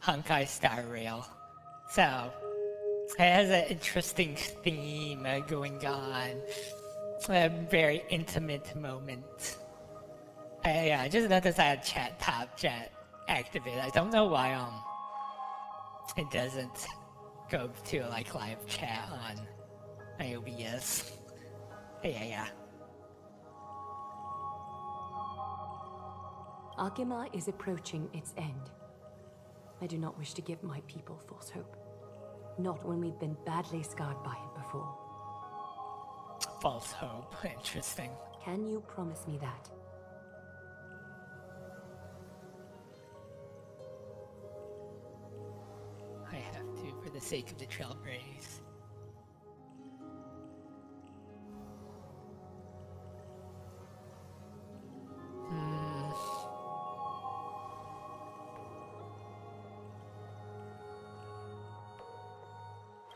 Honkai Star Rail. So it has an interesting theme going on. A very intimate moment. I just noticed I had top chat activated. I don't know why it doesn't go to like live chat on OBS. Yeah. Akima is approaching its end. I do not wish to give my people false hope. Not when we've been badly scarred by it before. False hope. Interesting. Can you promise me that? I have to, for the sake of the Trailblaze.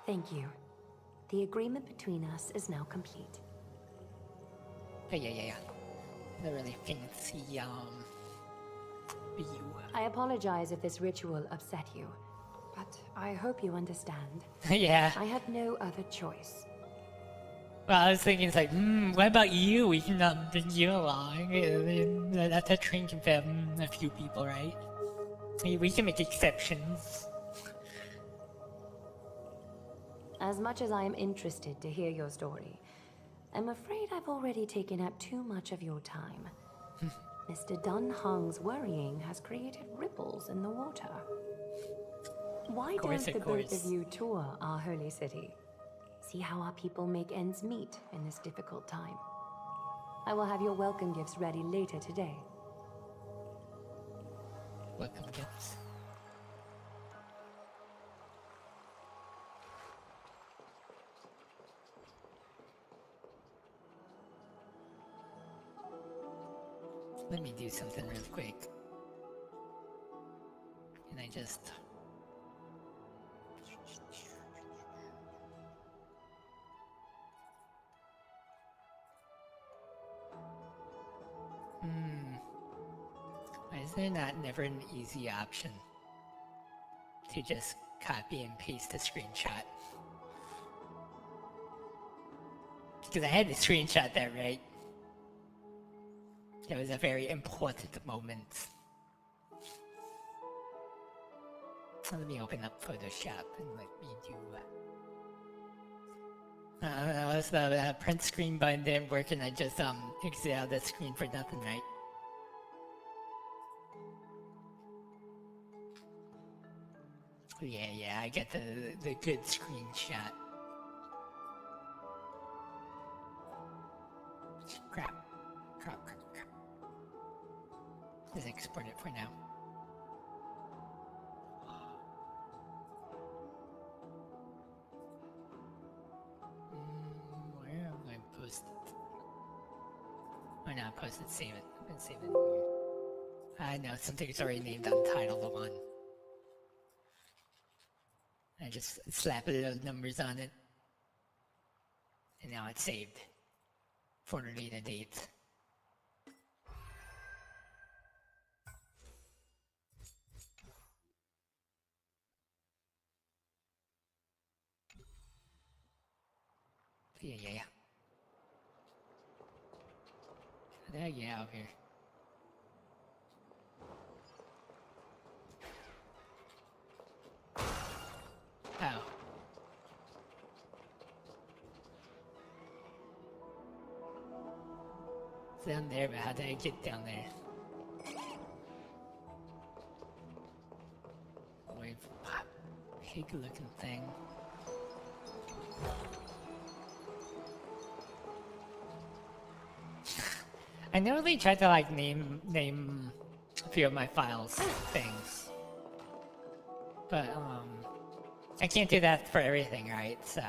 Thank you. The agreement between us is now complete. Yeah. The really fancy, view. I apologize if this ritual upset you, but I hope you understand. Yeah. I have no other choice. Well, I was thinking, it's like, what about you? We can bring you along. That's a drink of a few people, right? We can make exceptions. As much as I am interested to hear your story, I'm afraid I've already taken up too much of your time. Mr. Dun Hong's worrying has created ripples in the water. Why don't the both of you tour our holy city? See how our people make ends meet in this difficult time. I will have your welcome gifts ready later today. Welcome gifts? Let me do something real quick. Can I just... Is there not never an easy option to just copy and paste a screenshot? Because I had to screenshot that, right? It was a very important moment. Let me open up Photoshop and let me do... Unless the print screen button didn't work and I just exited out the screen for nothing, right? Yeah, I get the good screenshot. Crap. Just export it for now. Where am I going to post it? Or not post it, save it. I'm going to save it here. I know, something's already named Untitled 1. I just slapped those numbers on it. And now it's saved. For the later date. Yeah. How did I get out here? Oh. It's down there, but how did I get down there? Wait, pig-looking thing. I nearly tried to like name a few of my files things, but I can't do that for everything, right? So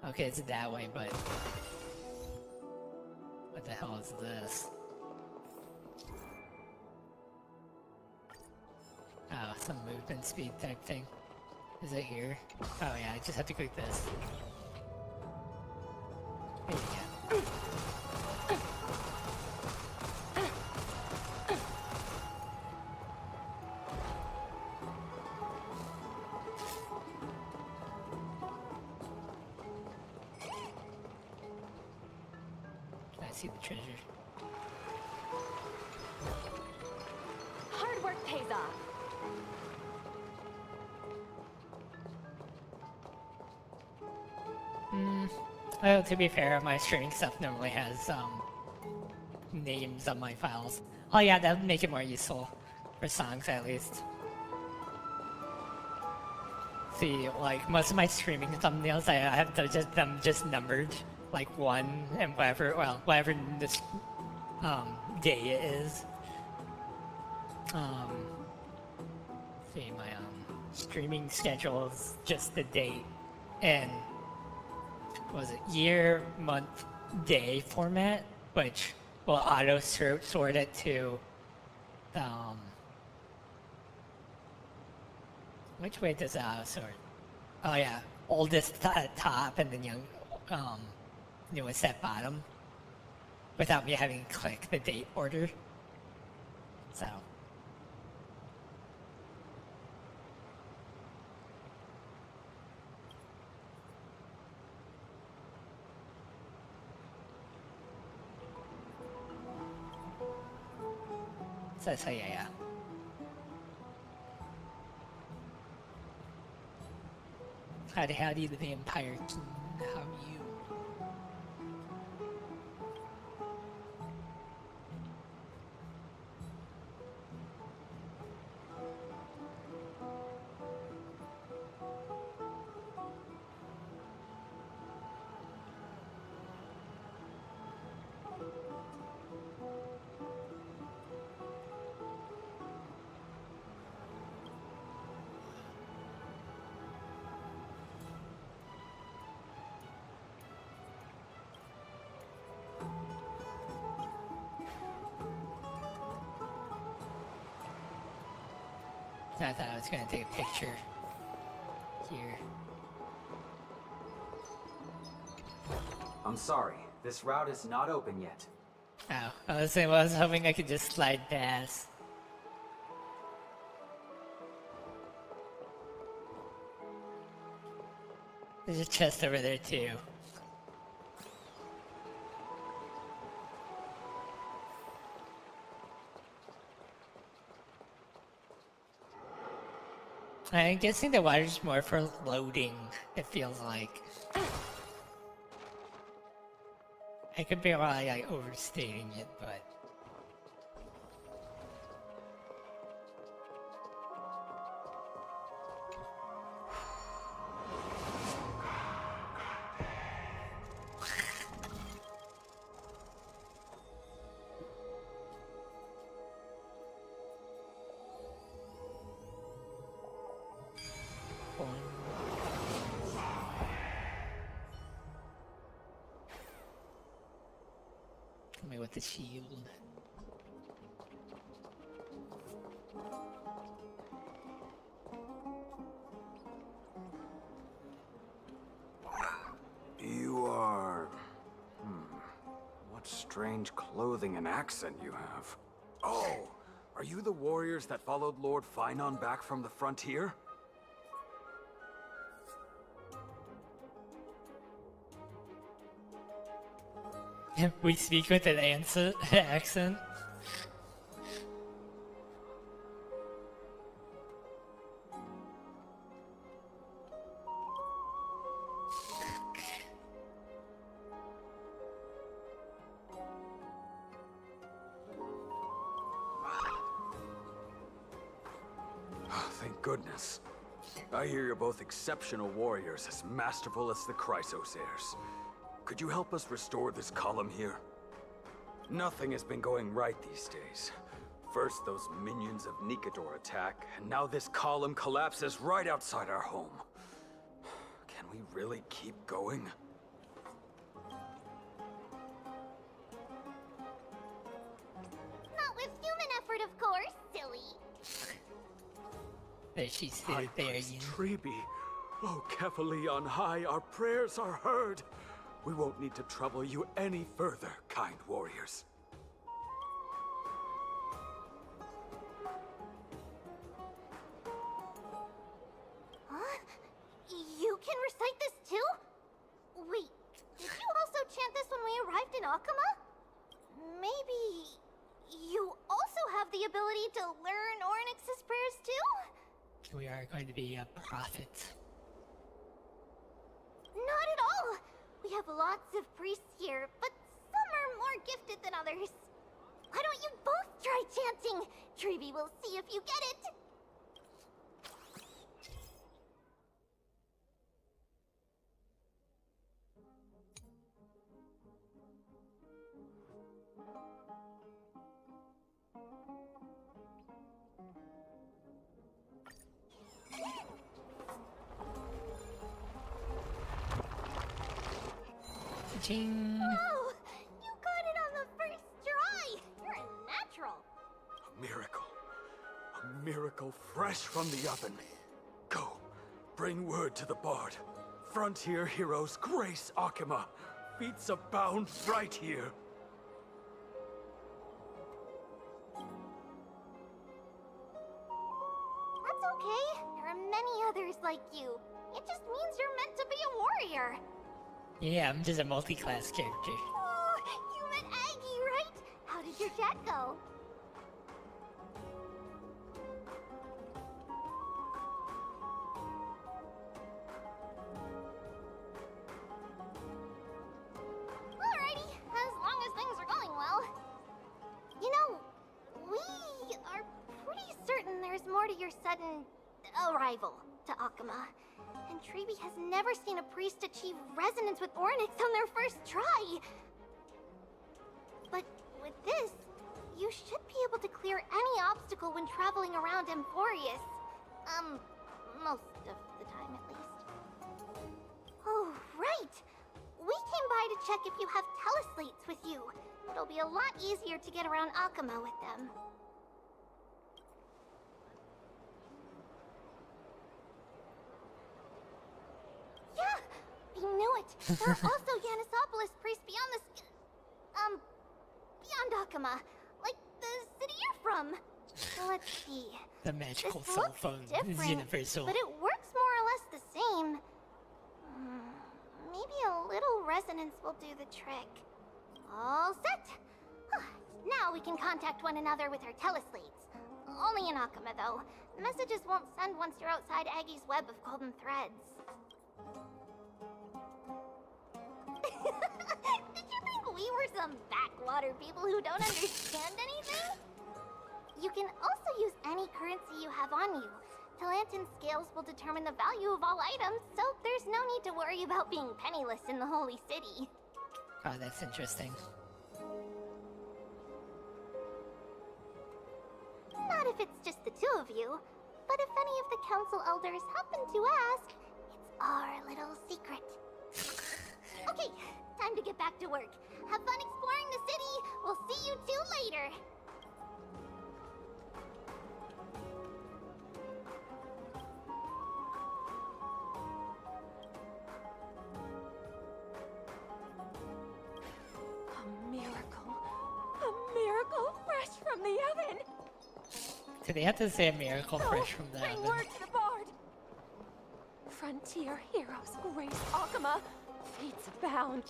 okay, it's that way, but what the hell is this? Oh, some movement speed type thing. Is it here? Oh yeah, I just have to click this. There you go. See the treasure. Hard work pays off. Well, to be fair, my streaming stuff normally has names on my files. Oh yeah, that would make it more useful for songs at least. See, like most of my streaming thumbnails, I have them just numbered. Like 1 and whatever this day it is. See, my streaming schedule is just the date and was it year, month, day format, which will auto sort it to which way does it auto sort? Oh yeah, oldest at top and then newest at bottom, without me having to click the date order. So yeah. Howdy the Vampire King, how are you? I thought I was going to take a picture here. I'm sorry, this route is not open yet. Oh, I was saying, well, I was hoping I could just slide past. There's a chest over there too. I'm guessing the water's more for loading, it feels like. I could be like overstating it, but... Tell me with the shield. You are... What strange clothing and accent you have. Oh, are you the warriors that followed Lord Finon back from the frontier? We speak with an accent. Oh, thank goodness. I hear you're both exceptional warriors, as masterful as the Chrysosairs. Could you help us restore this column here? Nothing has been going right these days. First those minions of Nikador attack, and now this column collapses right outside our home. Can we really keep going? Not with human effort, of course, silly. There she stood there, you. Treeby. Oh, Kefali on high, our prayers are heard. We won't need to trouble you any further, kind warriors. Huh? You can recite this too? Wait, did you also chant this when we arrived in Akama? Maybe you also have the ability to learn Ornyx's prayers too? We are going to be a prophet. Not at all! We have lots of priests here, but some are more gifted than others. Why don't you both try chanting? Treeby will see if you get it. Ching. Wow! You got it on the first try! You're a natural! A miracle. A miracle fresh from the oven. Go, bring word to the bard. Frontier heroes grace Akama. Feats abound right here. That's okay. There are many others like you. It just means you're meant to be a warrior. Yeah, I'm just a multi-class character. Oh, you met Aggie, right? How did your chat go? Alrighty, as long as things are going well. You know, we are pretty certain there's more to your sudden arrival to Akama. And Treeby has never seen a priest achieve resonance with Ornyx on their first try. But with this, you should be able to clear any obstacle when traveling around Emphorius. Most of the time at least. Oh, right! We came by to check if you have teleslates with you. It'll be a lot easier to get around Akama with them. Yeah! We knew it! There are also Yanisopolis priests beyond understand, Akuma. Like the city you're from. Let's see. The magical This cell looks phone is different, universal. but it works more or less the same. Maybe a little resonance will do the trick. All set. Now we can contact one another with our teleslates. Only in Akuma, though. Messages won't send once you're outside Aggie's web of golden threads. Did you think we were some backwater people who don't understand anything? You can also use any currency you have on you. Talantan scales will determine the value of all items, so there's no need to worry about being penniless in the Holy City. Oh, that's interesting. Not if it's just the two of you, but if any of the council elders happen to ask, it's our little secret. Okay, time to get back to work. Have fun exploring the city. We'll see you two later. A miracle fresh from the oven. Do they have to say a miracle fresh from the Bring oven? word to the bard. Frontier heroes grace Akuma. Fates abound.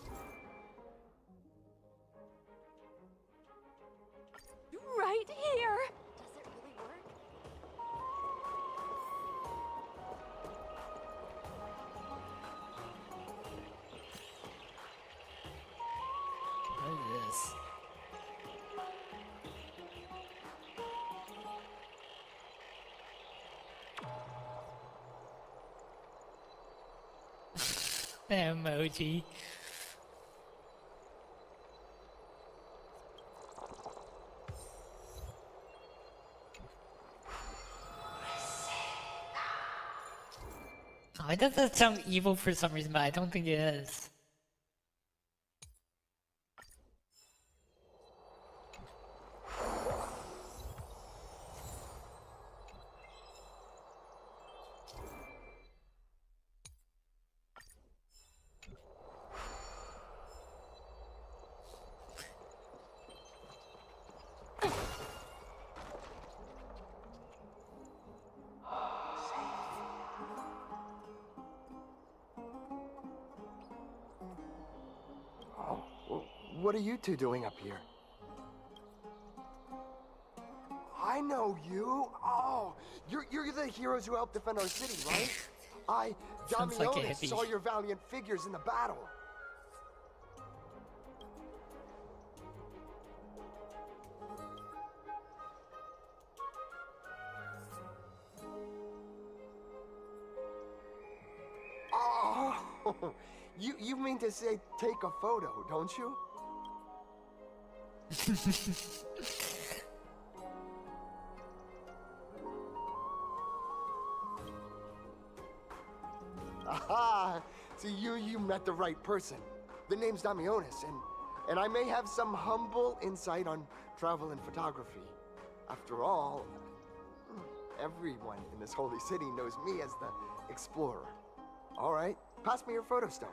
Right here. Does it really work? What is this? The emoji. Oh, it doesn't sound evil for some reason, but I don't think it is. What are you two doing up here? I know you. Oh, you're the heroes who helped defend our city, right? Sounds like a Damionis, hippie. saw your valiant figures in the battle. Oh, you mean to say take a photo, don't you? Aha! So you met the right person. The name's Damionis, and I may have some humble insight on travel and photography. After all, everyone in this holy city knows me as the explorer. All right, pass me your photo stone.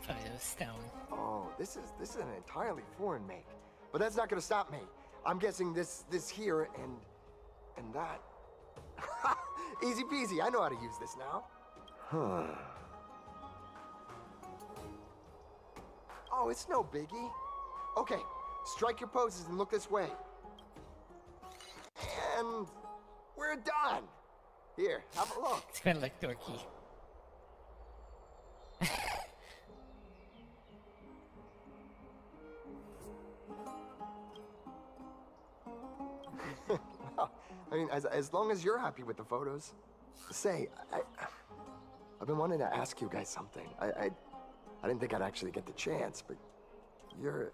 Photo stone. Oh, this is an entirely foreign make, but that's not gonna stop me. I'm guessing this here and that. Easy peasy. I know how to use this now. Huh. Oh, it's no biggie. Okay, strike your poses and look this way. And we're done. Here, have a look. It's gonna look dorky. Well, I mean, as long as you're happy with the photos. Say, I've been wanting to ask you guys something. I didn't think I'd actually get the chance, but you're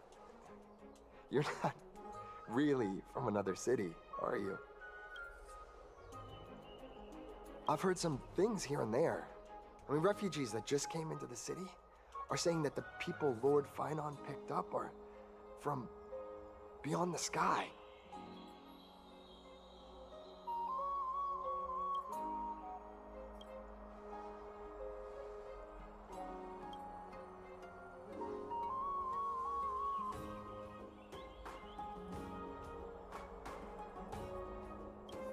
not really from another city, are you? I've heard some things here and there. I mean, refugees that just came into the city are saying that the people Lord Finon picked up are from beyond the sky.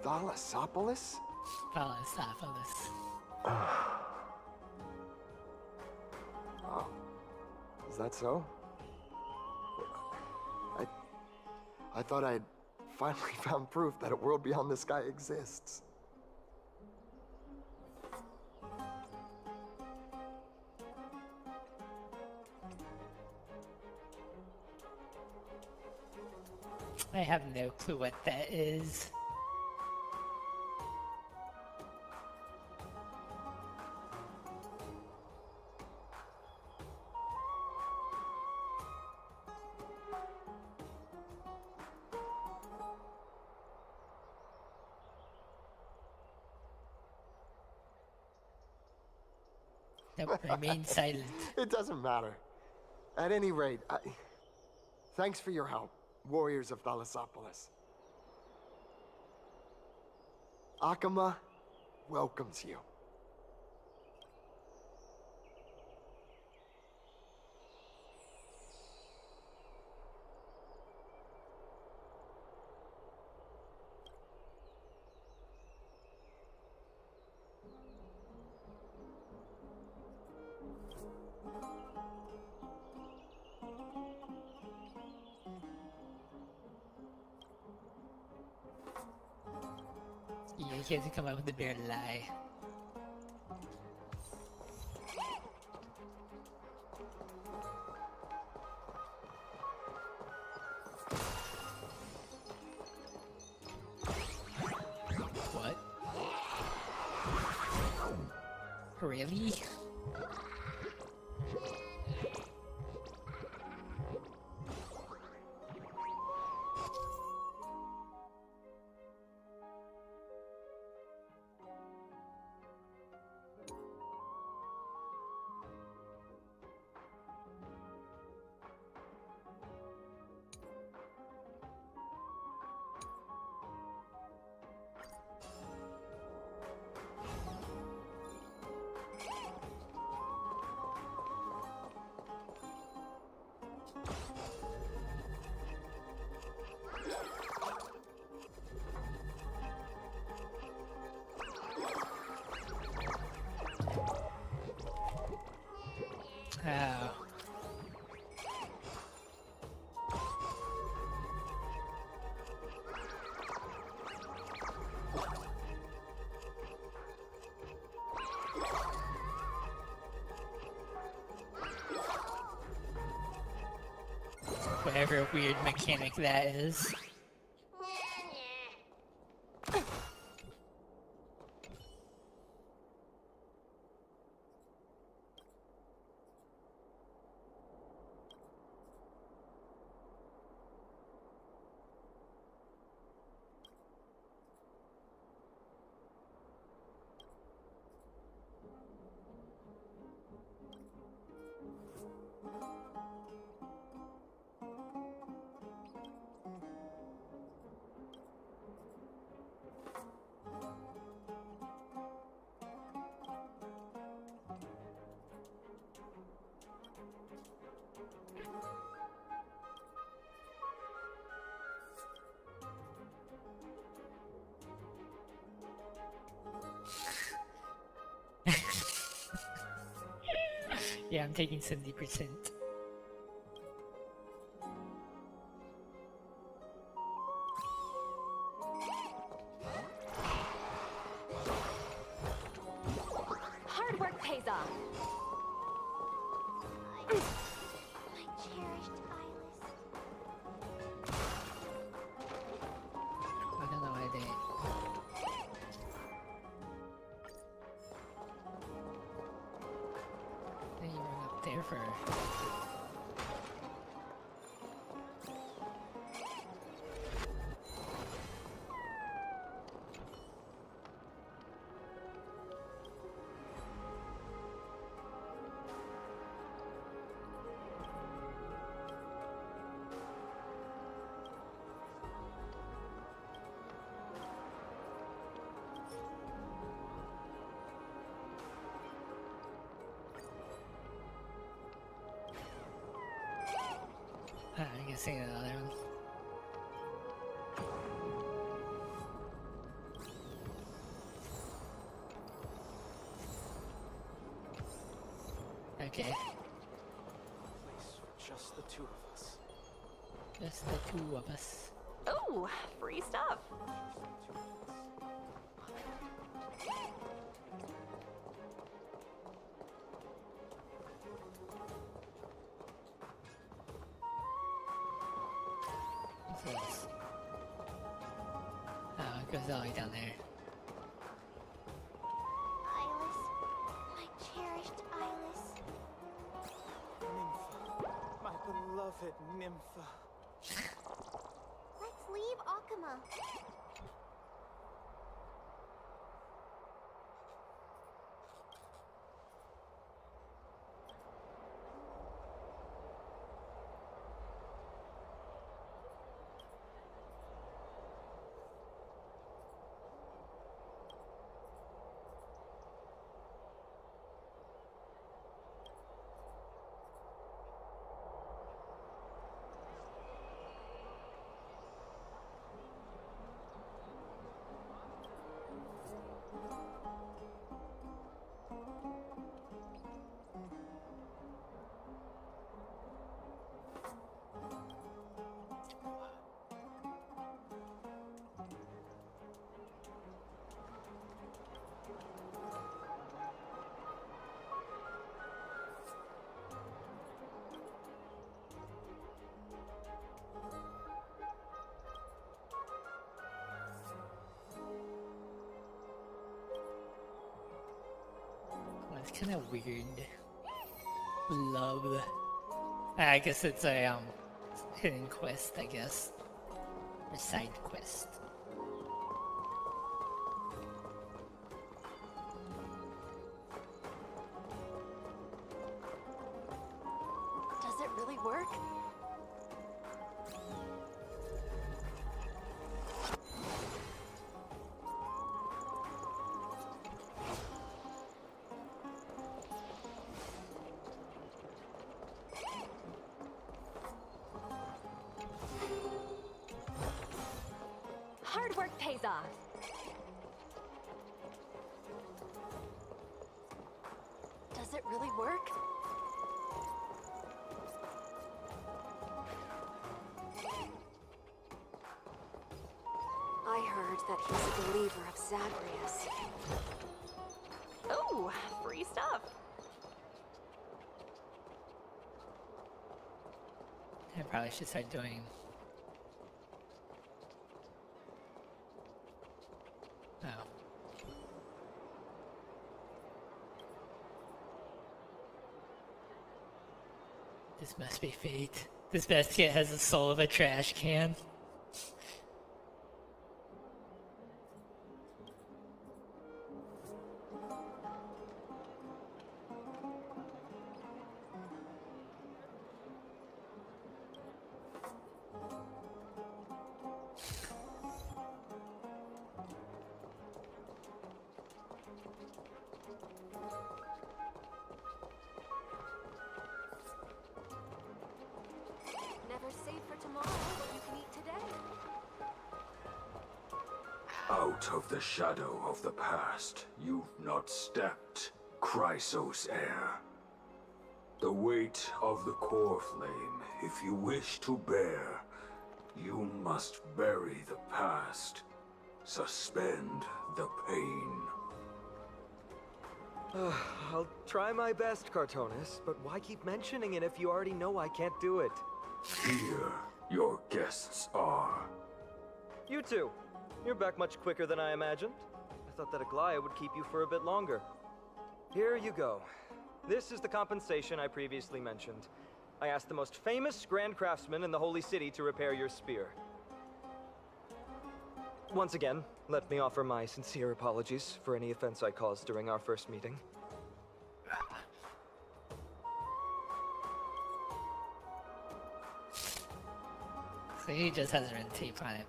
Thalassopolis? Thalassopolis. Oh. Is that so? I thought I'd finally found proof that a world beyond the sky exists. I have no clue what that is. Nope, remain silent. It doesn't matter. At any rate, thanks for your help, warriors of Thalassopolis. Akama welcomes you. Yeah, he has to come up with a bare lie. What? Really? Oh. Whatever weird mechanic that is. Yeah, I'm taking 70%. Hard work pays off. My cherished Eyeless. I don't know why they... They run up there for... I'm guessing another one. Okay. Place for just the two of us. Just the two of us. Ooh, free stuff. What's this? Oh, it goes all the way down there. Eyeless. My cherished Eyeless. Nympha. My beloved Nympha. Let's leave Akuma. Well, it's kind of weird. Love. I guess it's a hidden quest, I guess. Or side quest. Does it really work? Hard work pays off. Does it really work? I heard that he's a believer of Zagreus. Ooh, free stuff. I probably should start doing. Oh. This must be fate. This basket has the soul of a trash can. Never save for tomorrow what you can eat today. Out of the shadow of the past, you've not stepped, Chrysos heir. The weight of the core flame, if you wish to bear, you must bury the past. Suspend the pain. I'll try my best, Cartonis, but why keep mentioning it if you already know I can't do it? Here, your guests are. You two. You're back much quicker than I imagined. I thought that Aglaya would keep you for a bit longer. Here you go. This is the compensation I previously mentioned. I asked the most famous Grand Craftsman in the Holy City to repair your spear. Once again, let me offer my sincere apologies for any offense I caused during our first meeting. So he just has red tape on it.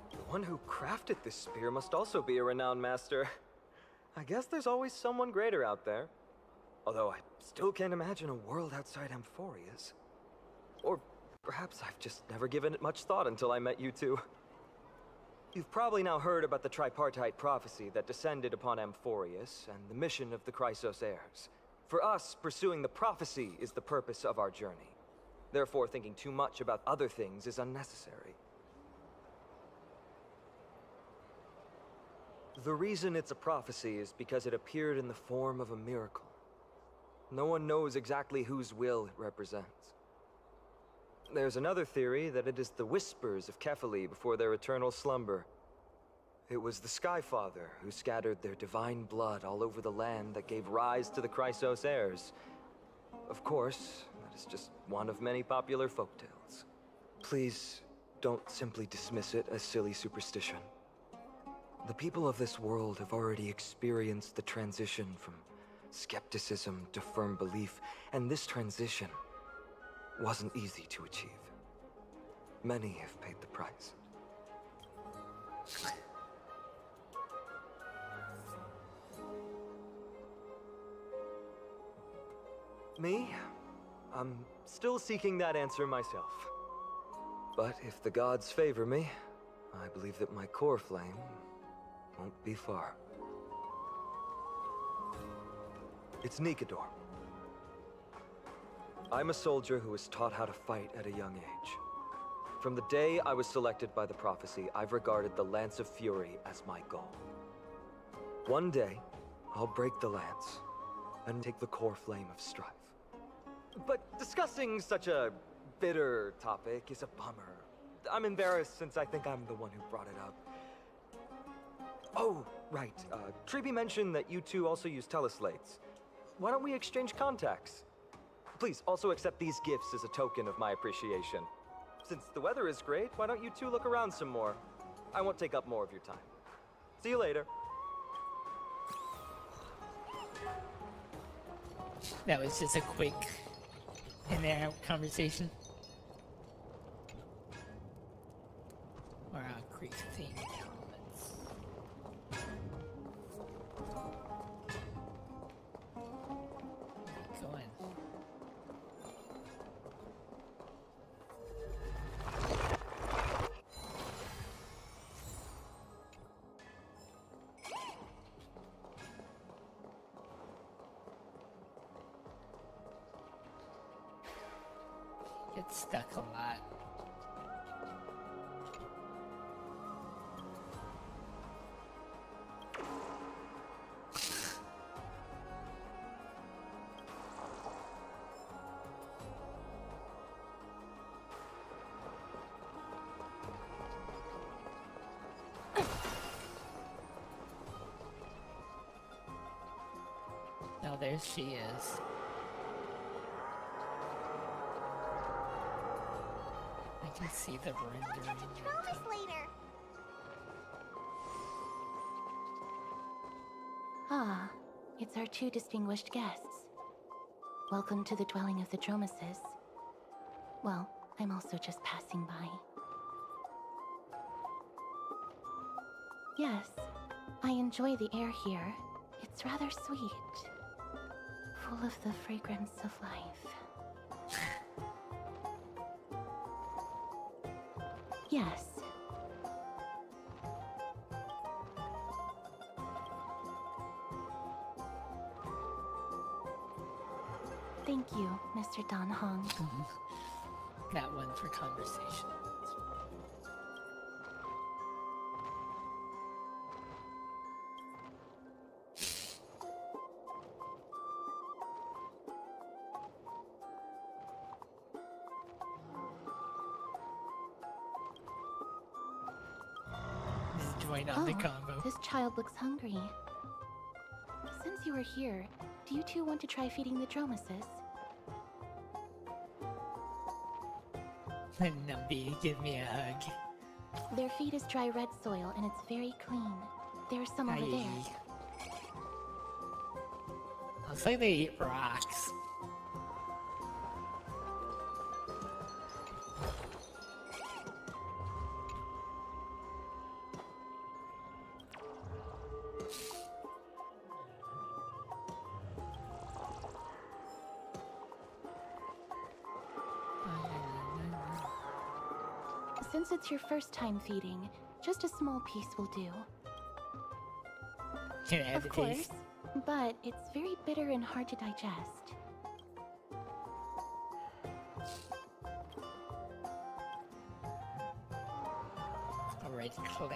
The one who crafted this spear must also be a renowned master. I guess there's always someone greater out there. Although I still can't imagine a world outside Amphoria's. Or perhaps I've just never given it much thought until I met you two. You've probably now heard about the tripartite prophecy that descended upon Amphorius and the mission of the Chrysos heirs. For us, pursuing the prophecy is the purpose of our journey. Therefore, thinking too much about other things is unnecessary. The reason it's a prophecy is because it appeared in the form of a miracle. No one knows exactly whose will it represents. There's another theory that it is the whispers of Kefali before their eternal slumber. It was the Skyfather who scattered their divine blood all over the land that gave rise to the Chrysos heirs. Of course, that is just one of many popular folktales. Please, don't simply dismiss it as silly superstition. The people of this world have already experienced the transition from skepticism to firm belief, and this transition wasn't easy to achieve. Many have paid the price. Me? I'm still seeking that answer myself. But if the gods favor me, I believe that my core flame won't be far. It's Nikador. I'm a soldier who was taught how to fight at a young age. From the day I was selected by the prophecy, I've regarded the Lance of Fury as my goal. One day, I'll break the lance and take the core flame of strife. But discussing such a bitter topic is a bummer. I'm embarrassed since I think I'm the one who brought it up. Oh, right. Triby mentioned that you two also use teleslates. Why don't we exchange contacts? Please also accept these gifts as a token of my appreciation. Since the weather is great, why don't you two look around some more? I won't take up more of your time. See you later. That was just a quick in and out conversation. Or Greek theme elements. Go in. Get stuck a lot. Now there she is. I can see the rendering. Promise later. Ah, it's our two distinguished guests. Welcome to the dwelling of the Dromases. Well, I'm also just passing by. Yes, I enjoy the air here. It's rather sweet, full of the fragrance of life. Yes. Thank you, Mr. Don Hong. Got one for conversation. Join on the combo. This child looks hungry. Since you are here, do you two want to try feeding the Dromases? Numby, give me a hug. Their feed is dry red soil and it's very clean. There's some over there. Looks like they eat rocks. Since it's your first time feeding, Just a small piece will do. Can I have Of a course, taste? but it's very bitter and hard to digest. Alright, clay.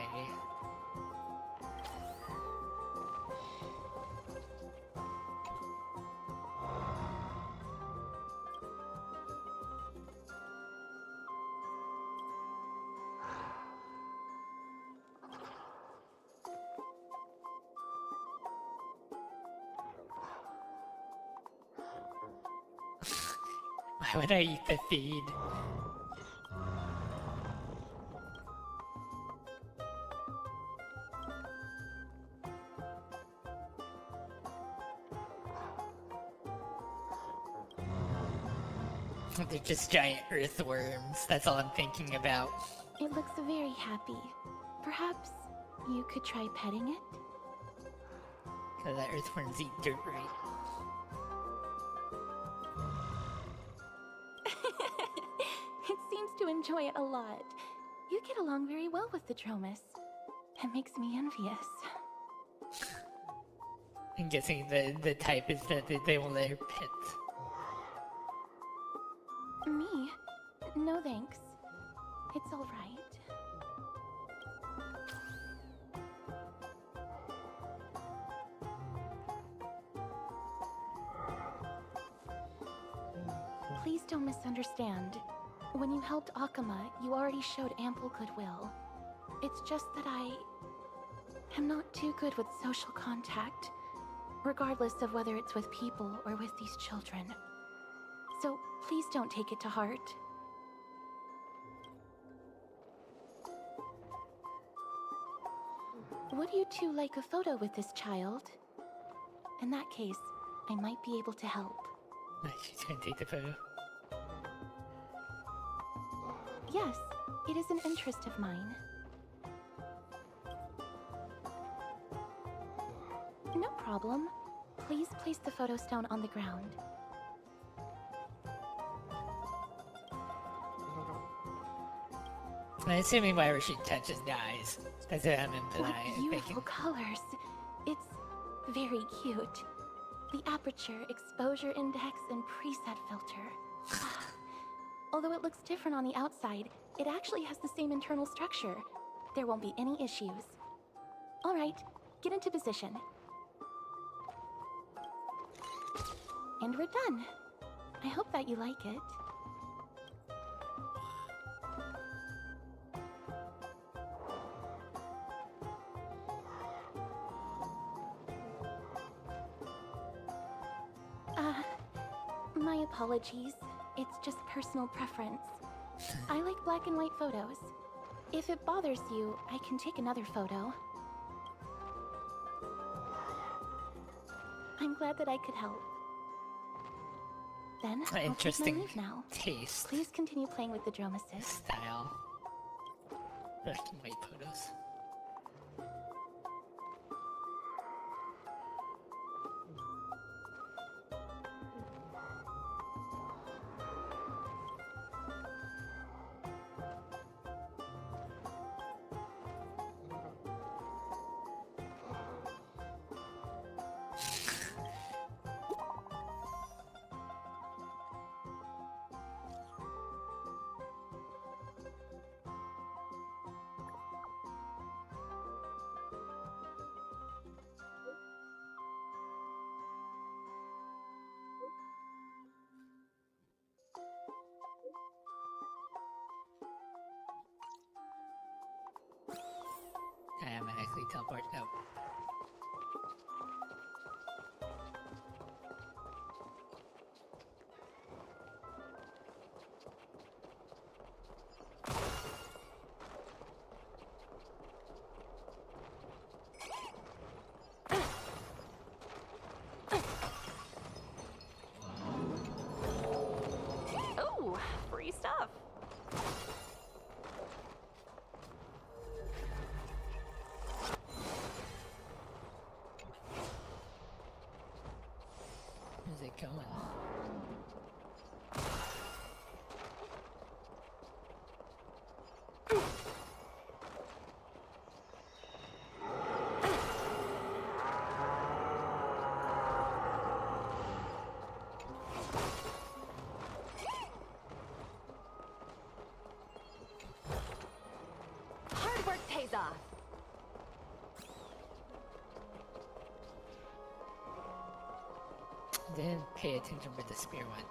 Why would I eat the feed? They're just giant earthworms. That's all I'm thinking about. It looks very happy. Perhaps you could try petting it? Cause the earthworms eat dirt, right? It seems to enjoy it a lot. You get along very well with the Dromus. It makes me envious. I'm guessing the type is that they will let her pet. Me? No thanks. It's all right. Please don't misunderstand. When you helped Akama, you already showed ample goodwill. It's just that I am not too good with social contact, regardless of whether it's with people or with these children. So please don't take it to heart. Would you two like a photo with this child? In that case, I might be able to help. She's gonna take the photo. Yes, it is an interest of mine. No problem. Please place the photo stone on the ground. I'm assuming whatever she touches dies. That's what I'm implying. What beautiful colors. It's very cute. The aperture, exposure index, and preset filter. Although it looks different on the outside, it actually has the same internal structure. There won't be any issues. All right, get into position. And we're done. I hope that you like it. My apologies. It's just personal preference. I like black and white photos. If it bothers you, I can take another photo. I'm glad that I could help. Then, I'll take my Interesting leave now. taste. Please continue playing with the Dromuses. Style. Black and white photos. Automatically teleport. No. Oh, free stuff. Where's it going? off. Didn't pay attention where the spear went.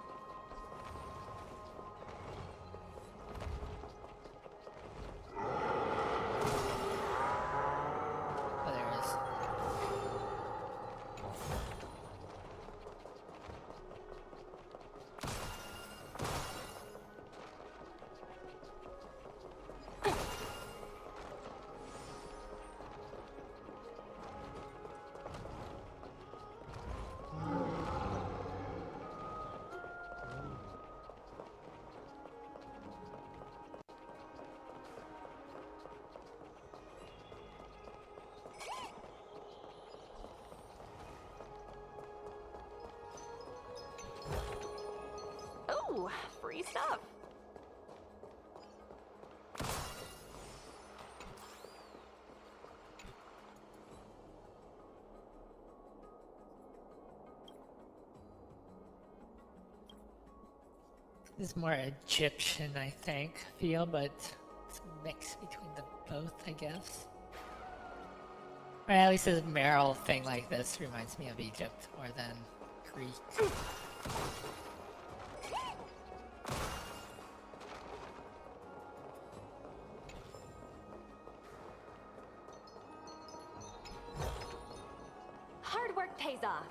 Oh, there it is. Ooh, free stuff. This is more Egyptian, I think, feel, but it's a mix between the both, I guess. Or at least a Meryl thing like this reminds me of Egypt more than Greek. Hard work pays off.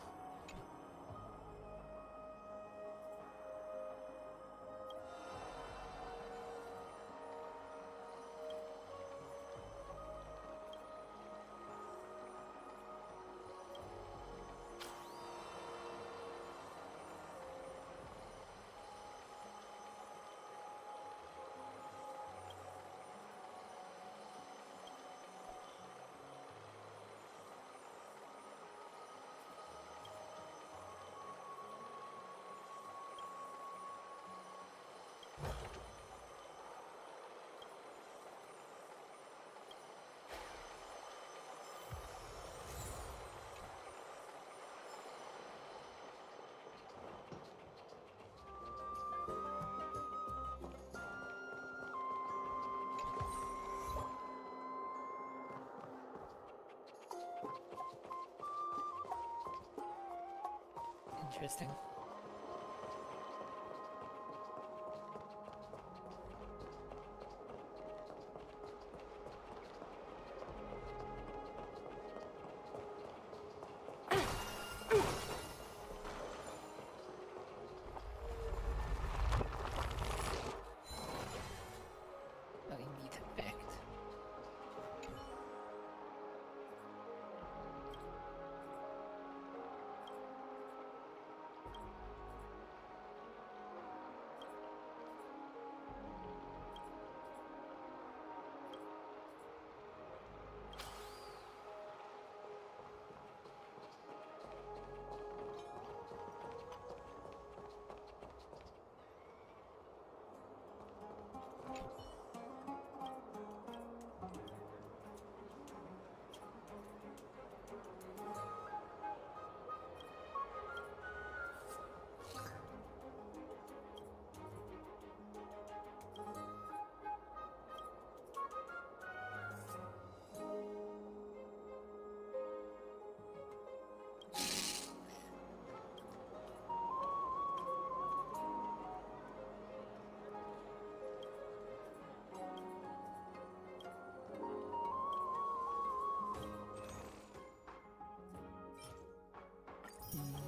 Interesting. Really neat effect.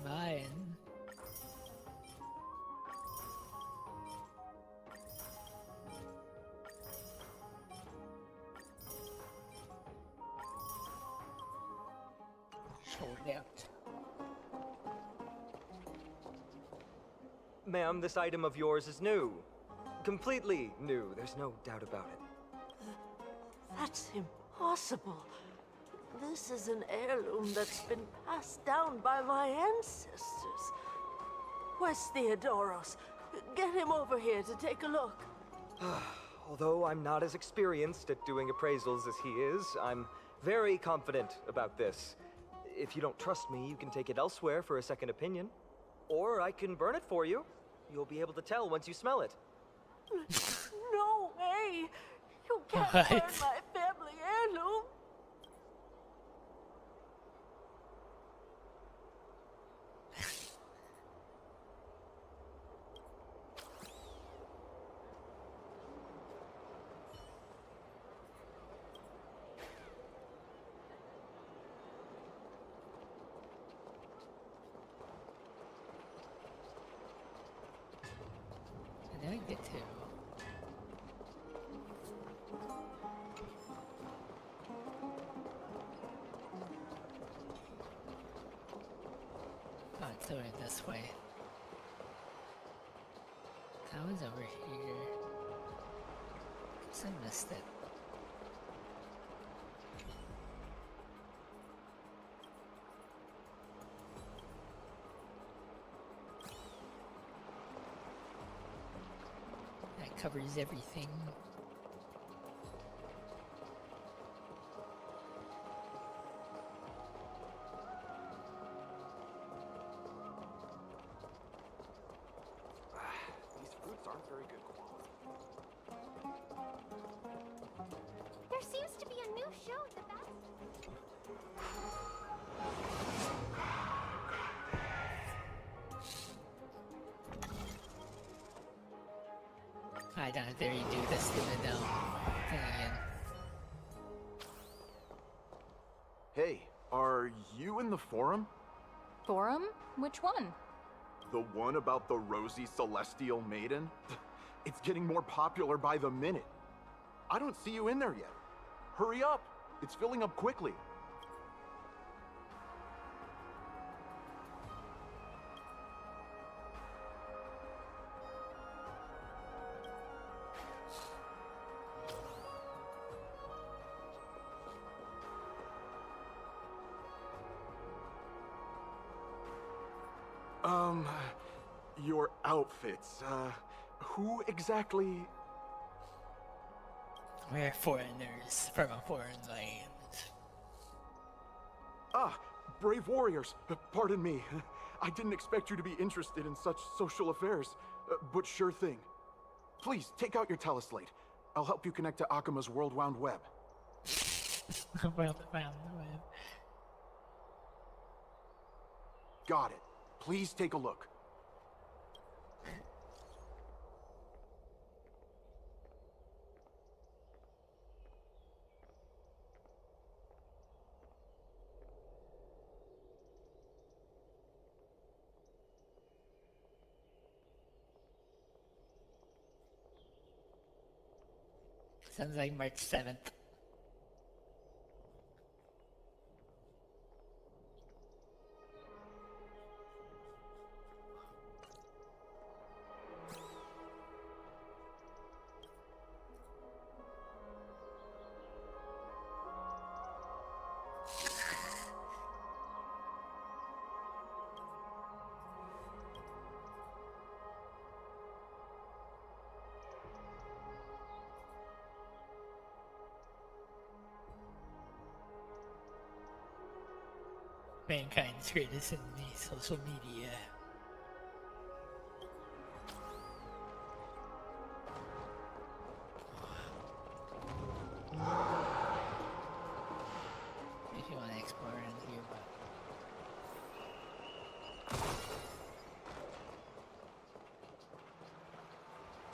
Mine. Sold out. Ma'am, this item of yours is new. Completely new, there's no doubt about it. That's impossible. This is an heirloom that's been passed down by my ancestors. Where's Theodoros? Get him over here to take a look. Although I'm not as experienced at doing appraisals as he is, I'm very confident about this. If you don't trust me, you can take it elsewhere for a second opinion. Or I can burn it for you. You'll be able to tell once you smell it. No way! You can't What? burn my family heirloom! get to. Oh, it's over this way. That was over here. Guess I missed it. That covers everything. These fruits aren't very good quality. There seems to be a new show at the back. I don't dare you do this to the dome thing again. Hey, are you in the forum? Forum? Which one? The one about the rosy celestial maiden? It's getting more popular by the minute. I don't see you in there yet. Hurry up! It's filling up quickly. Your outfits, who exactly? We're foreigners from a foreign land. Ah, brave warriors, pardon me. I didn't expect you to be interested in such social affairs, but sure thing. Please, take out your teleslate. I'll help you connect to Akuma's World Wound Web. World Wound Web. Got it. Please take a look. Sounds like March 7th. Mankind's greatest enemy, social media. If you want to explore around here, but...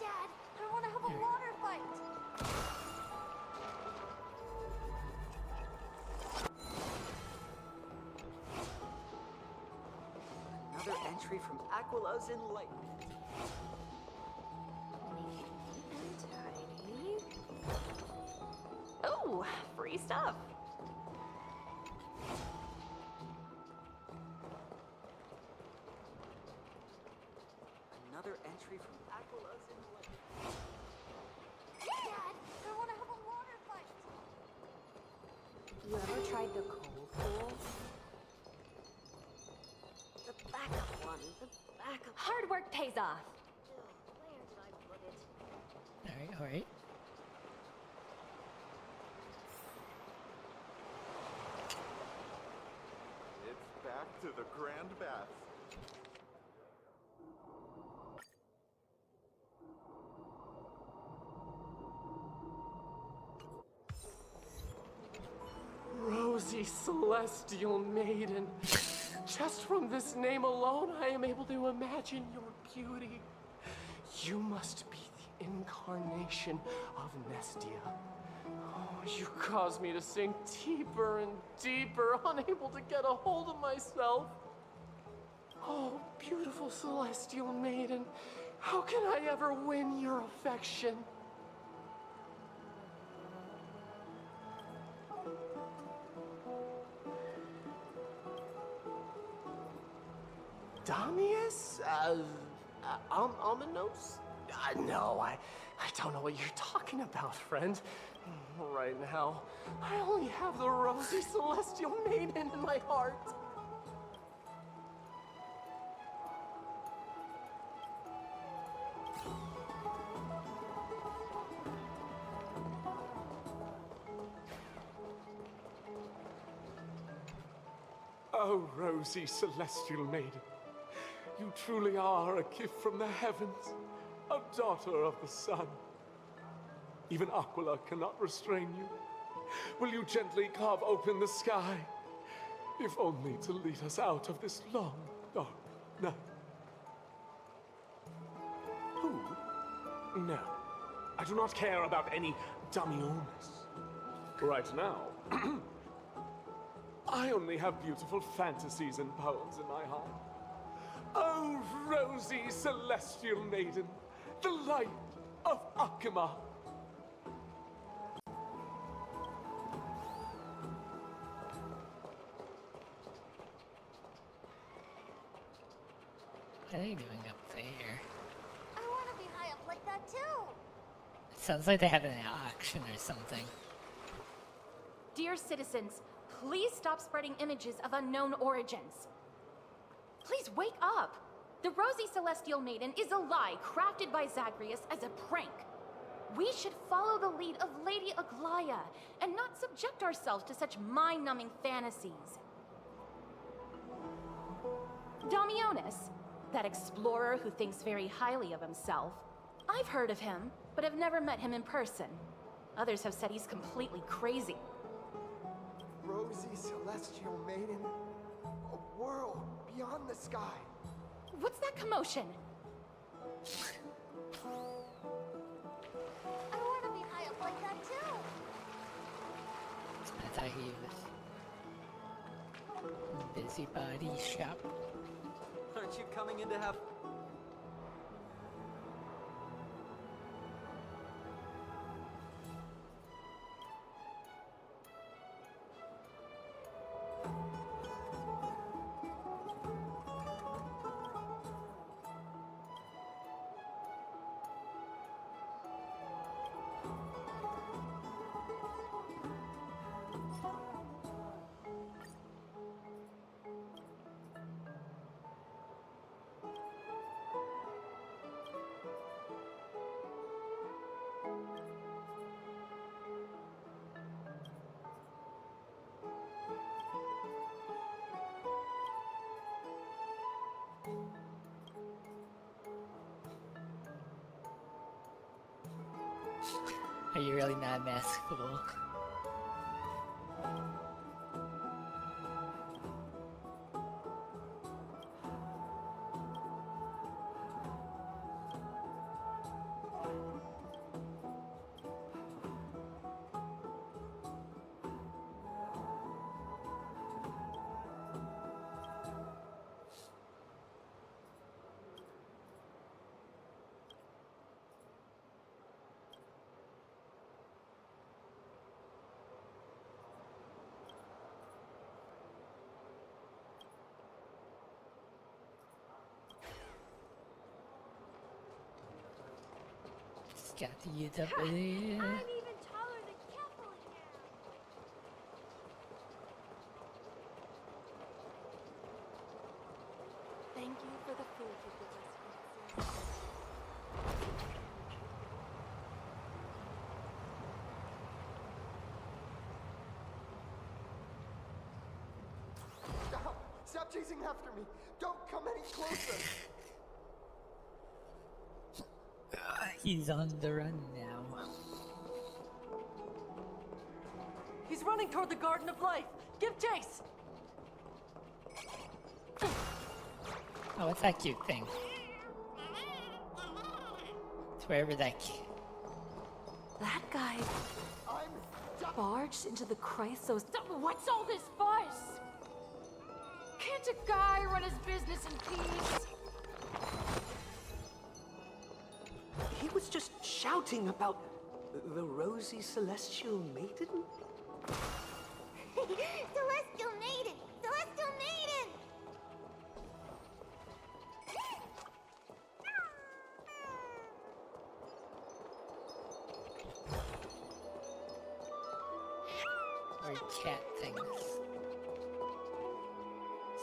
Dad, I want to have a water fight. Another entry from Aquila's Enlightenment. Tiny. Oh, free stuff. Another entry from Aquila's Enlightenment. Dad, I want to have a water fight. You ever tried the cold pool? The backup one. The backup. Hard work pays off. Where did I put it? Alright, alright. It's back to the Grand Baths. Rosy Celestial Maiden. Just from this name alone, I am able to imagine your beauty. You must be the incarnation of Nestia. Oh, you cause me to sink deeper and deeper, unable to get a hold of myself. Oh, beautiful Celestial Maiden, How can I ever win your affection? Damius? Ominos? No, I don't know what you're talking about, friend. Right now, I only have the rosy celestial maiden in my heart. Oh, rosy celestial maiden, you truly are a gift from the heavens, a daughter of the sun. Even Aquila cannot restrain you. Will you gently carve open the sky, if only to lead us out of this long, dark night? Who? No, I do not care about any Damiones. Right now, I only have beautiful fantasies and poems in my heart. Oh, rosy celestial maiden, the light of Akima. What are they doing up there? I want to be high up like that too. It sounds like they have an auction or something. Dear citizens, please stop spreading images of unknown origins. Please wake up! The Rosy Celestial Maiden is a lie crafted by Zagreus as a prank. We should follow the lead of Lady Aglaya and not subject ourselves to such mind-numbing fantasies. Damiones, that explorer who thinks very highly of himself. I've heard of him, but have never met him in person. Others have said he's completely crazy. Rosy Celestial Maiden, a world beyond the sky. What's that commotion? I want to be high up like that too. I thought he was busybody shop. Aren't you coming in to have... Are you really not maskable? Got to use up there. I'm even taller than Kefali now. Thank you for the food you give us. Stop chasing after me! Don't come any closer! He's on the run now. He's running toward the Garden of Life. Give chase! Oh, what's that cute thing? It's wherever that That guy barged into the Chrysos. What's all this fuss? Can't a guy run his business in peace? He was just shouting about the rosy celestial maiden? Celestial maiden! Celestial maiden! Or cat things.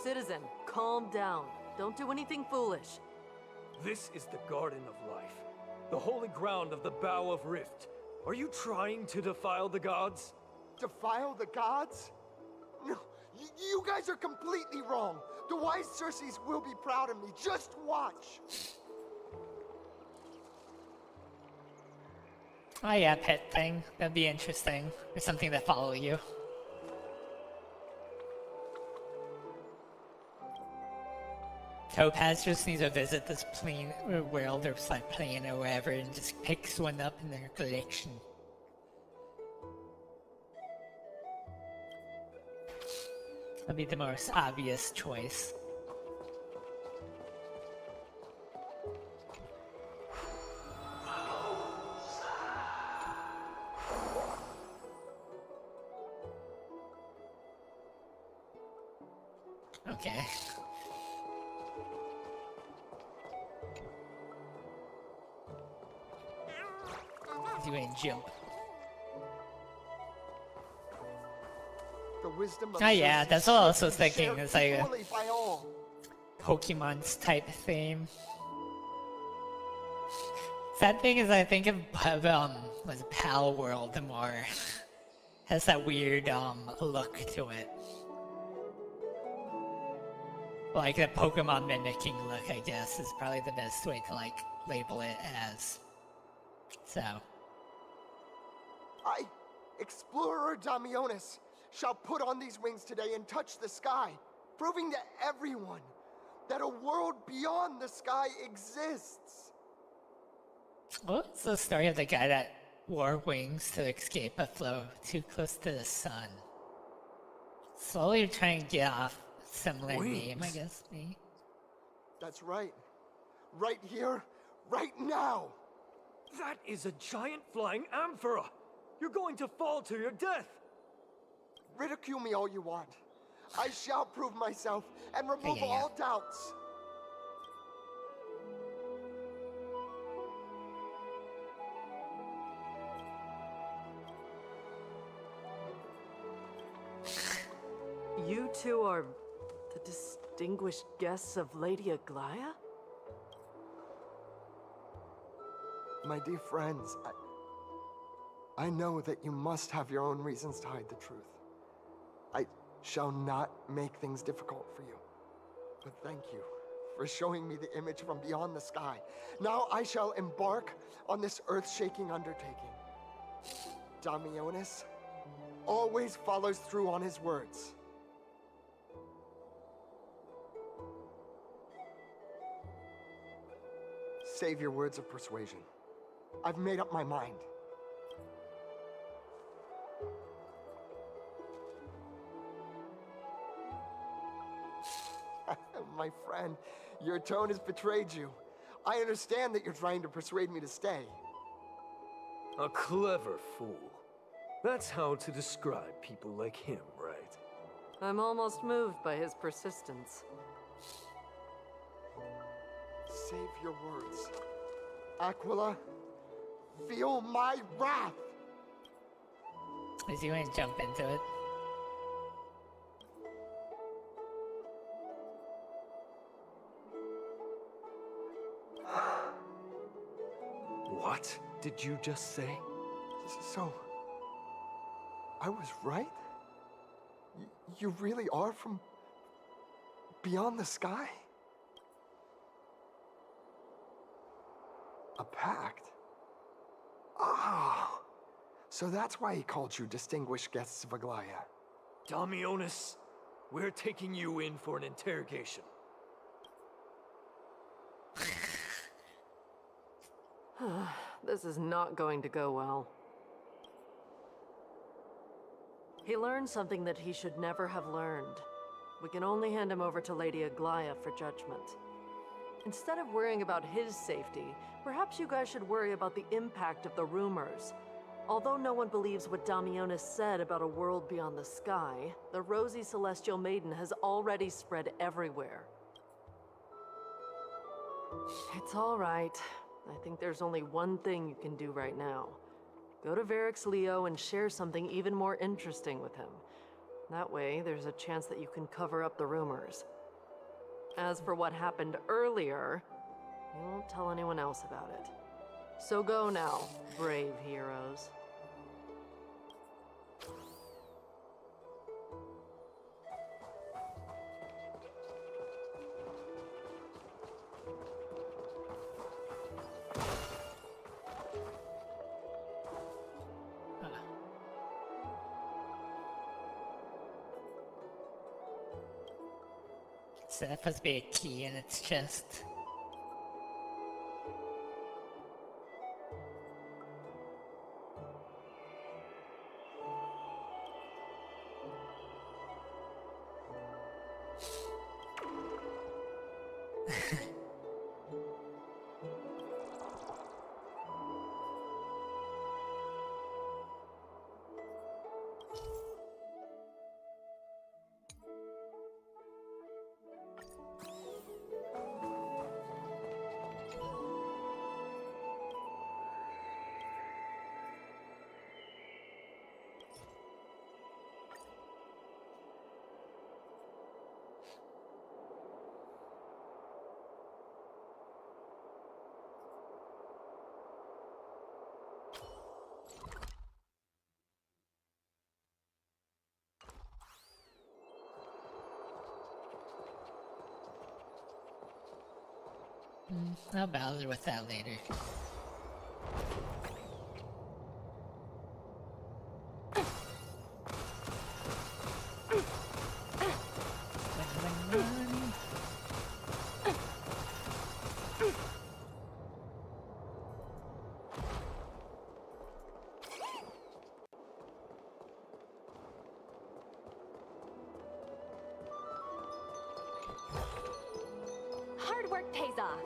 Citizen, calm down. Don't do anything foolish. This is the Garden of Life, the holy ground of the Bow of Rift. Are you trying to defile the gods? Defile the gods? No, you guys are completely wrong. The wise Circes will be proud of me. Just watch. Oh yeah, pet thing. That'd be interesting. Or something that follow you. Topaz just needs to visit this plane or world or like plane or wherever and just picks one up in their collection. That'd be the most obvious choice. Okay. You ain't jump. The wisdom of Oh yeah, Circe that's what I was should be thinking. shared It's like a equally by all. Pokemon's type theme. Sad thing is, I think of was Pal World more has that weird look to it, like the Pokemon mimicking look. I guess is probably the best way to like label it as. So. I, Explorer Damionis, shall put on these wings today and touch the sky, proving to everyone that a world beyond the sky exists. What's the story of the guy that wore wings to escape a flow too close to the sun? Slowly trying to get off a similar name, I guess, me. That's right. Right here, right now. That is a giant flying amphora! You're going to fall to your death! Ridicule me all you want. I shall prove myself and remove all doubts. You two are the distinguished guests of Lady Aglaya? My dear friends, I know that you must have your own reasons to hide the truth. I shall not make things difficult for you. But thank you for showing me the image from beyond the sky. Now I shall embark on this earth-shaking undertaking. Damionis always follows through on his words. Save your words of persuasion. I've made up my mind. My friend, your tone has betrayed you. I understand that you're trying to persuade me to stay. A clever fool. That's how to describe people like him, right? I'm almost moved by his persistence. Save your words. Aquila, feel my wrath! Is you gonna jump into it? What did you just say? So, I was right? You really are from beyond the sky? A pact? Oh, so that's why he called you distinguished guests of Aglaya. Damionis, we're taking you in for an interrogation. This is not going to go well. He learned something that he should never have learned. We can only hand him over to Lady Aglaya for judgment. Instead of worrying about his safety, perhaps you guys should worry about the impact of the rumors. Although no one believes what Damionis said about a world beyond the sky, the rosy celestial maiden has already spread everywhere. It's all right. I think there's only one thing you can do right now. Go to Varric's Leo and share something even more interesting with him. That way, there's a chance that you can cover up the rumors. As for what happened earlier, you won't tell anyone else about it. So go now, brave heroes. So that supposed to be a key in its chest. I'll bother with that later. Hard work pays off.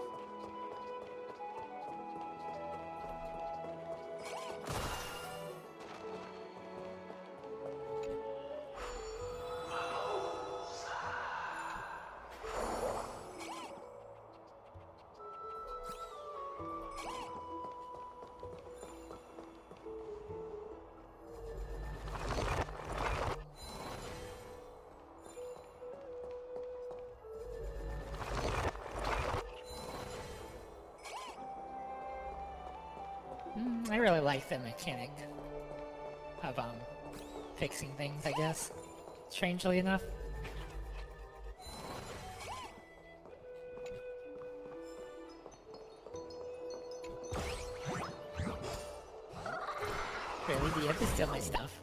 I really like the mechanic of fixing things, I guess. Strangely enough. Really, do you have to steal my stuff?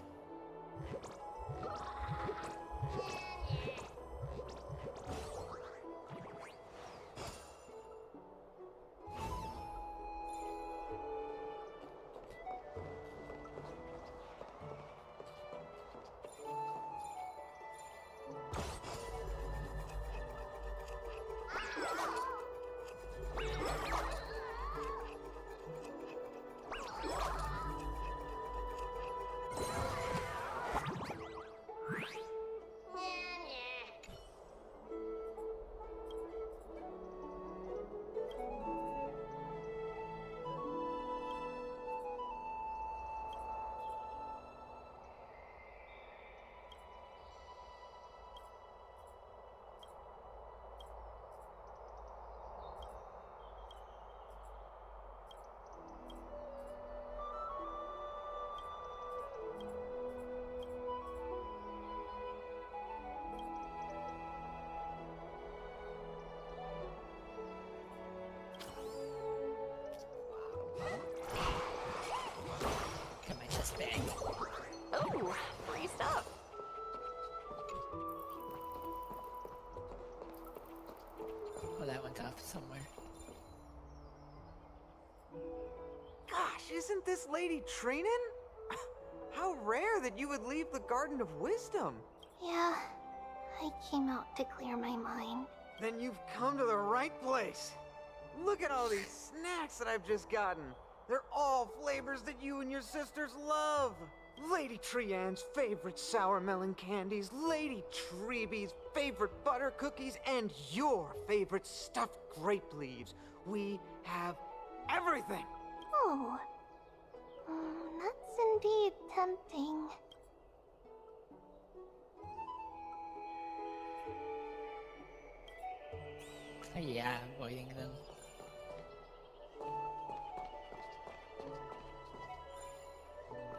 Ooh, free stuff. Oh, that went off somewhere. Gosh, isn't this lady Trinin? How rare that you would leave the Garden of Wisdom. Yeah, I came out to clear my mind. Then you've come to the right place. Look at all these snacks that I've just gotten. They're all flavors that you and your sisters love. Lady Trianne's favorite sour melon candies, Lady Treebee's favorite butter cookies, and your favorite stuffed grape leaves. We have everything. Oh. That's indeed tempting. Yeah, avoiding them.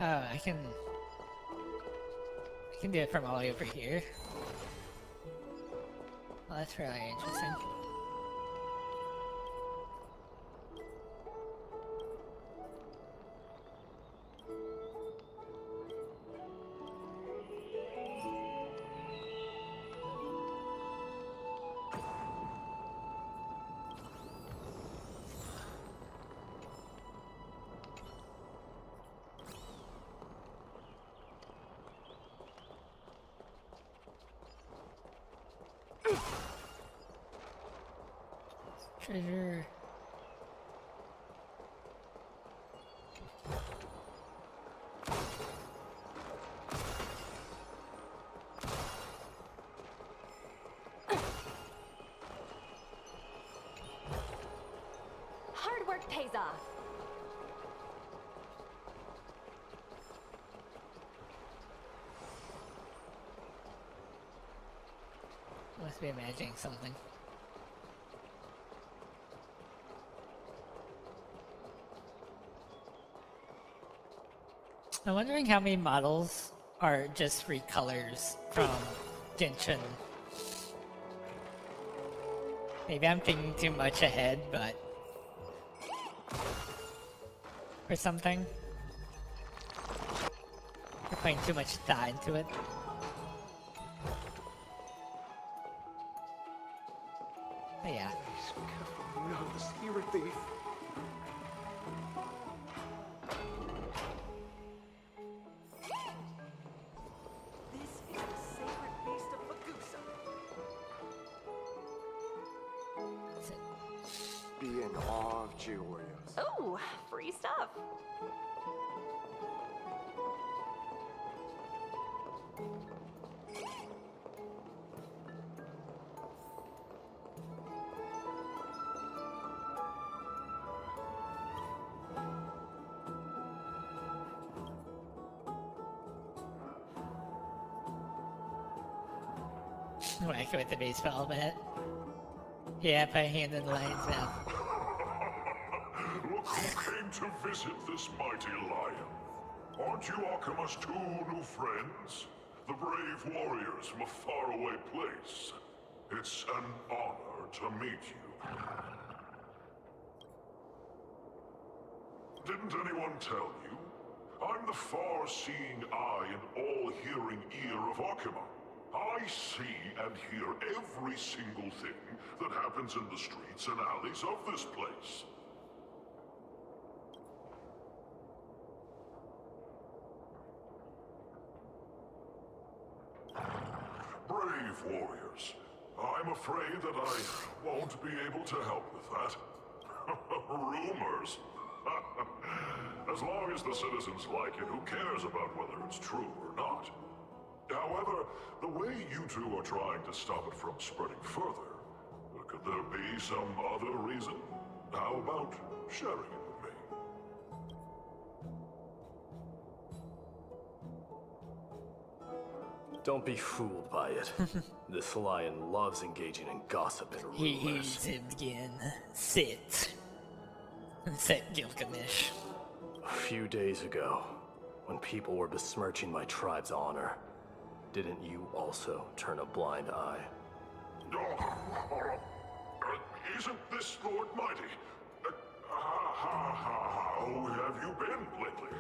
Oh, I can do it from all over here. Well, that's really interesting. Treasure. Hard work pays off. Must be imagining something. I'm wondering how many models are just recolors from Genshin. Maybe I'm thinking too much ahead, but... or something. We're putting too much thought into it. But yeah. No, the spirit thief. Be in awe of G-Oreos. Oh, free stuff. Whack it with the baseball bat. Yeah, put a hand in the lion's mouth. Look who came to visit this mighty lion. Aren't you Akima's two new friends? The brave warriors from a faraway place. It's an honor to meet you. Didn't anyone tell you? I'm the far-seeing eye and all-hearing ear of Akima. I see and hear every single thing that happens in the streets and alleys of this place. Brave warriors. I'm afraid that I won't be able to help with that. Rumors. As long as the citizens like it, who cares about whether it's true or not? However, the way you two are trying to stop it from spreading further, could there be some other reason? How about sharing it with me? Don't be fooled by it. This lion loves engaging in gossip and rumors. He's him again. Sit. Sit, Gilgamesh. A few days ago, when people were besmirching my tribe's honor, didn't you also turn a blind eye? Isn't this Lord Mighty? How have you been lately?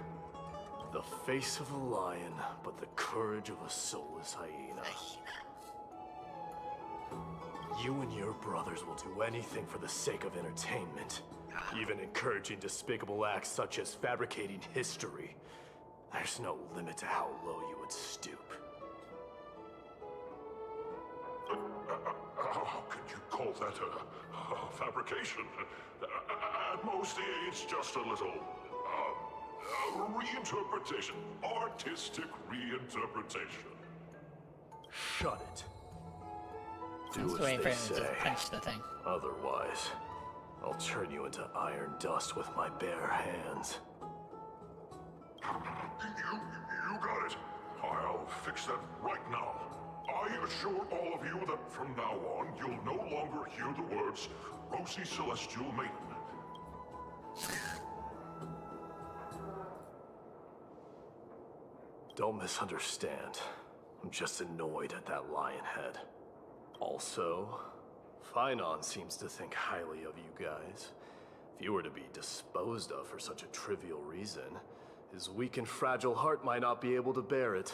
The face of a lion, but the courage of a soulless hyena. You and your brothers will do anything for the sake of entertainment, even encouraging despicable acts such as fabricating history. There's no limit to how low you would stoop. How could you call that a fabrication. At most, it's just a little reinterpretation. Artistic reinterpretation. Shut it. Do Just as wait for they him to say. just punch the thing. Otherwise, I'll turn you into iron dust with my bare hands. You got it. I'll fix that right now. I assure all of you that from now on, you'll no longer hear the words Rosy Celestial Maiden. Don't misunderstand. I'm just annoyed at that lion head. Also, Finon seems to think highly of you guys. If you were to be disposed of for such a trivial reason, his weak and fragile heart might not be able to bear it.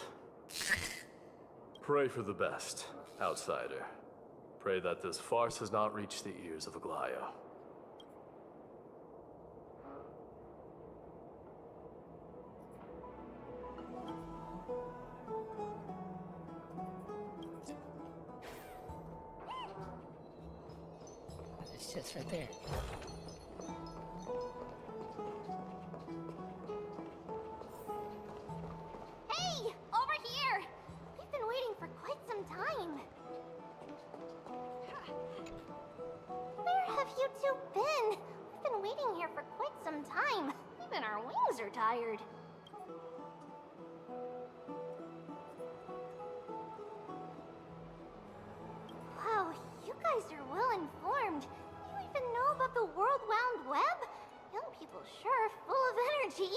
Pray for the best, outsider. Pray that this farce has not reached the ears of Aglaya. It's just right there. Hey! Over here! We've been waiting for quite some time. Where have you two been? We've been waiting here for quite some time. Even our wings are tired. Wow, you guys are well informed. You even know about the World Wound Web? Young people sure are full of energy.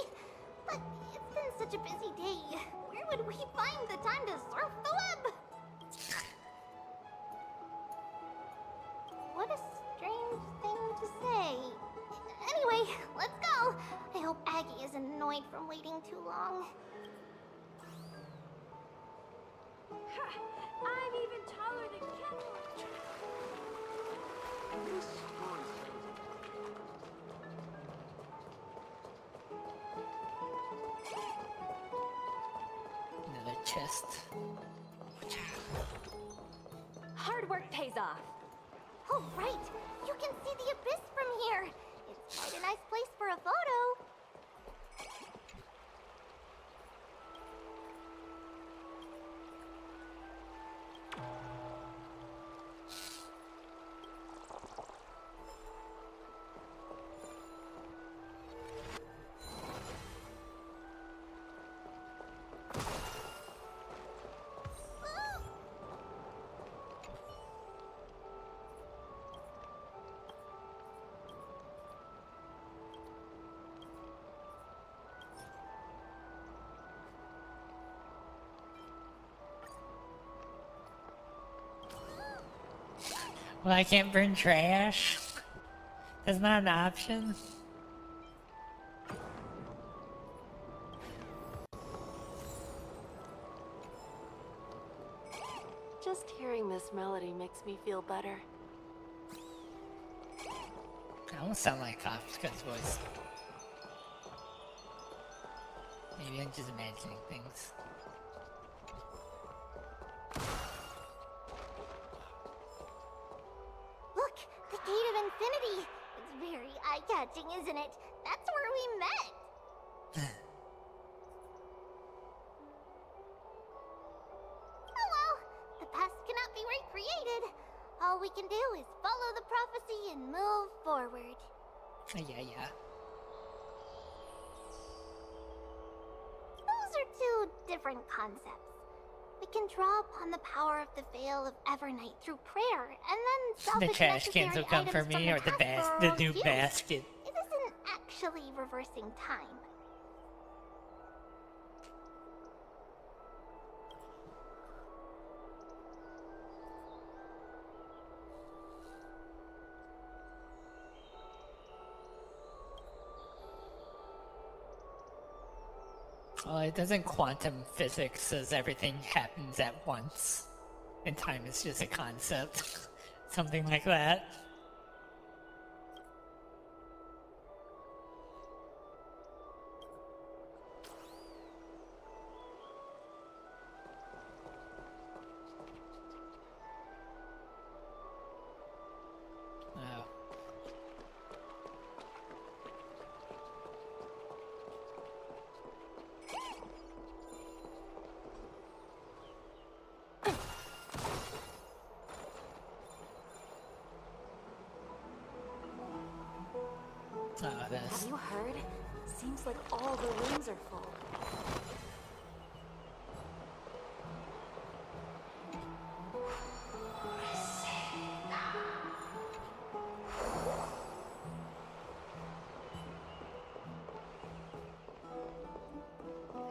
But it's been such a busy day. Where would we find the time to surf the web? What a strange thing to say. Anyway, let's go. I hope Aggie isn't annoyed from waiting too long. I'm even taller than Kendall. Another chest. Hard work pays off. Oh, right. You can see the abyss from here. It's quite a nice place for a photo. Well, I can't burn trash. That's not an option. Just hearing this melody makes me feel better. I almost sound like Kafka's voice. Maybe I'm just imagining things. Look, the Gate of Infinity. It's very eye-catching, isn't it? That's where we met. Oh well, the past cannot be recreated. All we can do is follow the prophecy and move forward. Yeah. Those are two different concepts. We can draw upon the power of the Veil of Evernight through prayer, and then salvage The trash cans necessary will come for items from me, or the past for the our new own use. basket. It isn't actually reversing time. Well, it doesn't quantum physics says everything happens at once, and time is just a concept. Something like that. Oh, this. Have you heard? Seems like all the rooms are full.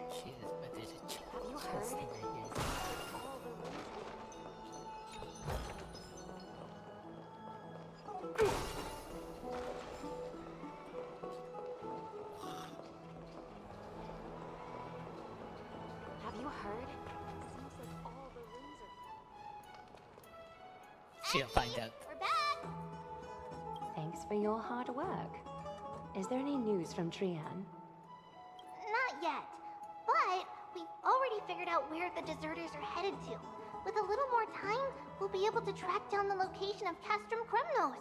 Jesus, but there's a chest. Have you Chest heard? thing right here. All the rooms Have you heard? Seems like all the rooms are She'll find out. We're back! Thanks for your hard work. Is there any news from Trian? Not yet, but we've already figured out where the deserters are headed to. With a little more time, we'll be able to track down the location of Castrum Kremnos.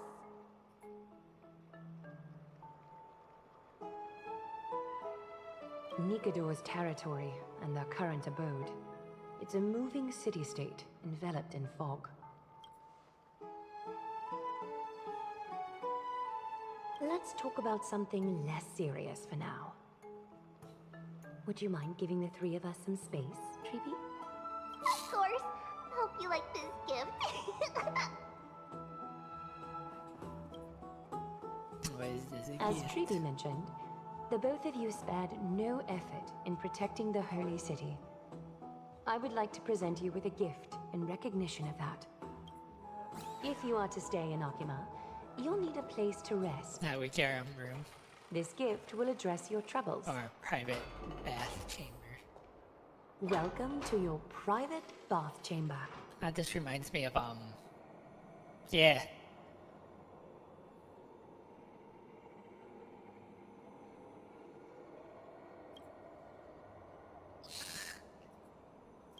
Nikador's territory and their current abode. It's a moving city-state enveloped in fog. Let's talk about something less serious for now. Would you mind giving the three of us some space, Treeby? Of course. Hope you like this gift. What is this again? As Treeby mentioned, the both of you spared no effort in protecting the holy city. I would like to present you with a gift in recognition of that. If you are to stay in Akima, you'll need a place to rest. Now we get our own room. This gift will address your troubles. Or private bath chamber. Welcome to your private bath chamber. This reminds me of, yeah.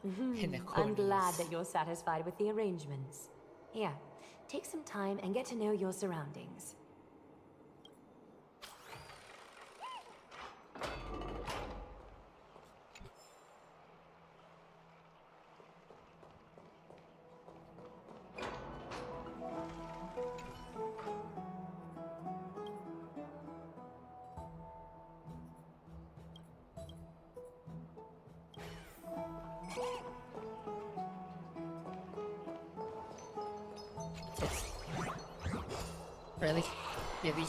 In the I'm glad corners. that you're satisfied with the arrangements. Here, take some time and get to know your surroundings. Really? Really?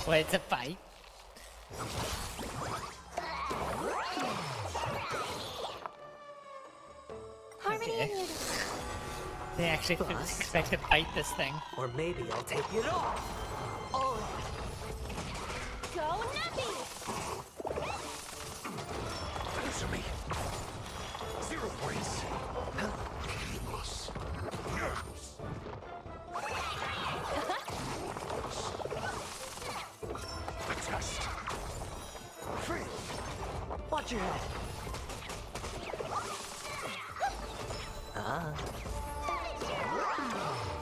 What, it's a fight? Okay. They actually expect to fight this thing. Or maybe I'll take it off. Go Nappy! Answer me. 0 points. Test. Free. Watch your head.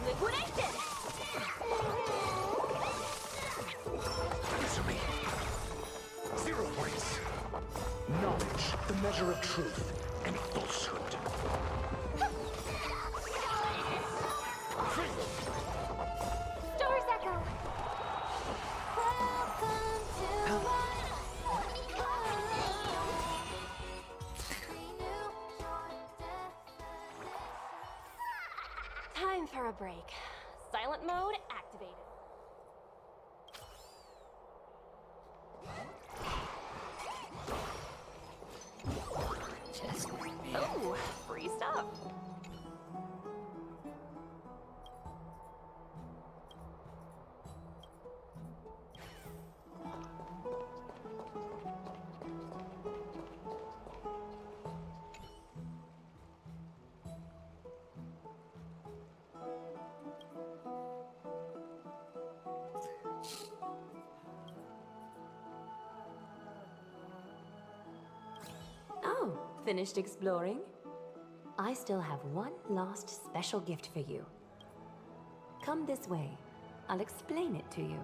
Liquidation! Answer me. 0 points. Knowledge, the measure of truth and falsehood. Stars Echo! Welcome to Time for a break. Silent mode activated. Just Oh, Finished exploring? I still have one last special gift for you. Come this way. I'll explain it to you.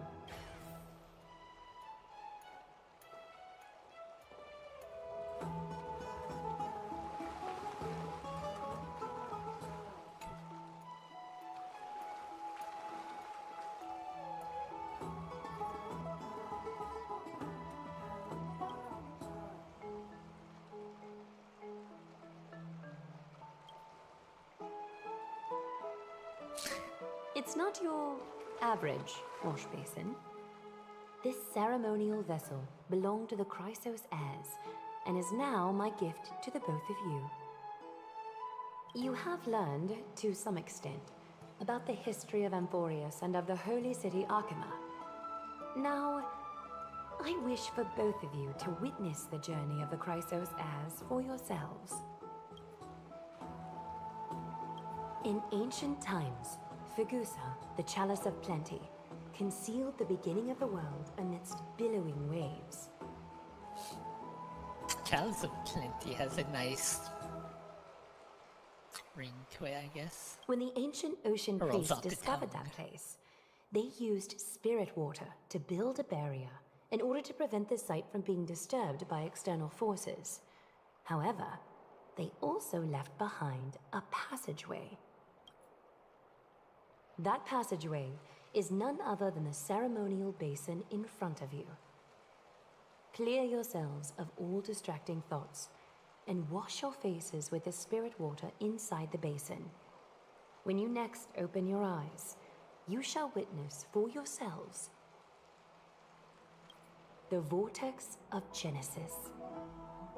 It's not your average wash basin. This ceremonial vessel belonged to the Chrysos heirs and is now my gift to the both of you. You have learned, to some extent, about the history of Amphorius and of the holy city Arkema. Now, I wish for both of you to witness the journey of the Chrysos heirs for yourselves. In ancient times, Fegusa, the Chalice of Plenty, concealed the beginning of the world amidst billowing waves. Chalice of Plenty has a nice ring to it, I guess. When the ancient ocean Or rolls priests off the discovered tongue. that place, they used spirit water to build a barrier in order to prevent the site from being disturbed by external forces. However, they also left behind a passageway. That passageway is none other than the ceremonial basin in front of you. Clear yourselves of all distracting thoughts and wash your faces with the spirit water inside the basin. When you next open your eyes, you shall witness for yourselves the Vortex of Genesis,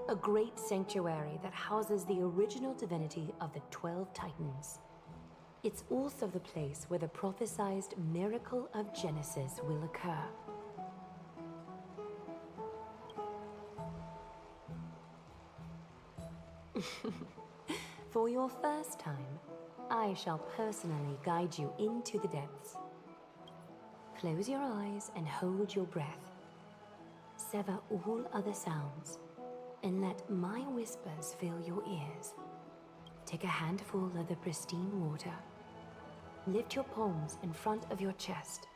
a great sanctuary that houses the original divinity of the 12 Titans. It's also the place where the prophesized miracle of Genesis will occur. For your first time, I shall personally guide you into the depths. Close your eyes and hold your breath. Sever all other sounds and let my whispers fill your ears. Take a handful of the pristine water. Lift your palms in front of your chest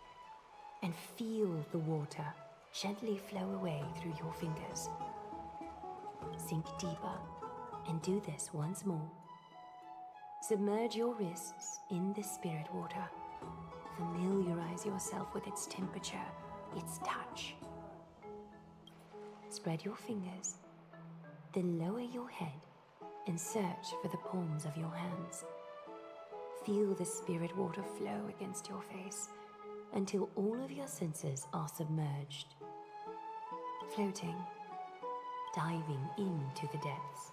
and feel the water gently flow away through your fingers. Sink deeper and do this once more. Submerge your wrists in the spirit water. Familiarize yourself with its temperature, its touch. Spread your fingers, then lower your head and search for the palms of your hands. Feel the spirit water flow against your face until all of your senses are submerged. Floating, diving into the depths.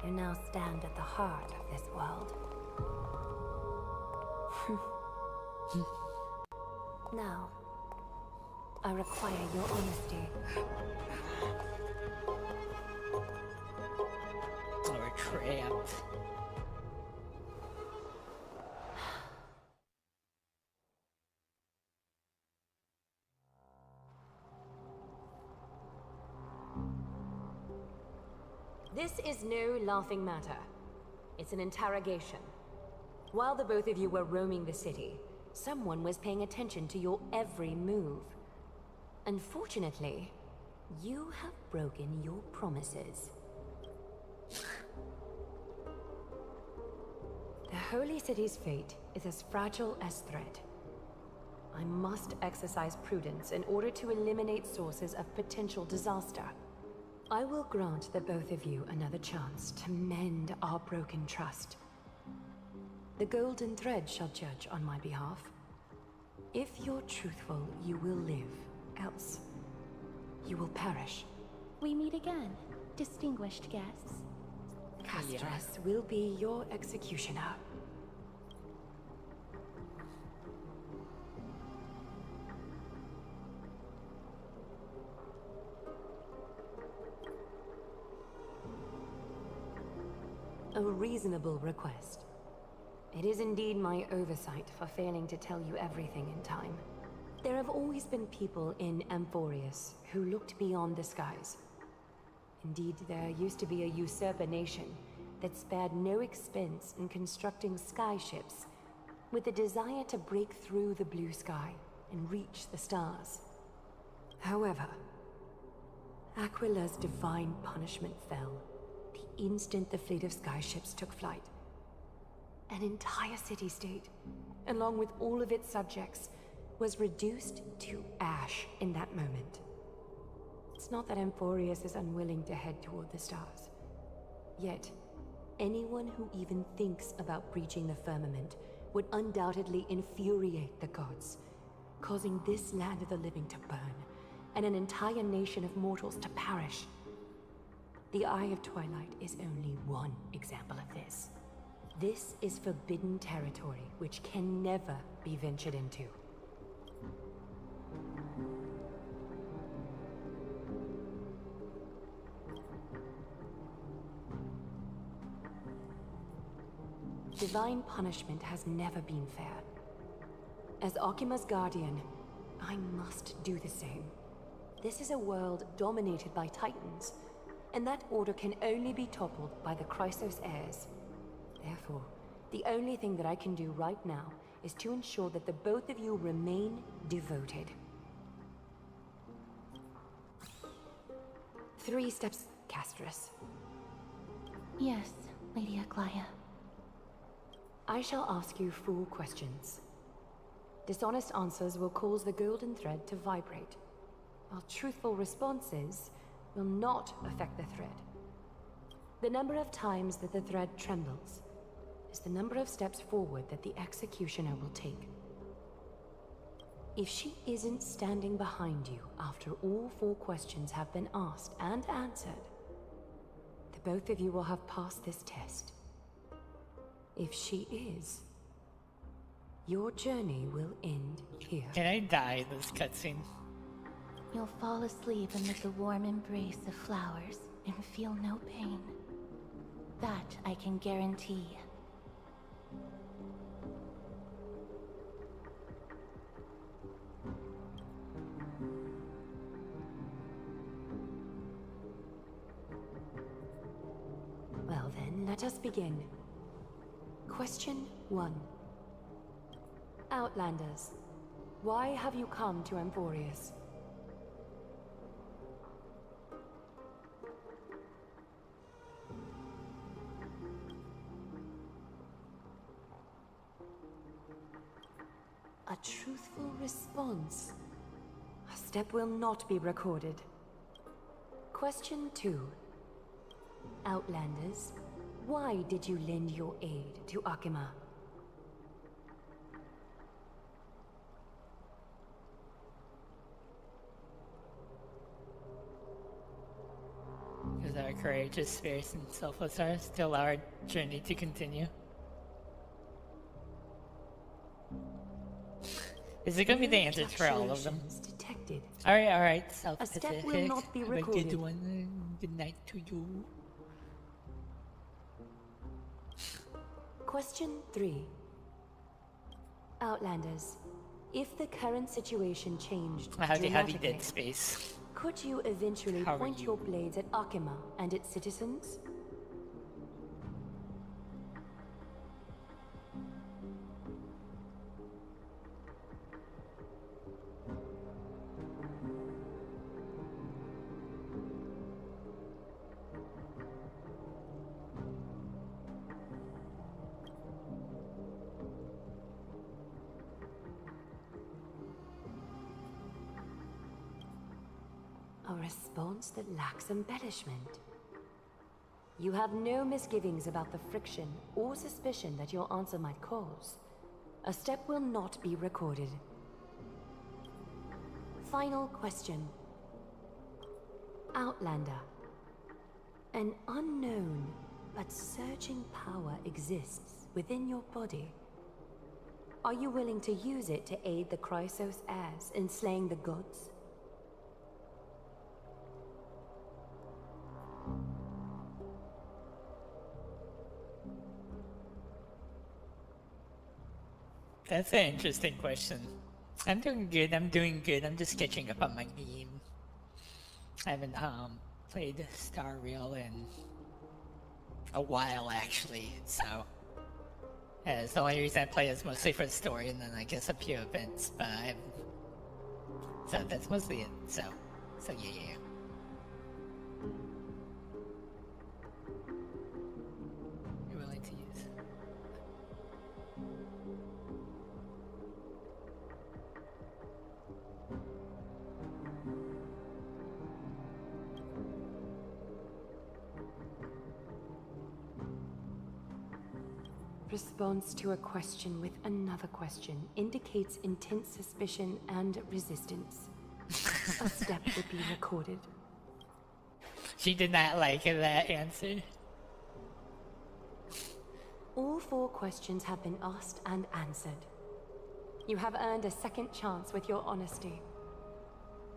You now stand at the heart of this world. Now, I require your honesty. Or trapped. This is no laughing matter. It's an interrogation. While the both of you were roaming the city, someone was paying attention to your every move. Unfortunately, you have broken your promises. The Holy City's fate is as fragile as thread. I must exercise prudence in order to eliminate sources of potential disaster. I will grant the both of you another chance to mend our broken trust. The golden thread shall judge on my behalf. If you're truthful, you will live. Else, you will perish. We meet again, distinguished guests. Castras will be your executioner. a reasonable request. It is indeed my oversight for failing to tell you everything in time. There have always been people in Amphorius who looked beyond the skies. Indeed, there used to be a usurper nation that spared no expense in constructing skyships with the desire to break through the blue sky and reach the stars. However, Aquila's divine punishment fell the instant the fleet of skyships took flight. An entire city-state, along with all of its subjects, was reduced to ash in that moment. It's not that Amphorius is unwilling to head toward the stars. Yet, anyone who even thinks about breaching the firmament would undoubtedly infuriate the gods, causing this land of the living to burn, and an entire nation of mortals to perish. The Eye of Twilight is only one example of this. This is forbidden territory which can never be ventured into. Divine punishment has never been fair. As Okima's guardian, I must do the same. This is a world dominated by Titans, and that order can only be toppled by the Chrysos heirs. Therefore, the only thing that I can do right now is to ensure that the both of you remain devoted. 3 steps, Castris. Yes, Lady Aglaia. I shall ask you 4 questions. Dishonest answers will cause the golden thread to vibrate, while truthful responses will not affect the thread. The number of times that the thread trembles is the number of steps forward that the executioner will take. If she isn't standing behind you after all 4 questions have been asked and answered, the both of you will have passed this test. If she is, your journey will end here. Can I die this cutscene? You'll fall asleep amid the warm embrace of flowers and feel no pain. That I can guarantee. Well then, let us begin. Question 1. Outlanders, why have you come to Amphorius? A truthful response. A step will not be recorded. Question 2. Outlanders, why did you lend your aid to Akima? Because our courageous spirits and selfless hearts to allow our journey to continue. Is it going to be the answers for all of them? Detected. Alright, A self-specific. step will not be Have a recorded. good one. Good night to you. Question 3. Outlanders, if the current situation changed Howdy dramatically, Dead Space. could you eventually How are point you? your blades at Akima and its citizens? A response that lacks embellishment. You have no misgivings about the friction or suspicion that your answer might cause. A step will not be recorded. Final question. Outlander. An unknown but surging power exists within your body. Are you willing to use it to aid the Chrysos heirs in slaying the gods? That's an interesting question. I'm doing good, I'm doing good. I'm just catching up on my game. I haven't played Star Rail in a while actually, so it's the only reason I play is mostly for the story and then I guess a few events, but so that's mostly it. So yeah. You're willing to use. Response to a question with another question indicates intense suspicion and resistance. A step would be recorded. She did not like that answer. All 4 questions have been asked and answered. You have earned a second chance with your honesty.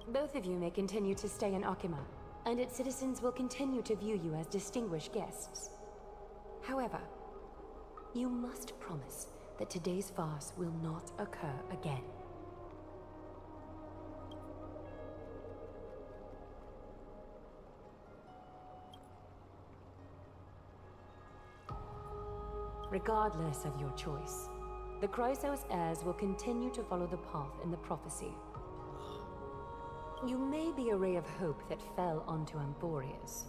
Both of you may continue to stay in Akima, and its citizens will continue to view you as distinguished guests. However, you must promise that today's farce will not occur again. Regardless of your choice, the Chrysos heirs will continue to follow the path in the prophecy. You may be a ray of hope that fell onto Emporius.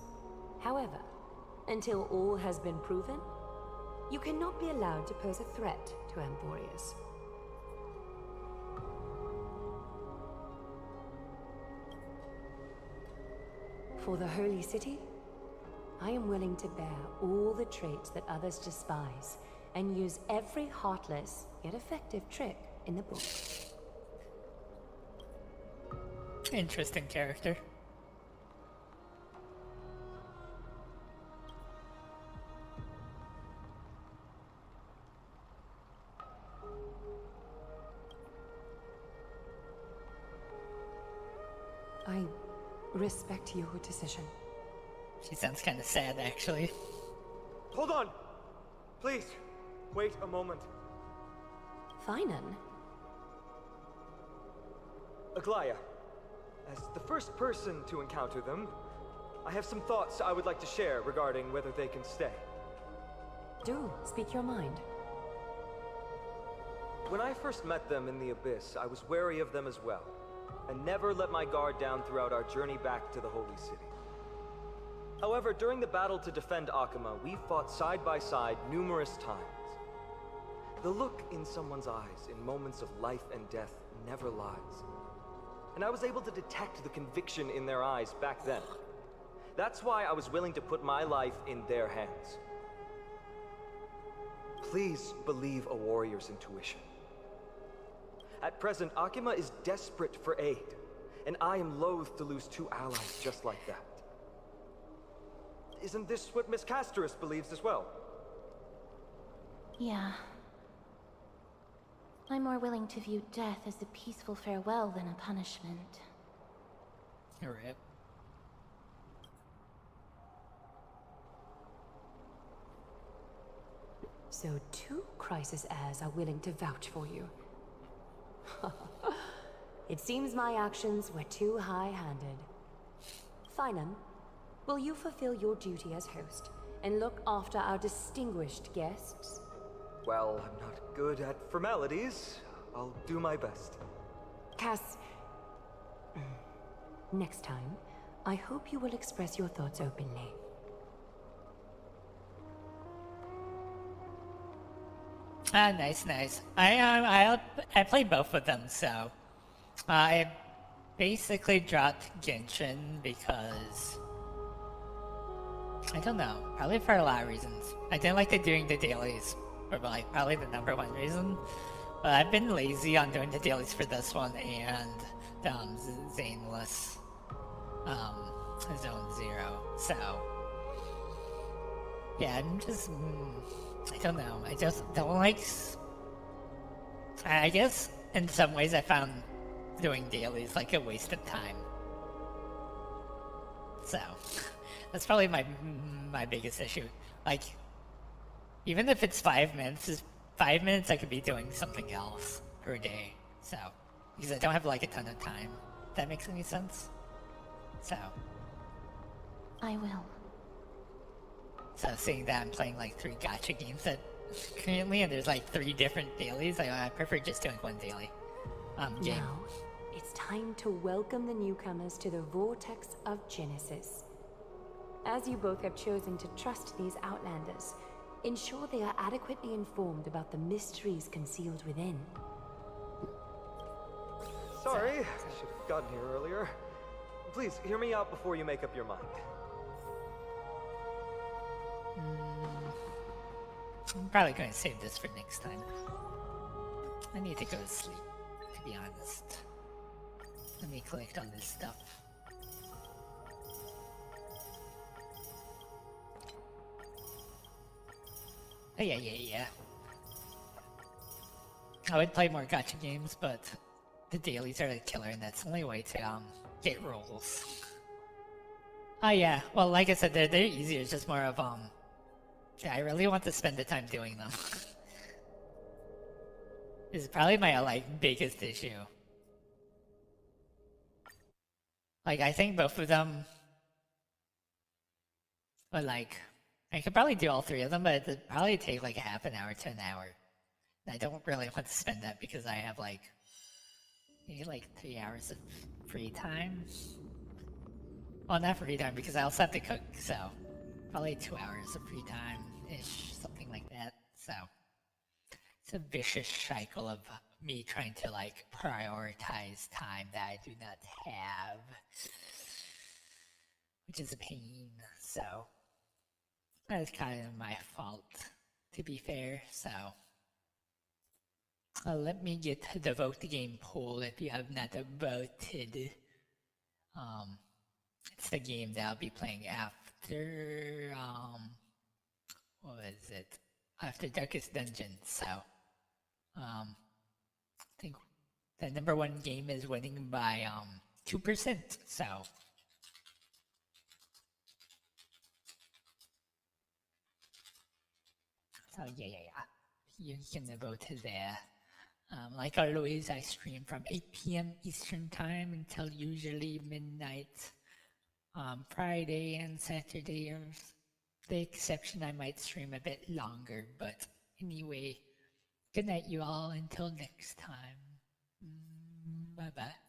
However, until all has been proven, you cannot be allowed to pose a threat to Emporius. For the Holy City, I am willing to bear all the traits that others despise and use every heartless yet effective trick in the book. Interesting character. I respect your decision. She sounds kind of sad, actually. Hold on! Please, wait a moment. Finan? Aglaya, as the first person to encounter them, I have some thoughts I would like to share regarding whether they can stay. Do, speak your mind. When I first met them in the Abyss, I was wary of them as well, and never let my guard down throughout our journey back to the Holy City. However, during the battle to defend Akima, we fought side by side numerous times. The look in someone's eyes in moments of life and death never lies. And I was able to detect the conviction in their eyes back then. That's why I was willing to put my life in their hands. Please believe a warrior's intuition. At present, Akima is desperate for aid, and I am loath to lose 2 allies just like that. Isn't this what Miss Casterus believes as well? Yeah. I'm more willing to view death as a peaceful farewell than a punishment. You're right. So 2 Chrysos heirs are willing to vouch for you. It seems my actions were too high-handed. Finan, will you fulfill your duty as host and look after our distinguished guests? Well, I'm not good at formalities. I'll do my best. Cass... Next time, I hope you will express your thoughts openly. Ah, nice. I played both of them, so I basically dropped Genshin because I don't know, probably for a lot of reasons. I didn't like doing the dailies, for like probably the #1 reason. But I've been lazy on doing the dailies for this one and Zaneless Zone 0. So yeah, I'm just I don't know. I just don't like. I guess in some ways I found doing dailies like a waste of time. So that's probably my biggest issue. Like, even if it's 5 minutes, is 5 minutes I could be doing something else for a day. So, because I don't have like a ton of time. If that makes any sense? So. I will. So seeing that I'm playing like 3 gacha games currently, and there's like 3 different dailies, I prefer just doing one daily game. Now, it's time to welcome the newcomers to the Vortex of Genesis. As you both have chosen to trust these Outlanders, ensure they are adequately informed about the mysteries concealed within. Sorry, I should have gotten here earlier. Please, hear me out before you make up your mind. I'm probably going to save this for next time. I need to go to sleep, to be honest. Let me collect all this stuff. Oh, yeah. I would play more gacha games, but the dailies are the killer, and that's the only way to get rolls. Oh yeah, well, like I said, they're easier. It's just more of yeah, I really want to spend the time doing them. This is probably my like biggest issue. Like I think both of them, but like I could probably do all 3 of them, but it'd probably take like a half an hour to an hour. And I don't really want to spend that because I have like maybe like 3 hours of free time. Well, not free time because I also have to cook, so probably 2 hours of free time-ish, something like that. So it's a vicious cycle of me trying to like prioritize time that I do not have, which is a pain. So that is kind of my fault, to be fair. So let me get to the vote game poll if you have not voted. It's the game that I'll be playing after, what was it? After Darkest Dungeon, so, I think the #1 game is winning by, 2%, so. So, yeah. You can vote there. Like always, I stream from 8 PM Eastern Time until usually midnight. Friday and Saturday are the exception. I might stream a bit longer, but anyway, good night you all until next time. Bye bye.